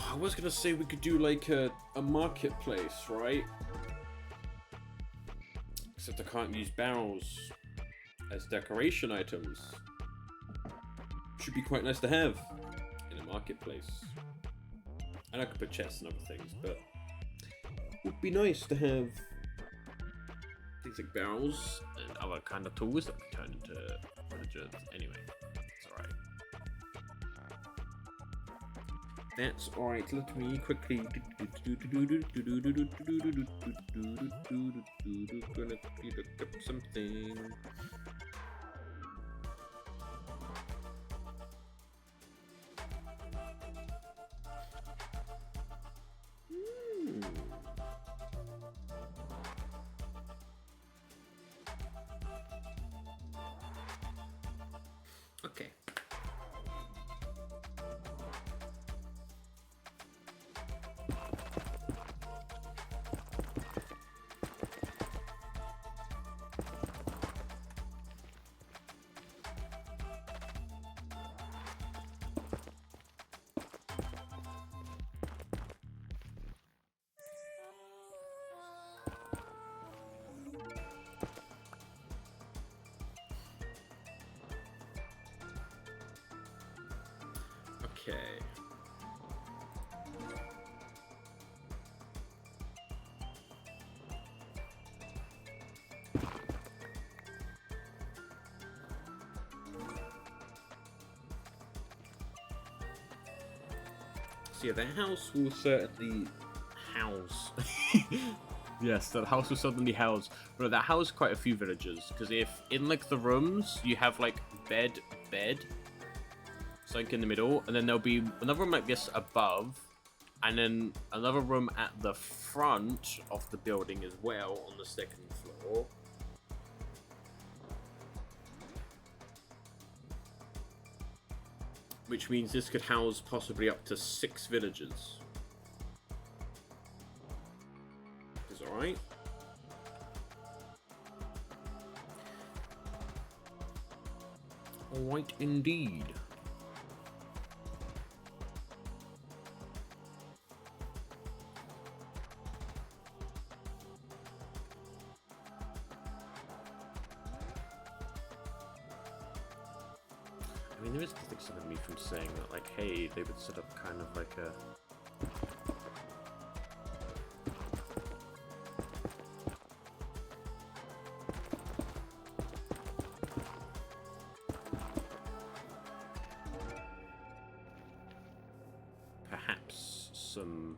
I was gonna say we could do like a marketplace, right? Except I can't use barrels as decoration items. Should be quite nice to have in a marketplace. And I could put chests and other things, but it would be nice to have things like barrels and other kind of tools that can turn into villagers. Anyway, it's alright. That's alright, let me quickly gonna look up something. Okay. So yeah, that house will certainly house. Yes, that house will certainly house. But that house quite a few villagers, because if in like the rooms you have like bed, something in the middle, and then there'll be another room like this above, and then another room at the front of the building as well on the second floor. Which means this could house possibly up to 6 villagers. Is that right? Alright indeed. I mean, there is nothing stopping me from saying that, like, hey, they would set up kind of like a... perhaps some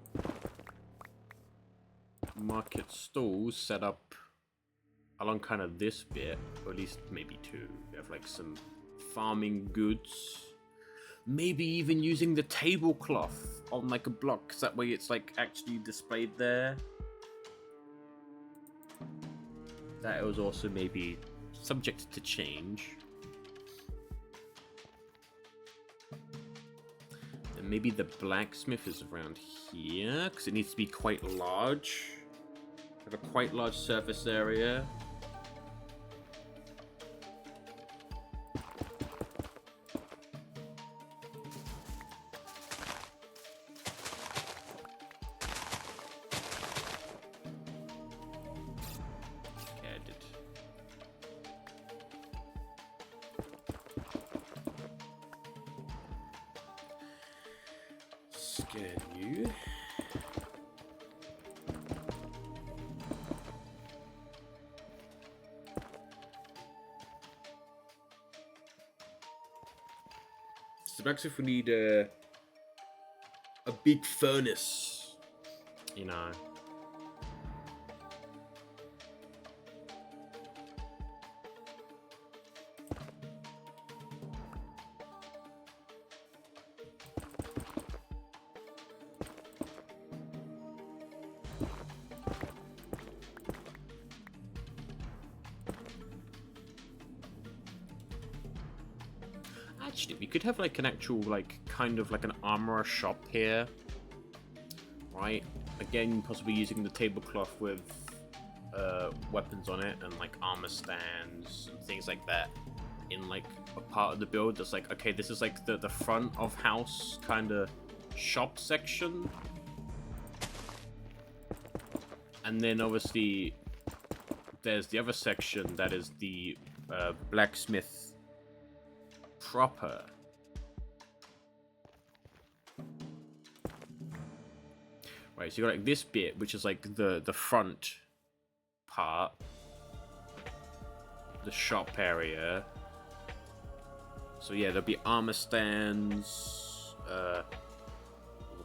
market stalls set up along kind of this bit, or at least maybe 2. You have like some farming goods, maybe even using the tablecloth on like a block, because that way it's like actually displayed there. That was also maybe subject to change. And maybe the blacksmith is around here, because it needs to be quite large. Have a quite large surface area. Scan you. So next if we need a big furnace, you know. Actually, we could have like an actual, like, kind of like an armorer shop here, right? Again, possibly using the tablecloth with weapons on it and like armor stands and things like that in like a part of the build that's like, okay, this is like the front of house kind of shop section. And then obviously there's the other section that is the blacksmith proper. Right, so you got like this bit, which is like the front part, the shop area. So yeah, there'll be armor stands.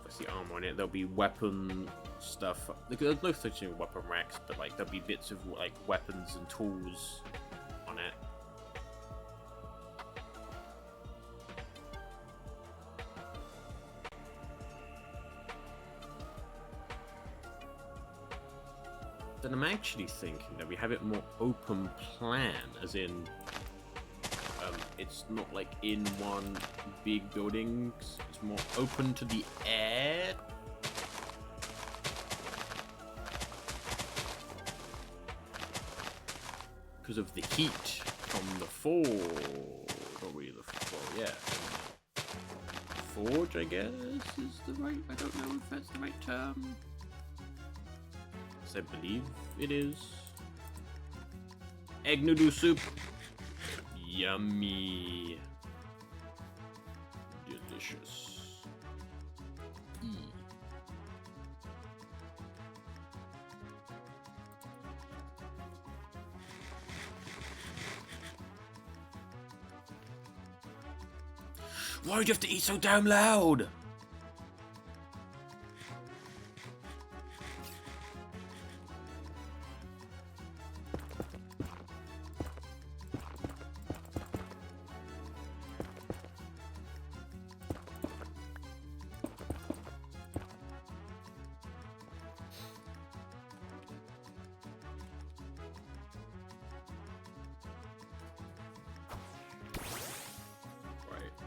What's the armor on it? There'll be weapon stuff. There's no such thing as weapon racks, but like there'll be bits of like weapons and tools on it. Then I'm actually thinking that we have it more open plan, as in, it's not like in one big building, it's more open to the air. Because of the heat from the probably the forge, I guess, is the right, I don't know if that's the right term. I believe it is. Egg noodle soup. Yummy. Delicious. Why do you have to eat so damn loud?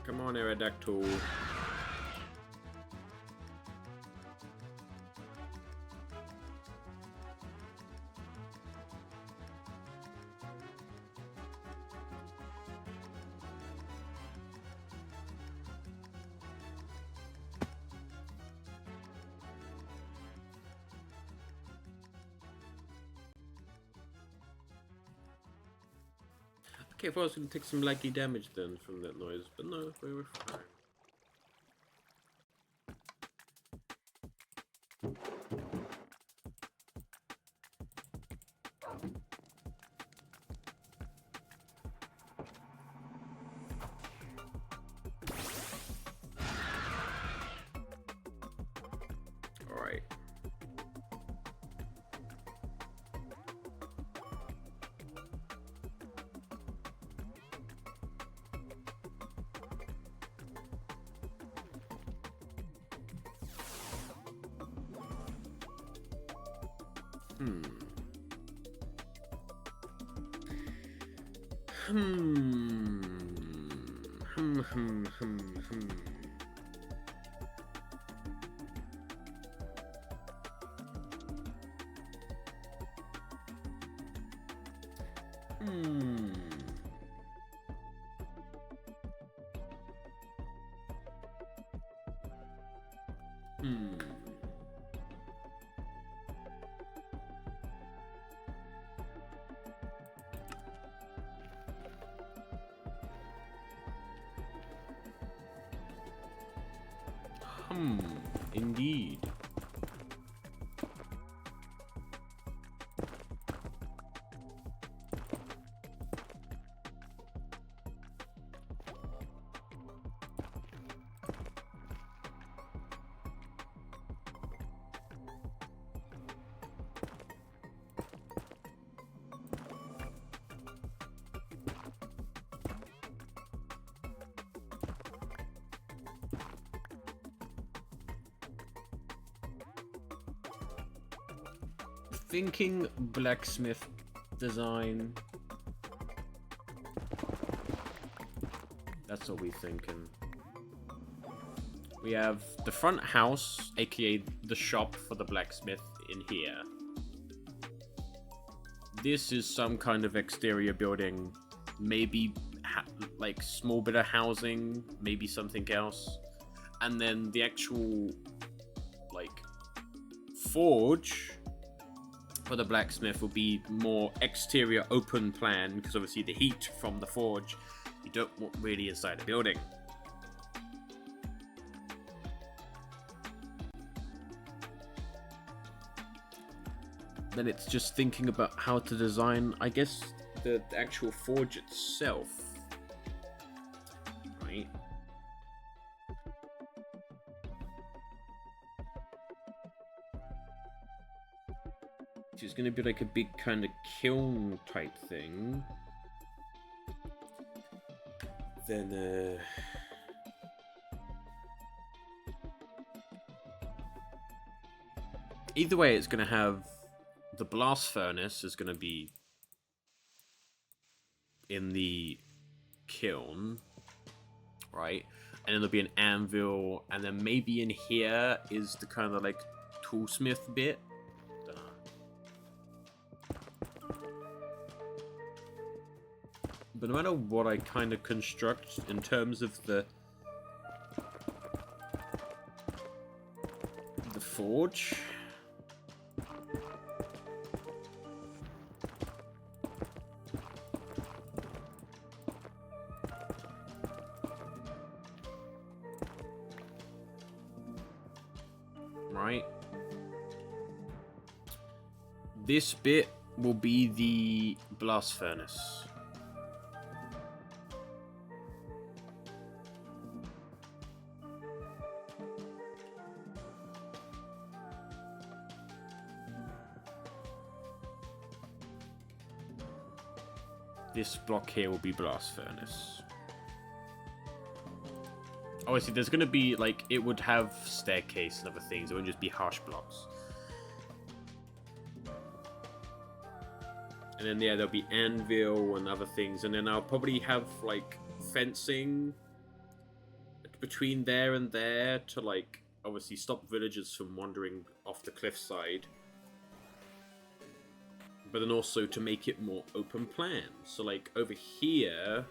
Come on, Aerodactyl. Okay, I thought I was going to take some laggy damage then from that noise, but no, we were fine. Alright. Hmm. Indeed. Thinking blacksmith design. That's what we're thinking. We have the front house, aka the shop for the blacksmith, in here. This is some kind of exterior building, maybe like small bit of housing, maybe something else. And then the actual like forge for the blacksmith will be more exterior open plan, because obviously the heat from the forge you don't want really inside the building. Then it's just thinking about how to design, I guess, the actual forge itself, right? It's going to be like a big kind of kiln type thing. Then, either way, it's going to have the blast furnace is going to be in the kiln, right? And then there'll be an anvil, and then maybe in here is the kind of like toolsmith bit. But no matter what I kind of construct in terms of the forge, right? This bit will be the blast furnace. This block here will be blast furnace. Obviously, there's going to be, like, it would have staircase and other things. It wouldn't just be harsh blocks. And then, yeah, there'll be anvil and other things. And then I'll probably have, like, fencing between there and there to like obviously stop villagers from wandering off the cliffside, but then also to make it more open plan. So like over here,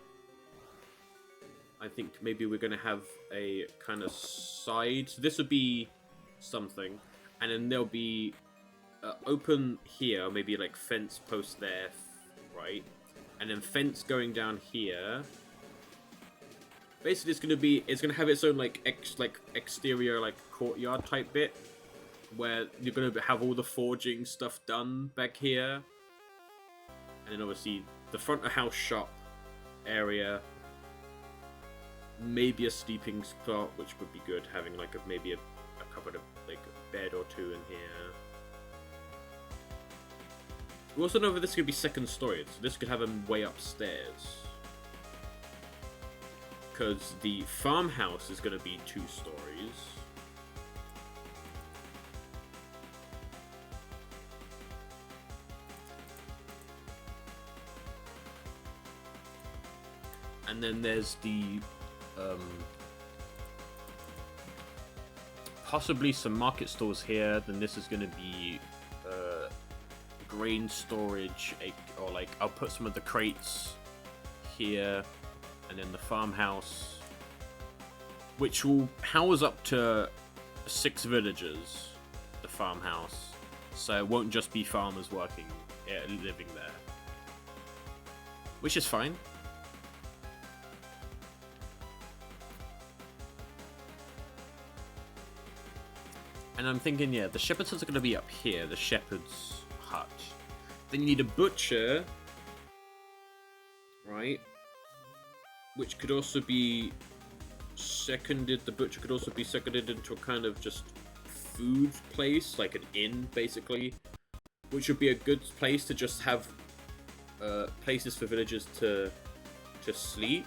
I think maybe we're gonna have a kind of side. So this would be something, and then there'll be open here, maybe like fence post there, right? And then fence going down here. Basically, it's gonna have its own like exterior like courtyard type bit, where you're gonna have all the forging stuff done back here, and then obviously the front of house shop area. Maybe a sleeping spot, which would be good, having like maybe a couple of like a bed or two in here. We also know that this could be second story, so this could have a way upstairs. Because the farmhouse is going to be 2 stories. And then there's the possibly some market stores here. Then this is going to be grain storage, or like I'll put some of the crates here, and then the farmhouse, which will house up to 6 villagers. The farmhouse, so it won't just be farmers living there, which is fine. And I'm thinking, yeah, the shepherd's huts are going to be up here, the shepherd's hut. Then you need a butcher, right? Which could also be seconded, the butcher could also be seconded into a kind of just food place, like an inn, basically. Which would be a good place to just have places for villagers to sleep.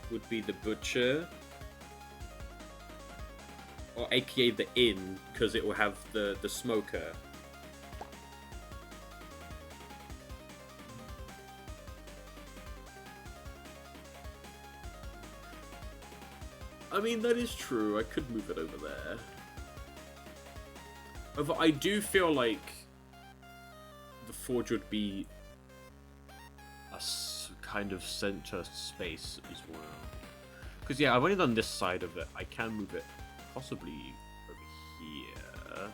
Would be the butcher. Or aka the inn, because it will have the smoker. I mean, that is true. I could move it over there. However, I do feel like the forge would be a kind of center space as well. Because, yeah, I've only done this side of it. I can move it possibly over here.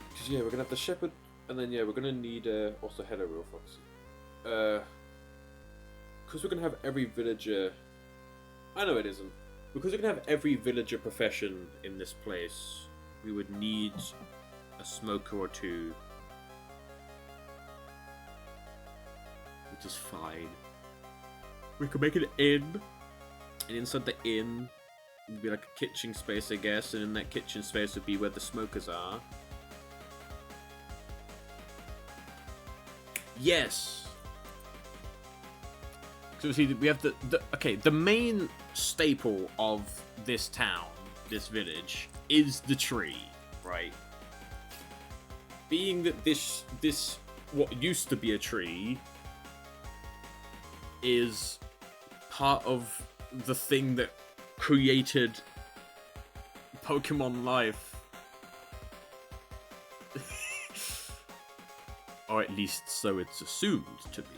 Because, yeah, we're gonna have the shepherd, and then, yeah, we're gonna need, also, hello, Real Fox. Because we're gonna have every villager. I know it isn't. Because we're gonna have every villager profession in this place, we would need a smoker or 2. Which is fine. We could make an inn. And inside the inn would be like a kitchen space, I guess. And in that kitchen space would be where the smokers are. Yes! So see, we have the main staple of this town, this village, is the tree, right? Being that this what used to be a tree is part of the thing that created Pokemon Life. Or at least so it's assumed to be.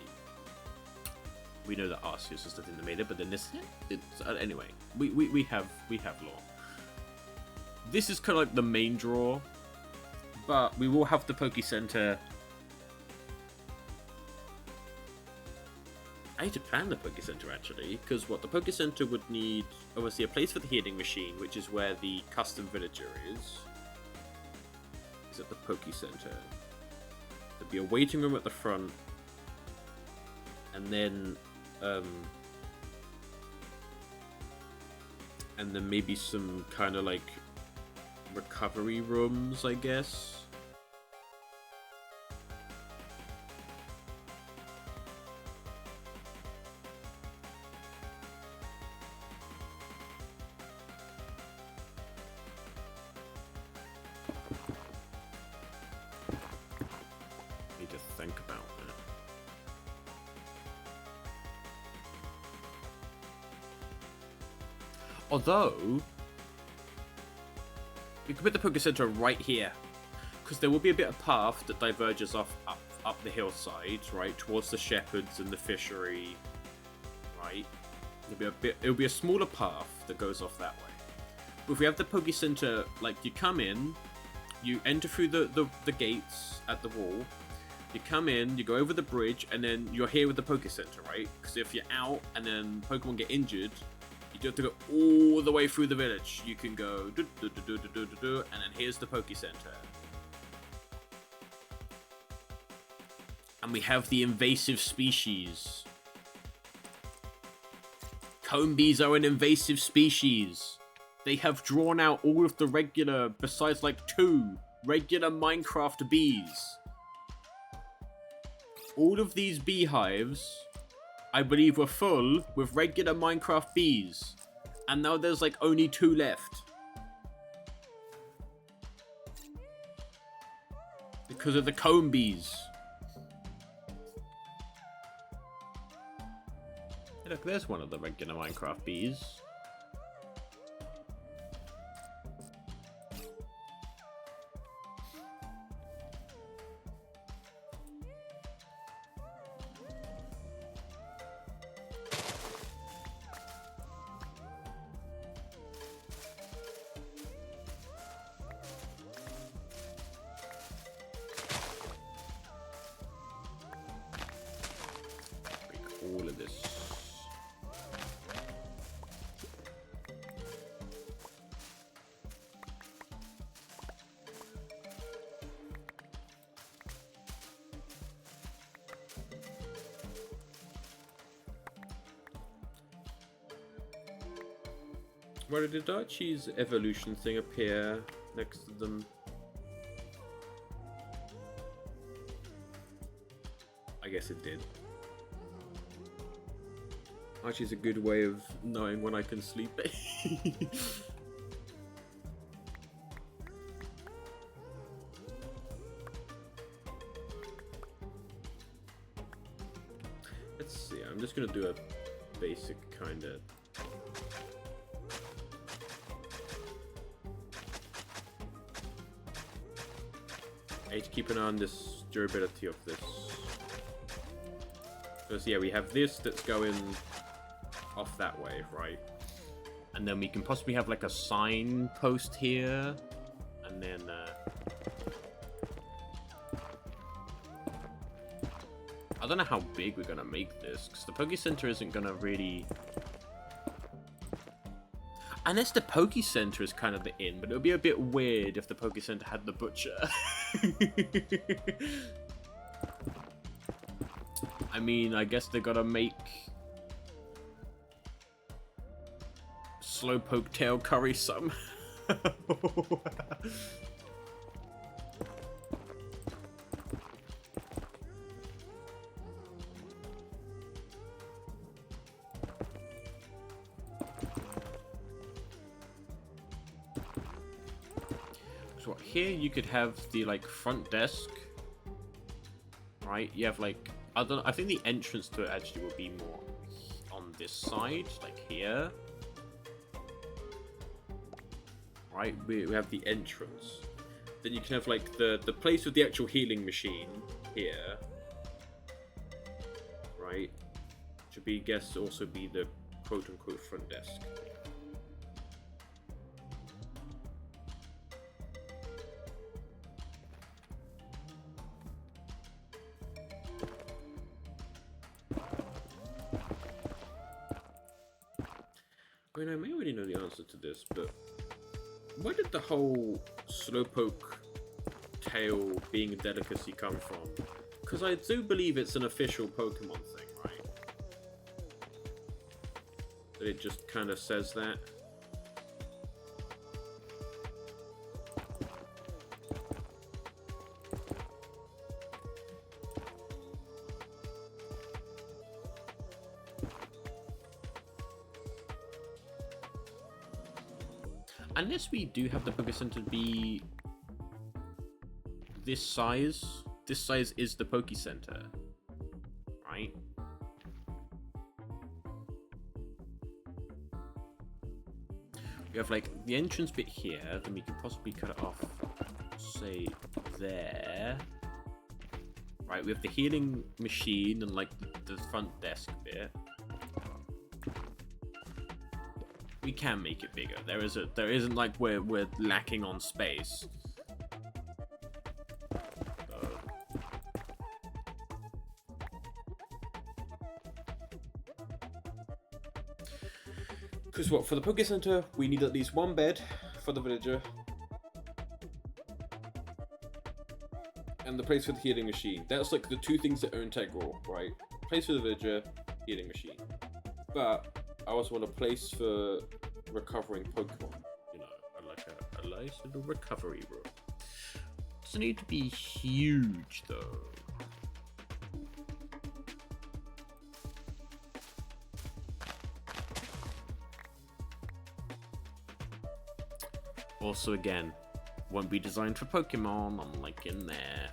We know that Arceus is the thing that made it, but then this... anyway, we have lore. This is kind of like the main draw, but we will have the Poke Center. I need to plan the Poke Center actually, because what the Poke Center would need, obviously a place for the healing machine, which is where the custom villager is. Is at the Poke Center. There'd be a waiting room at the front, and then maybe some kind of like recovery rooms, I guess. think about it. Although, you could put the Poké Center right here, because there will be a bit of path that diverges off up the hillside, right, towards the shepherds and the fishery, right. It'll be a smaller path that goes off that way. But if we have the Poké Center, like, you come in, you enter through the gates at the wall, you come in, you go over the bridge, and then you're here with the Poké Center, right? Because if you're out and then Pokemon get injured, you don't have to go all the way through the village. You can go and then here's the Poké Center. And we have the invasive species. Combees are an invasive species. They have drawn out all of the regular, besides like 2 regular Minecraft bees. All of these beehives, I believe, were full with regular Minecraft bees. And now there's like only 2 left. Because of the Combees. Hey, look, there's one of the regular Minecraft bees. All of this. Why did the Darkcheese evolution thing appear next to them? I guess it did. Actually, it's a good way of knowing when I can sleep. Let's see, I'm just gonna do a basic kind of... I need to keep an eye on this durability of this. Because yeah, we have this that's going off that way, right? And then we can possibly have like a sign post here, and then I don't know how big we're gonna make this, because the Poké Center isn't gonna really... Unless the Poké Center is kind of the inn, but it would be a bit weird if the Poké Center had the butcher. I mean, I guess they gotta make Slowpoke tail curry somehow. So here you could have the like front desk, right? You have like I think the entrance to it actually will be more on this side, like here. Right, we have the entrance. Then you can have like the place with the actual healing machine here. Right? Should be guess also be the quote unquote front desk. I mean, I may already know the answer to this, but where did the whole Slowpoke tail being a delicacy come from? Because I do believe it's an official Pokemon thing, right? That it just kind of says that. Unless we do have the Poké Center be this size, this size is the Poke Center, right? We have like the entrance bit here, then we could possibly cut it off, say there. Right, we have the healing machine and like the front desk bit. We can make it bigger. There isn't like we're lacking on space. Because what, for the Poke Center, we need at least one bed for the villager. And the place for the healing machine. That's like the two things that are integral, right? Place for the villager, healing machine. But I also want a place for recovering Pokemon. You know, like a nice little recovery room. Doesn't need to be huge though. Also, again, won't be designed for Pokemon. I'm like in there.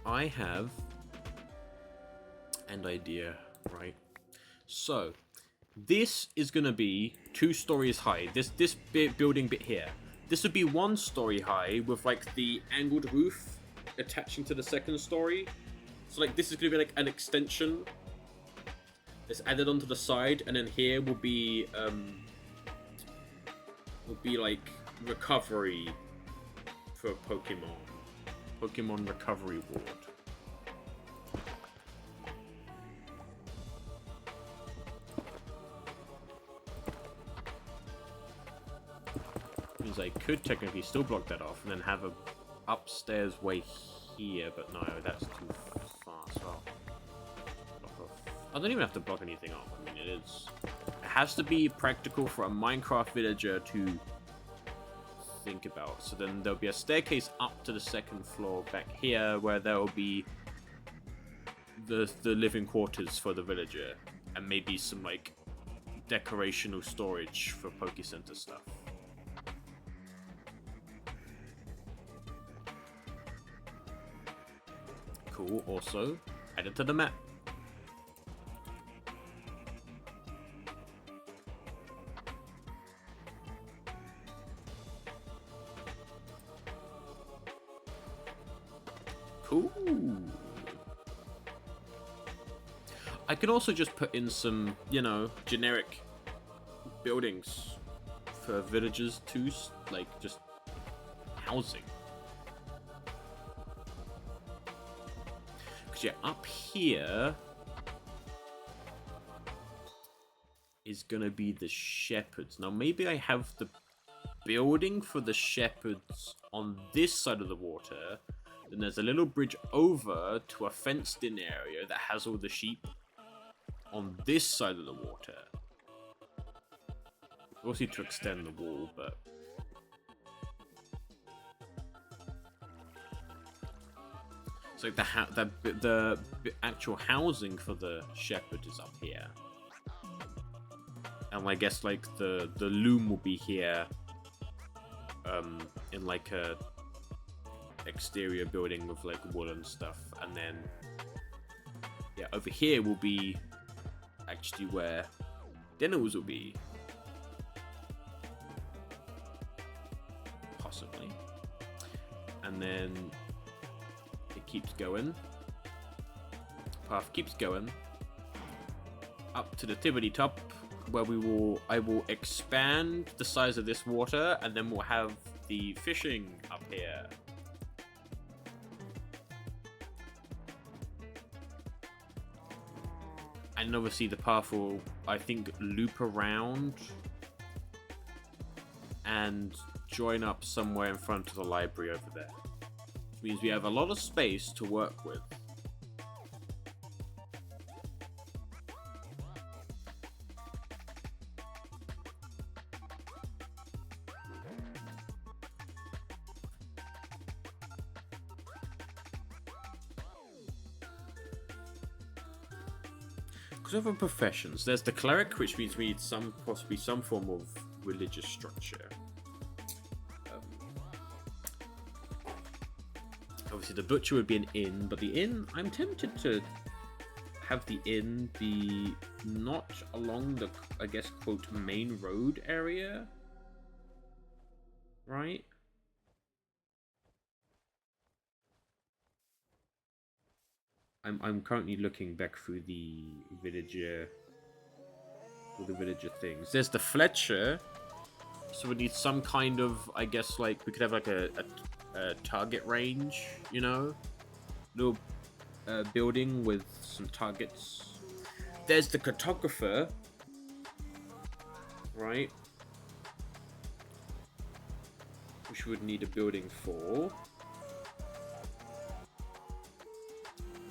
I have an idea, right? So this is gonna be 2 stories high. This building bit here. This would be 1 story high with like the angled roof attaching to the 2nd story. So like this is gonna be like an extension that's added onto the side, and then here will be like recovery for Pokemon recovery ward. I could technically still block that off and then have a upstairs way here, but no, that's too far. So I don't even have to block anything off. I mean, it has to be practical for a Minecraft villager to think about. So then there'll be a staircase up to the 2nd floor back here, where there will be the living quarters for the villager, and maybe some like decorational storage for Poke Center stuff. Cool. Also, add it to the map. Cool. I can also just put in some, you know, generic buildings for villagers to, like, just housing. Yeah, up here is gonna be the shepherds. Now maybe I have the building for the shepherds on this side of the water, then there's a little bridge over to a fenced in area that has all the sheep on this side of the water. We also need to extend the wall, but so the actual housing for the shepherd is up here, and I guess like the loom will be here, in like a exterior building with like wool and stuff, and then yeah, over here will be actually where dinners will be, possibly, and then keeps going. Path keeps going up to the tippity top, where I will expand the size of this water, and then we'll have the fishing up here. And obviously the path will, I think, loop around and join up somewhere in front of the library over there. Means we have a lot of space to work with. Because of our professions, there's the cleric, which means we need possibly some form of religious structure. Obviously, the butcher would be an inn, but the inn, I'm tempted to have the inn be not along the, I guess, quote, main road area, right? I'm currently looking back through the villager things. There's the Fletcher, so we need some kind of, I guess, like we could have like a target range, you know, little building with some targets. There's the cartographer, right, which would need a building for.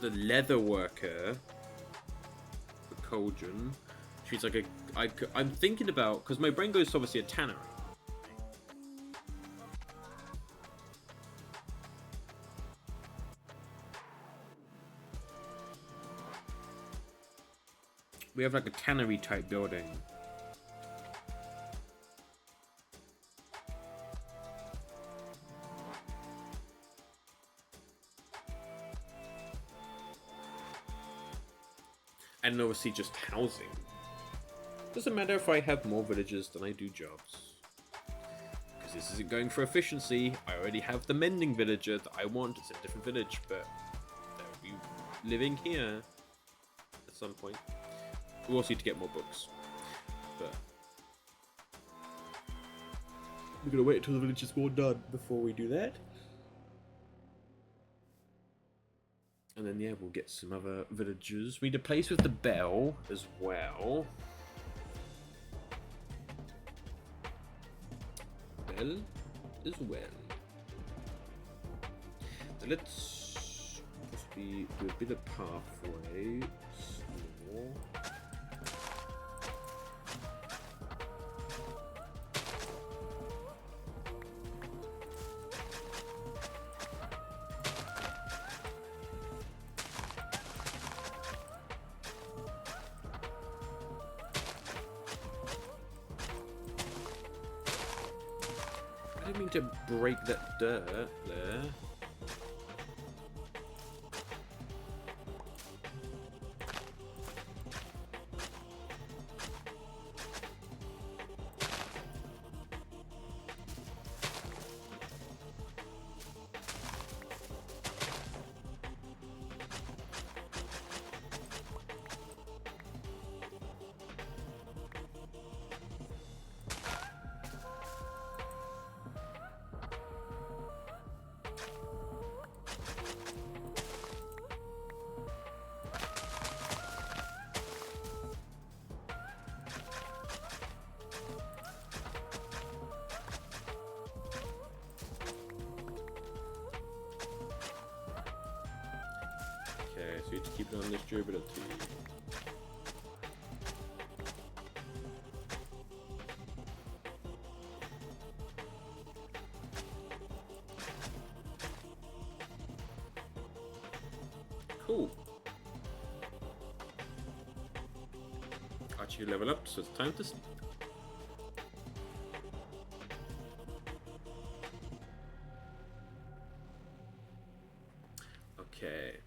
The leather worker, the cauldron. She's like I'm thinking about, because my brain goes to obviously a tannery. We have like a tannery type building. And obviously just housing. Doesn't matter if I have more villagers than I do jobs. Because this isn't going for efficiency. I already have the mending villager that I want. It's in a different village, but they'll be living here at some point. We also need to get more books. But we're gonna wait until the village is all done before we do that. And then, yeah, we'll get some other villagers. We need a place with the bell as well. Bell as well. So let's possibly do a bit of pathway. Small. I didn't mean to break that dirt there. Okay, so you have to keep it on this durability. Cool. Archie level up, so it's time to sleep. Okay.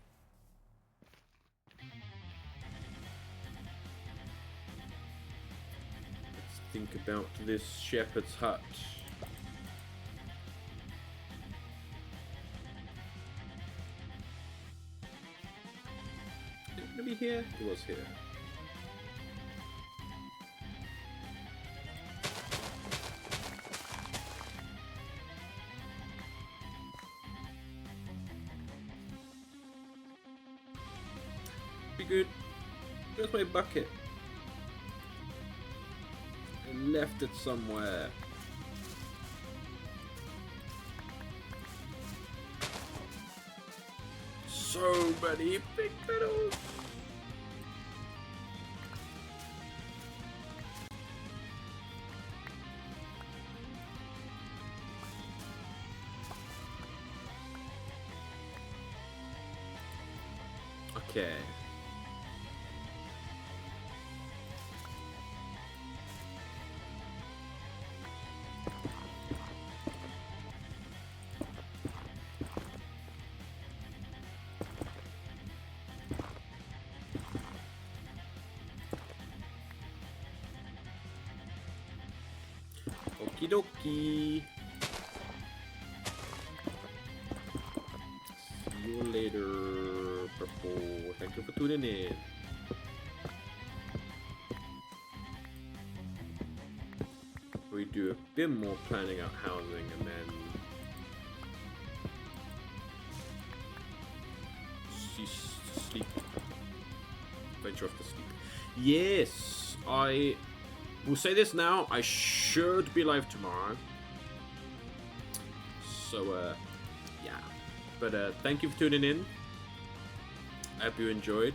Let's think about this shepherd's hut. Is it gonna be here? It was here. Be good. Where's my bucket? I left it somewhere. So many big petals. Okay. Okie dokie. See you later, Purple. Thank you for tuning in. We do a bit more planning out housing and then sleep. Venture off to sleep. Yes, I will say this now. I should be live tomorrow. So, yeah. But thank you for tuning in. I hope you enjoyed.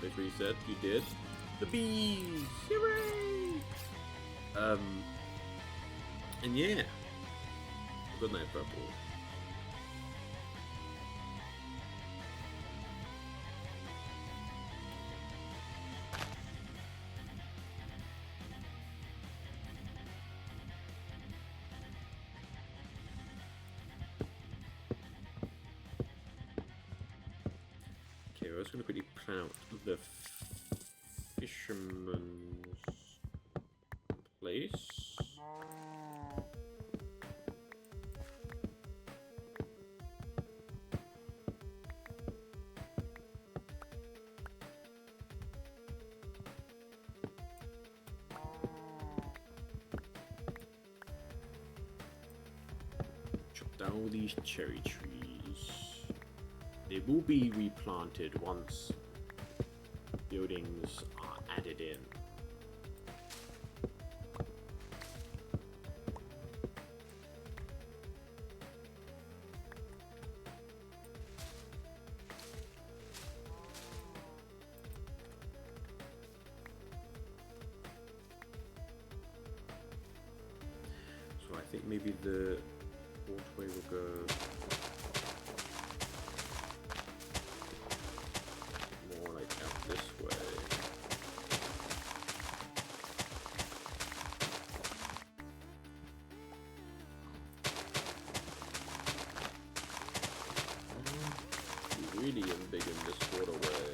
That's what you said. You did. The bees! Hooray! And yeah. Good night, Purple. Okay, I was going to quickly plan out the fisherman's place. Chop down all these cherry trees. They will be replanted once buildings are added in. So I think maybe the waterway will go more like out this way. Really embiggen this waterway.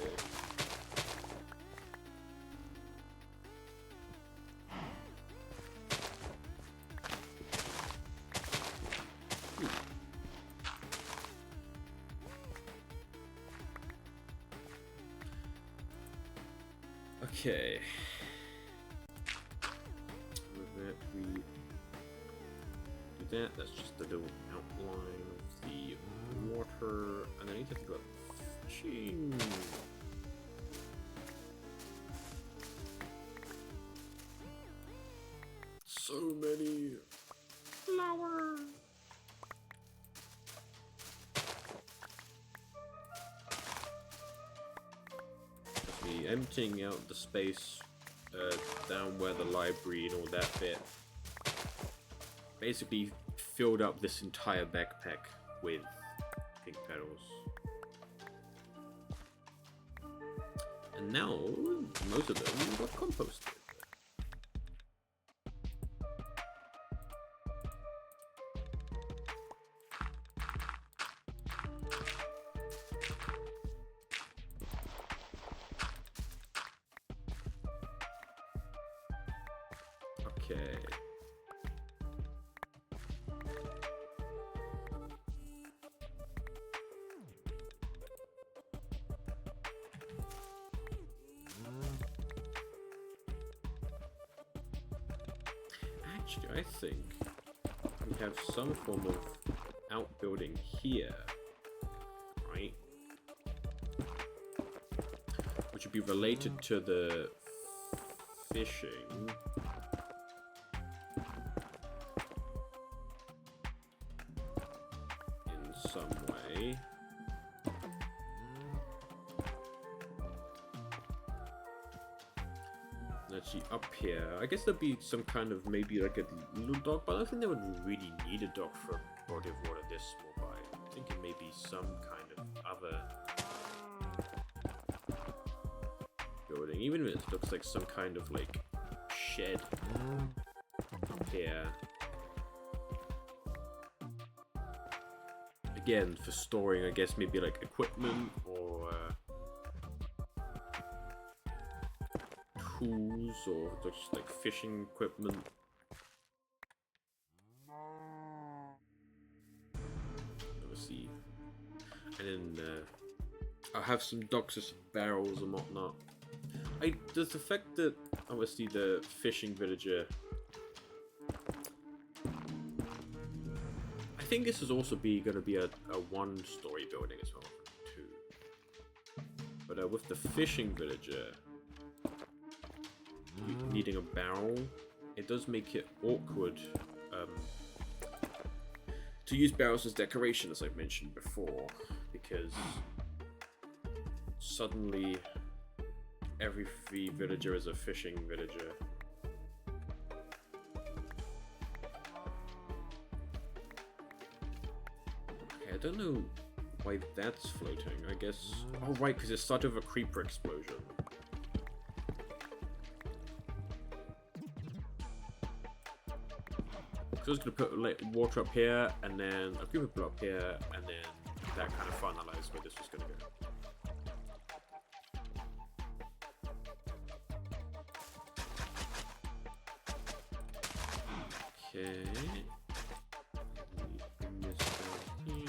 Okay. With that, we do that. That's just the little outline of the water, and then I need to think about fishing. So many flowers. Me emptying out the space down where the library and all that bit basically filled up this entire backpack with pink petals. And now most of them got composted. Okay. Actually, I think we have some form of outbuilding here, right? Which would be related to the fishing. In some way. Let's see, up here, I guess there'd be some kind of, maybe like a little dock, but I don't think they would really need a dock for a body of water this small by. I'm thinking maybe some kind of other building, even if it looks like some kind of like shed up here. Again, for storing, I guess maybe like equipment or tools or just like fishing equipment. And then I'll have some docks with some barrels and whatnot. Does the fact that obviously the fishing villager, I think this is also going to be a one-story building as well, too. But with the fishing villager needing a barrel, it does make it awkward to use barrels as decoration, as I've mentioned before, because suddenly every villager is a fishing villager. Okay, I don't know why that's floating. I guess... Oh, right, because it started with a creeper explosion. So I was going to put water up here, and then a creeper up here, and then that kind of finalized where this was going to go. Okay. Bring this down here.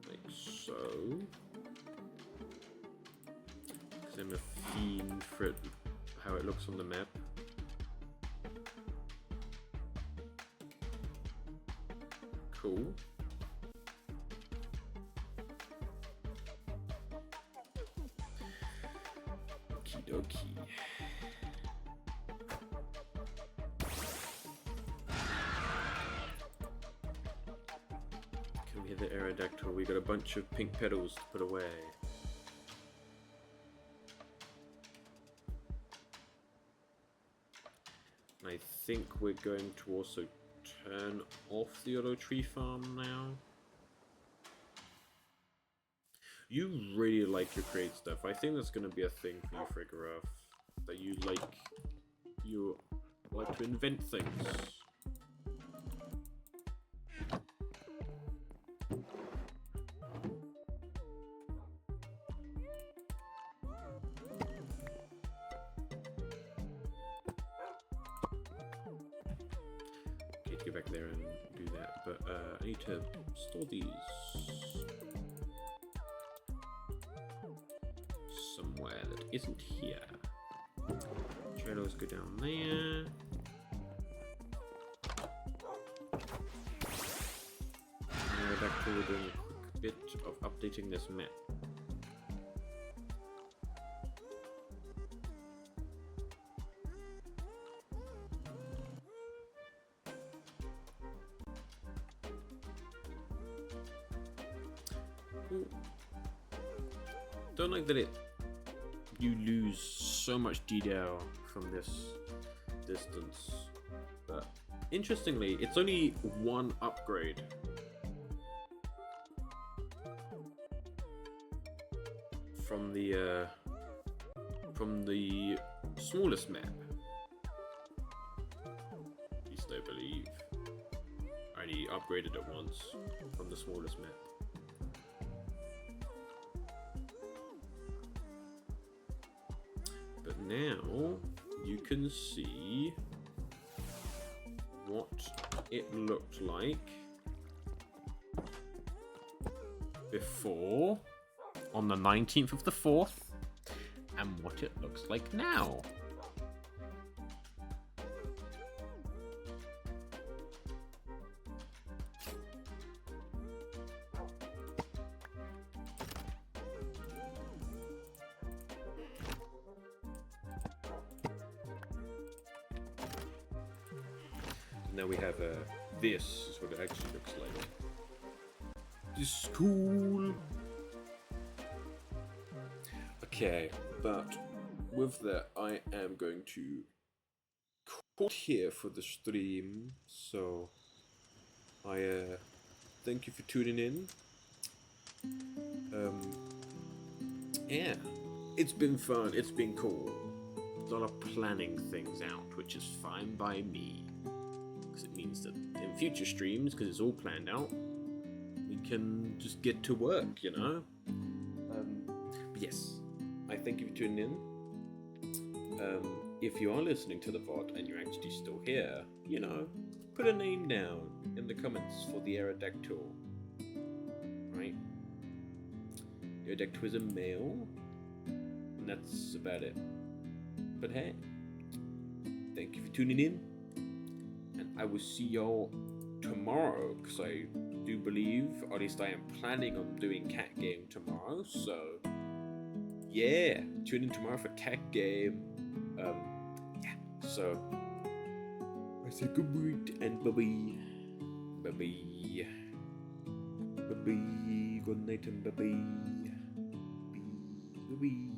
Like so. Because I'm a fiend for it, how it looks on the map. Cool. Okie dokie. Can we hit the Aerodactyl? We got a bunch of pink petals to put away. And I think we're going to also turn off the auto tree farm now. You really like to create stuff. I think that's going to be a thing for you, Frigoroth. That you like to invent things. Get back there and do that, but I need to store these somewhere that isn't here. Trailers go down there. And we're back to doing a quick bit of updating this map. Don't like that you lose so much detail from this distance, but interestingly, it's only one upgrade. From the smallest map. At least I believe. I only upgraded it once from the smallest map. But now you can see what it looked like before on the 19th of the 4th and what it looks like now. Now we have this is what it actually looks like. This is cool. Okay, but with that, I am going to call here for the stream. So I thank you for tuning in. Yeah, it's been fun. It's been cool. A lot of planning things out, which is fine by me. It means that in future streams, because it's all planned out, we we can just get to work, you know? But yes, I thank you for tuning in. If you are listening to the VOD and you're actually still here, you know, put a name down in the comments for the Aerodactyl. Right? Aerodactyl is a male, and that's about it. But hey, thank you for tuning in, and I will see y'all tomorrow, because I do believe, or at least I am planning on doing Cat Game tomorrow, so yeah, tune in tomorrow for Cat Game. Yeah, so I say good night and bye-bye. Bye-bye. Bye-bye. Good night and bye-bye. Bye-bye.